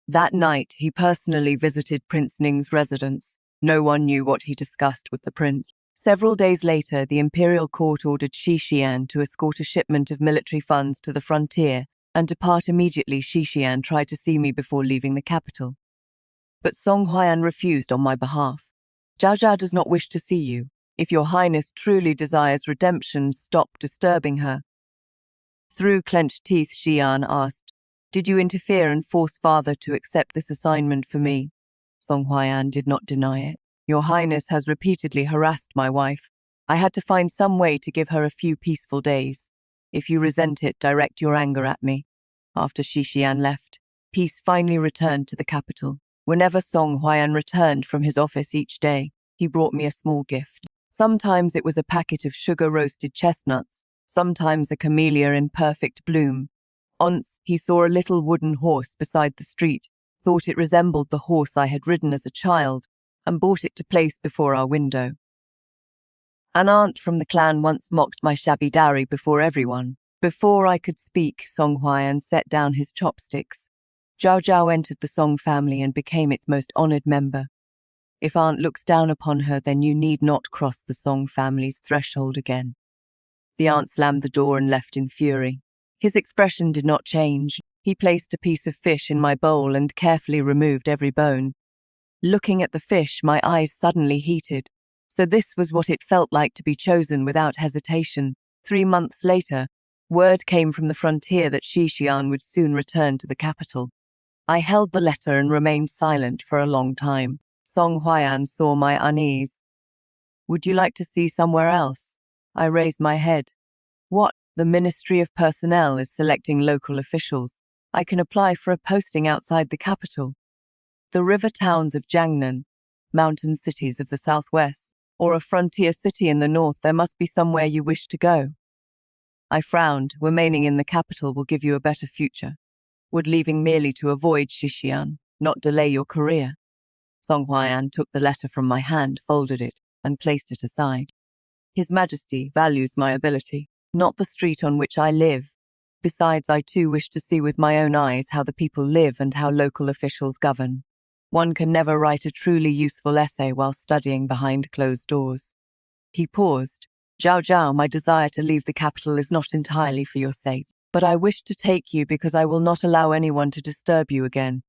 That night, he personally visited Prince Ning's residence. No one knew what he discussed with the prince. Several days later, the imperial court ordered Xixian to escort a shipment of military funds to the frontier and depart immediately. Xixian tried to see me before leaving the capital, but Song Huai'an refused on my behalf. Zhao Zhao does not wish to see you. If your highness truly desires redemption, stop disturbing her. Through clenched teeth, Xian asked, did you interfere and force father to accept this assignment for me? Song Huai'an did not deny it. Your highness has repeatedly harassed my wife. I had to find some way to give her a few peaceful days. If you resent it, direct your anger at me. After Xixian left, peace finally returned to the capital. Whenever Song Huai'an returned from his office each day, he brought me a small gift. Sometimes it was a packet of sugar-roasted chestnuts, sometimes a camellia in perfect bloom. Once, he saw a little wooden horse beside the street, thought it resembled the horse I had ridden as a child, and bought it to place before our window. An aunt from the clan once mocked my shabby dowry before everyone. Before I could speak, Song Huai'an set down his chopsticks. Zhao Zhao entered the Song family and became its most honored member. If aunt looks down upon her, then you need not cross the Song family's threshold again. The aunt slammed the door and left in fury. His expression did not change. He placed a piece of fish in my bowl and carefully removed every bone. Looking at the fish, my eyes suddenly heated. So this was what it felt like to be chosen without hesitation. 3 months later, word came from the frontier that Xixian would soon return to the capital. I held the letter and remained silent for a long time. Song Huayan saw my unease. Would you like to see somewhere else? I raised my head. What? The Ministry of Personnel is selecting local officials. I can apply for a posting outside the capital. The river towns of Jiangnan, mountain cities of the southwest, or a frontier city in the north, there must be somewhere you wish to go. I frowned. Remaining in the capital will give you a better future. Would leaving merely to avoid Xixian not delay your career? Song Huayan took the letter from my hand, folded it, and placed it aside. His Majesty values my ability, not the street on which I live. Besides, I too wish to see with my own eyes how the people live and how local officials govern. One can never write a truly useful essay while studying behind closed doors. He paused. Zhao Zhao, my desire to leave the capital is not entirely for your sake, but I wish to take you because I will not allow anyone to disturb you again.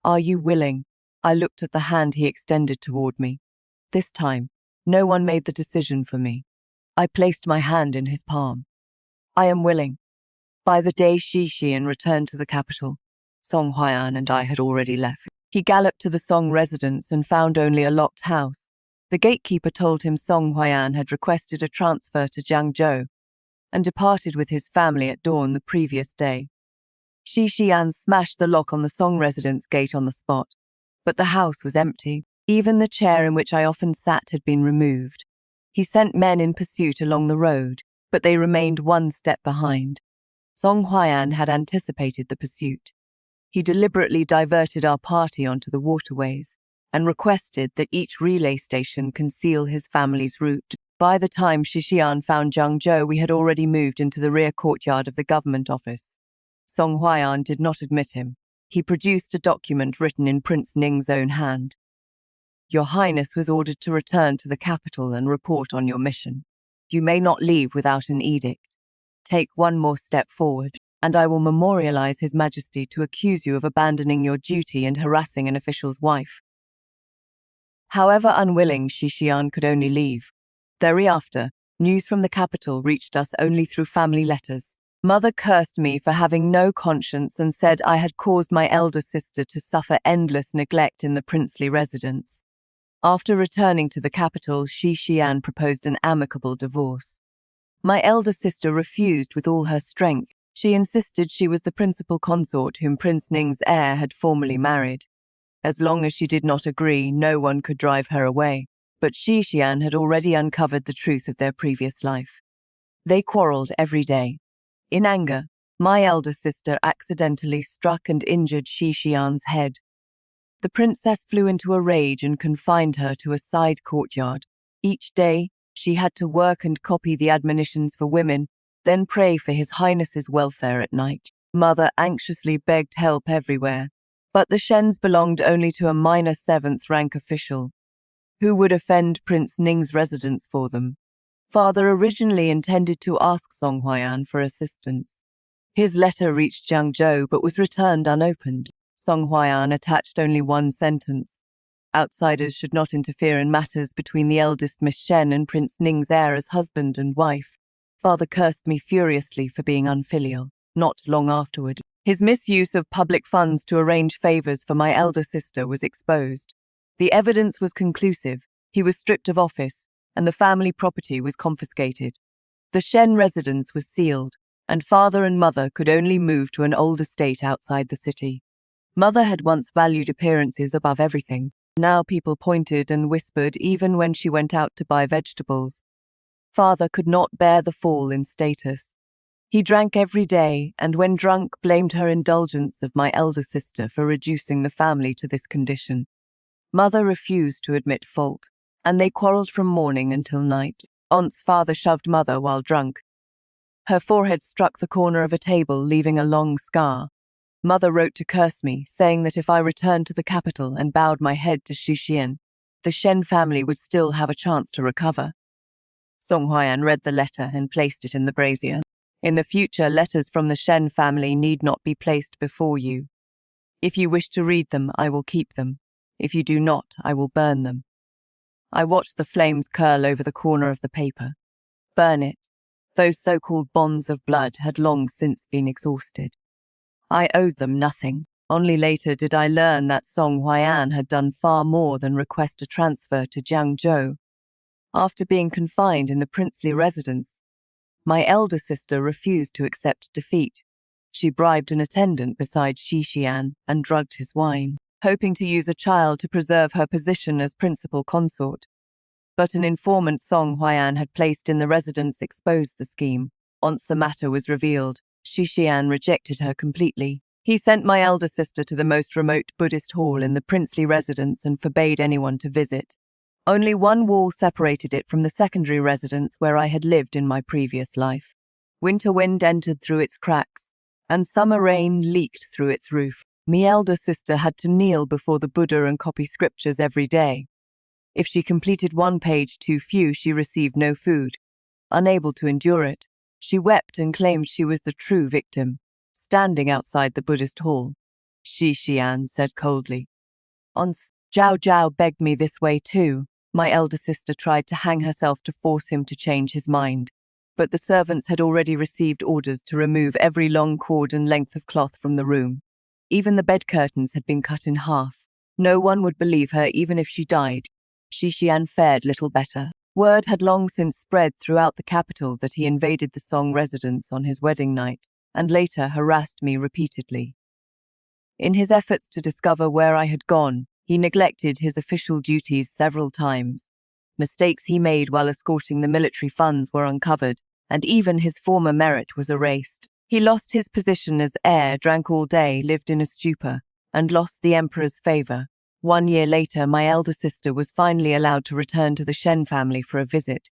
Are you willing? I looked at the hand he extended toward me. This time, no one made the decision for me. I placed my hand in his palm. I am willing. By the day Xixian returned to the capital, Song Huayan and I had already left. He galloped to the Song residence and found only a locked house. The gatekeeper told him Song Huayan had requested a transfer to Jiangzhou and departed with his family at dawn the previous day. Xixian smashed the lock on the Song residence gate on the spot, but the house was empty. Even the chair in which I often sat had been removed. He sent men in pursuit along the road, but they remained one step behind. Song Huayan had anticipated the pursuit. He deliberately diverted our party onto the waterways and requested that each relay station conceal his family's route. By the time Xixian found Jiangzhou, we had already moved into the rear courtyard of the government office. Song Huayan did not admit him. He produced a document written in Prince Ning's own hand. Your Highness was ordered to return to the capital and report on your mission. You may not leave without an edict. Take one more step forward, and I will memorialize His Majesty to accuse you of abandoning your duty and harassing an official's wife. However unwilling, Xixian could only leave. Thereafter, news from the capital reached us only through family letters. Mother cursed me for having no conscience and said I had caused my elder sister to suffer endless neglect in the princely residence. After returning to the capital, Xixian proposed an amicable divorce. My elder sister refused with all her strength. She insisted she was the principal consort whom Prince Ning's heir had formerly married. As long as she did not agree, no one could drive her away. But Xixian had already uncovered the truth of their previous life. They quarreled every day. In anger, my elder sister accidentally struck and injured Xixian's head. The princess flew into a rage and confined her to a side courtyard. Each day, she had to work and copy the admonitions for women, then pray for His Highness's welfare at night. Mother anxiously begged help everywhere, but the Shens belonged only to a minor 7th-rank official. Who would offend Prince Ning's residence for them? Father originally intended to ask Song Huayan for assistance. His letter reached Jiangzhou but was returned unopened. Song Huayan attached only one sentence. Outsiders should not interfere in matters between the eldest Miss Shen and Prince Ning's heir as husband and wife. Father cursed me furiously for being unfilial. Not long afterward, his misuse of public funds to arrange favors for my elder sister was exposed. The evidence was conclusive. He was stripped of office, and the family property was confiscated. The Shen residence was sealed, and father and mother could only move to an old estate outside the city. Mother had once valued appearances above everything. Now people pointed and whispered even when she went out to buy vegetables. Father could not bear the fall in status. He drank every day, and when drunk, blamed her indulgence of my elder sister for reducing the family to this condition. Mother refused to admit fault, and they quarreled from morning until night. Once father shoved mother while drunk. Her forehead struck the corner of a table, leaving a long scar. Mother wrote to curse me, saying that if I returned to the capital and bowed my head to Xixian, the Shen family would still have a chance to recover. Song Huayan read the letter and placed it in the brazier. In the future, letters from the Shen family need not be placed before you. If you wish to read them, I will keep them. If you do not, I will burn them. I watched the flames curl over the corner of the paper. Burn it. Those so-called bonds of blood had long since been exhausted. I owed them nothing. Only later did I learn that Song Huai'an had done far more than request a transfer to Jiangzhou. After being confined in the princely residence, my elder sister refused to accept defeat. She bribed an attendant beside Xixian and drugged his wine, hoping to use a child to preserve her position as principal consort. But an informant Song Huai'an had placed in the residence exposed the scheme. Once the matter was revealed, Xixian rejected her completely. He sent my elder sister to the most remote Buddhist hall in the princely residence and forbade anyone to visit. Only one wall separated it from the secondary residence where I had lived in my previous life. Winter wind entered through its cracks, and summer rain leaked through its roof. My elder sister had to kneel before the Buddha and copy scriptures every day. If she completed one page too few, she received no food. Unable to endure it, she wept and claimed she was the true victim. Standing outside the Buddhist hall, Xixian said coldly, "Once, Zhao Zhao begged me this way too." My elder sister tried to hang herself to force him to change his mind, but the servants had already received orders to remove every long cord and length of cloth from the room. Even the bed curtains had been cut in half. No one would believe her even if she died. Xixian fared little better. Word had long since spread throughout the capital that he invaded the Song residence on his wedding night, and later harassed me repeatedly. In his efforts to discover where I had gone, he neglected his official duties several times. Mistakes he made while escorting the military funds were uncovered, and even his former merit was erased. He lost his position as heir, drank all day, lived in a stupor, and lost the emperor's favor. 1 year later, my elder sister was finally allowed to return to the Shen family for a visit.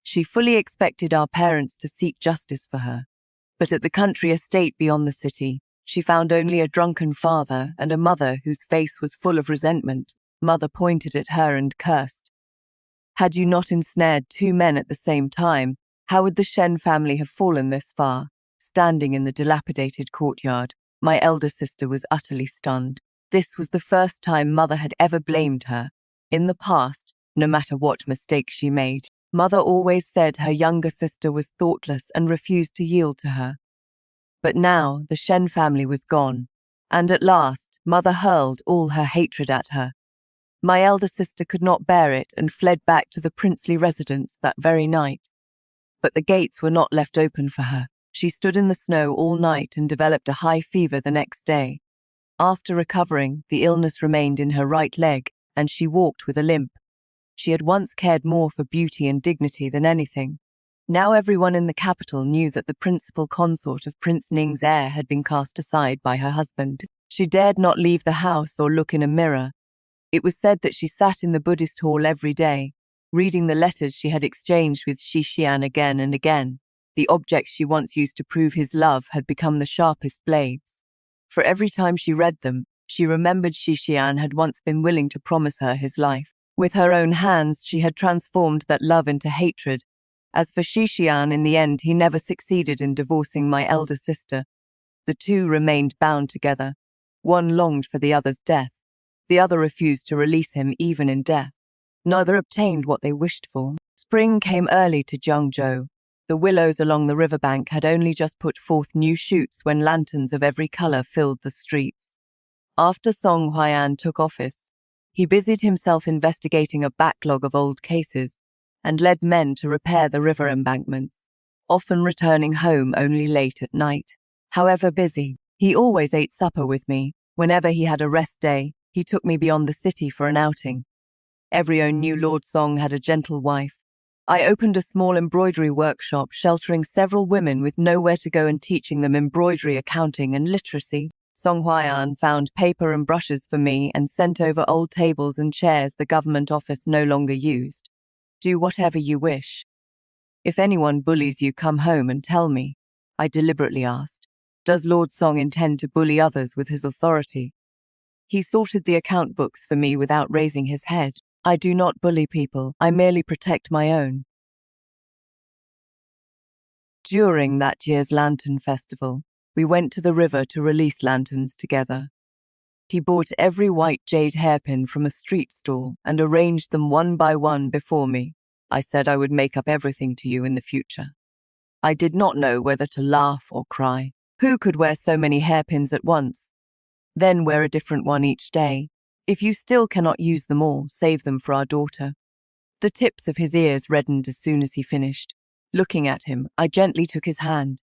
She fully expected our parents to seek justice for her. But at the country estate beyond the city, she found only a drunken father and a mother whose face was full of resentment. Mother pointed at her and cursed. Had you not ensnared 2 men at the same time, how would the Shen family have fallen this far? Standing in the dilapidated courtyard, my elder sister was utterly stunned. This was the first time Mother had ever blamed her. In the past, no matter what mistake she made, Mother always said her younger sister was thoughtless and refused to yield to her. But now the Shen family was gone, and at last Mother hurled all her hatred at her. My elder sister could not bear it and fled back to the princely residence that very night. But the gates were not left open for her. She stood in the snow all night and developed a high fever the next day. After recovering, the illness remained in her right leg, and she walked with a limp. She had once cared more for beauty and dignity than anything. Now everyone in the capital knew that the principal consort of Prince Ning's heir had been cast aside by her husband. She dared not leave the house or look in a mirror. It was said that she sat in the Buddhist hall every day, reading the letters she had exchanged with Xixian again and again. The objects she once used to prove his love had become the sharpest blades. For every time she read them, she remembered Xixian had once been willing to promise her his life. With her own hands, she had transformed that love into hatred. As for Xixian, in the end, he never succeeded in divorcing my elder sister. The two remained bound together. One longed for the other's death. The other refused to release him even in death. Neither obtained what they wished for. Spring came early to Jiangzhou. The willows along the riverbank had only just put forth new shoots when lanterns of every color filled the streets. After Song Huai'an took office, he busied himself investigating a backlog of old cases and led men to repair the river embankments, often returning home only late at night. However busy, he always ate supper with me. Whenever he had a rest day, he took me beyond the city for an outing. Every new Lord Song had a gentle wife. I opened a small embroidery workshop sheltering several women with nowhere to go and teaching them embroidery, accounting, and literacy. Song Huai'an found paper and brushes for me and sent over old tables and chairs the government office no longer used. Do whatever you wish. If anyone bullies you, come home and tell me. I deliberately asked. Does Lord Song intend to bully others with his authority? He sorted the account books for me without raising his head. I do not bully people, I merely protect my own. During that year's lantern festival, we went to the river to release lanterns together. He bought every white jade hairpin from a street stall and arranged them one by one before me. I said I would make up everything to you in the future. I did not know whether to laugh or cry. Who could wear so many hairpins at once? Then wear a different one each day. If you still cannot use them all, save them for our daughter. The tips of his ears reddened as soon as he finished. Looking at him, I gently took his hand.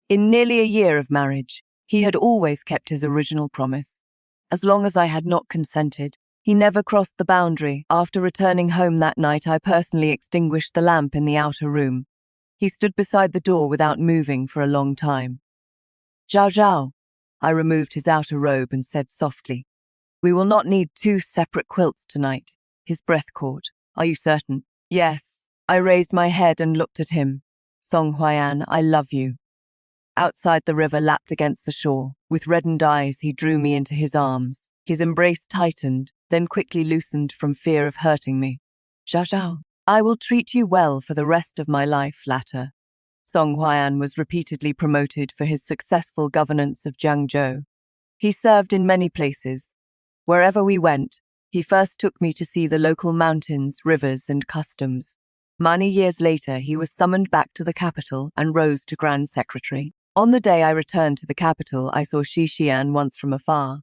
In nearly a year of marriage, he had always kept his original promise. As long as I had not consented, he never crossed the boundary. After returning home that night, I personally extinguished the lamp in the outer room. He stood beside the door without moving for a long time. Zhao Zhao. I removed his outer robe and said softly, "We will not need 2 separate quilts tonight." His breath caught. "Are you certain?" "Yes." I raised my head and looked at him. "Song Huayan, I love you." Outside, the river lapped against the shore. With reddened eyes, he drew me into his arms. His embrace tightened, then quickly loosened from fear of hurting me. "Zhao Zhao, I will treat you well for the rest of my life." Latter, Song Huayan was repeatedly promoted for his successful governance of Jiangzhou. He served in many places. Wherever we went, he first took me to see the local mountains, rivers, and customs. Many years later, he was summoned back to the capital and rose to Grand Secretary. On the day I returned to the capital, I saw Shi Xian once from afar.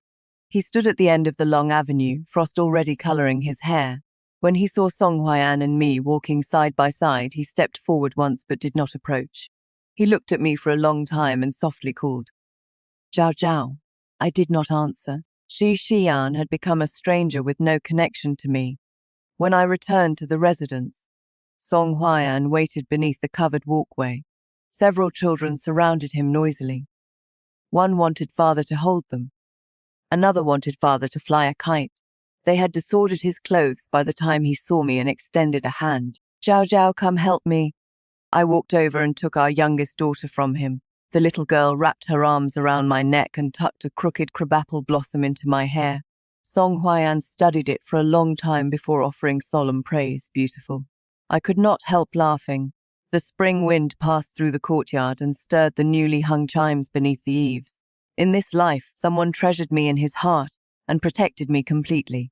He stood at the end of the long avenue, frost already coloring his hair. When he saw Song Huayan and me walking side by side, he stepped forward once but did not approach. He looked at me for a long time and softly called, "Zhao Zhao." I did not answer. Shi Xian had become a stranger with no connection to me. When I returned to the residence, Song Huayan waited beneath the covered walkway. Several children surrounded him noisily. One wanted father to hold them. Another wanted father to fly a kite. They had disordered his clothes by the time he saw me and extended a hand. "Zhao Zhao, come help me." I walked over and took our youngest daughter from him. The little girl wrapped her arms around my neck and tucked a crooked crabapple blossom into my hair. Song Huayan studied it for a long time before offering solemn praise. "Beautiful." I could not help laughing. The spring wind passed through the courtyard and stirred the newly hung chimes beneath the eaves. In this life, someone treasured me in his heart and protected me completely.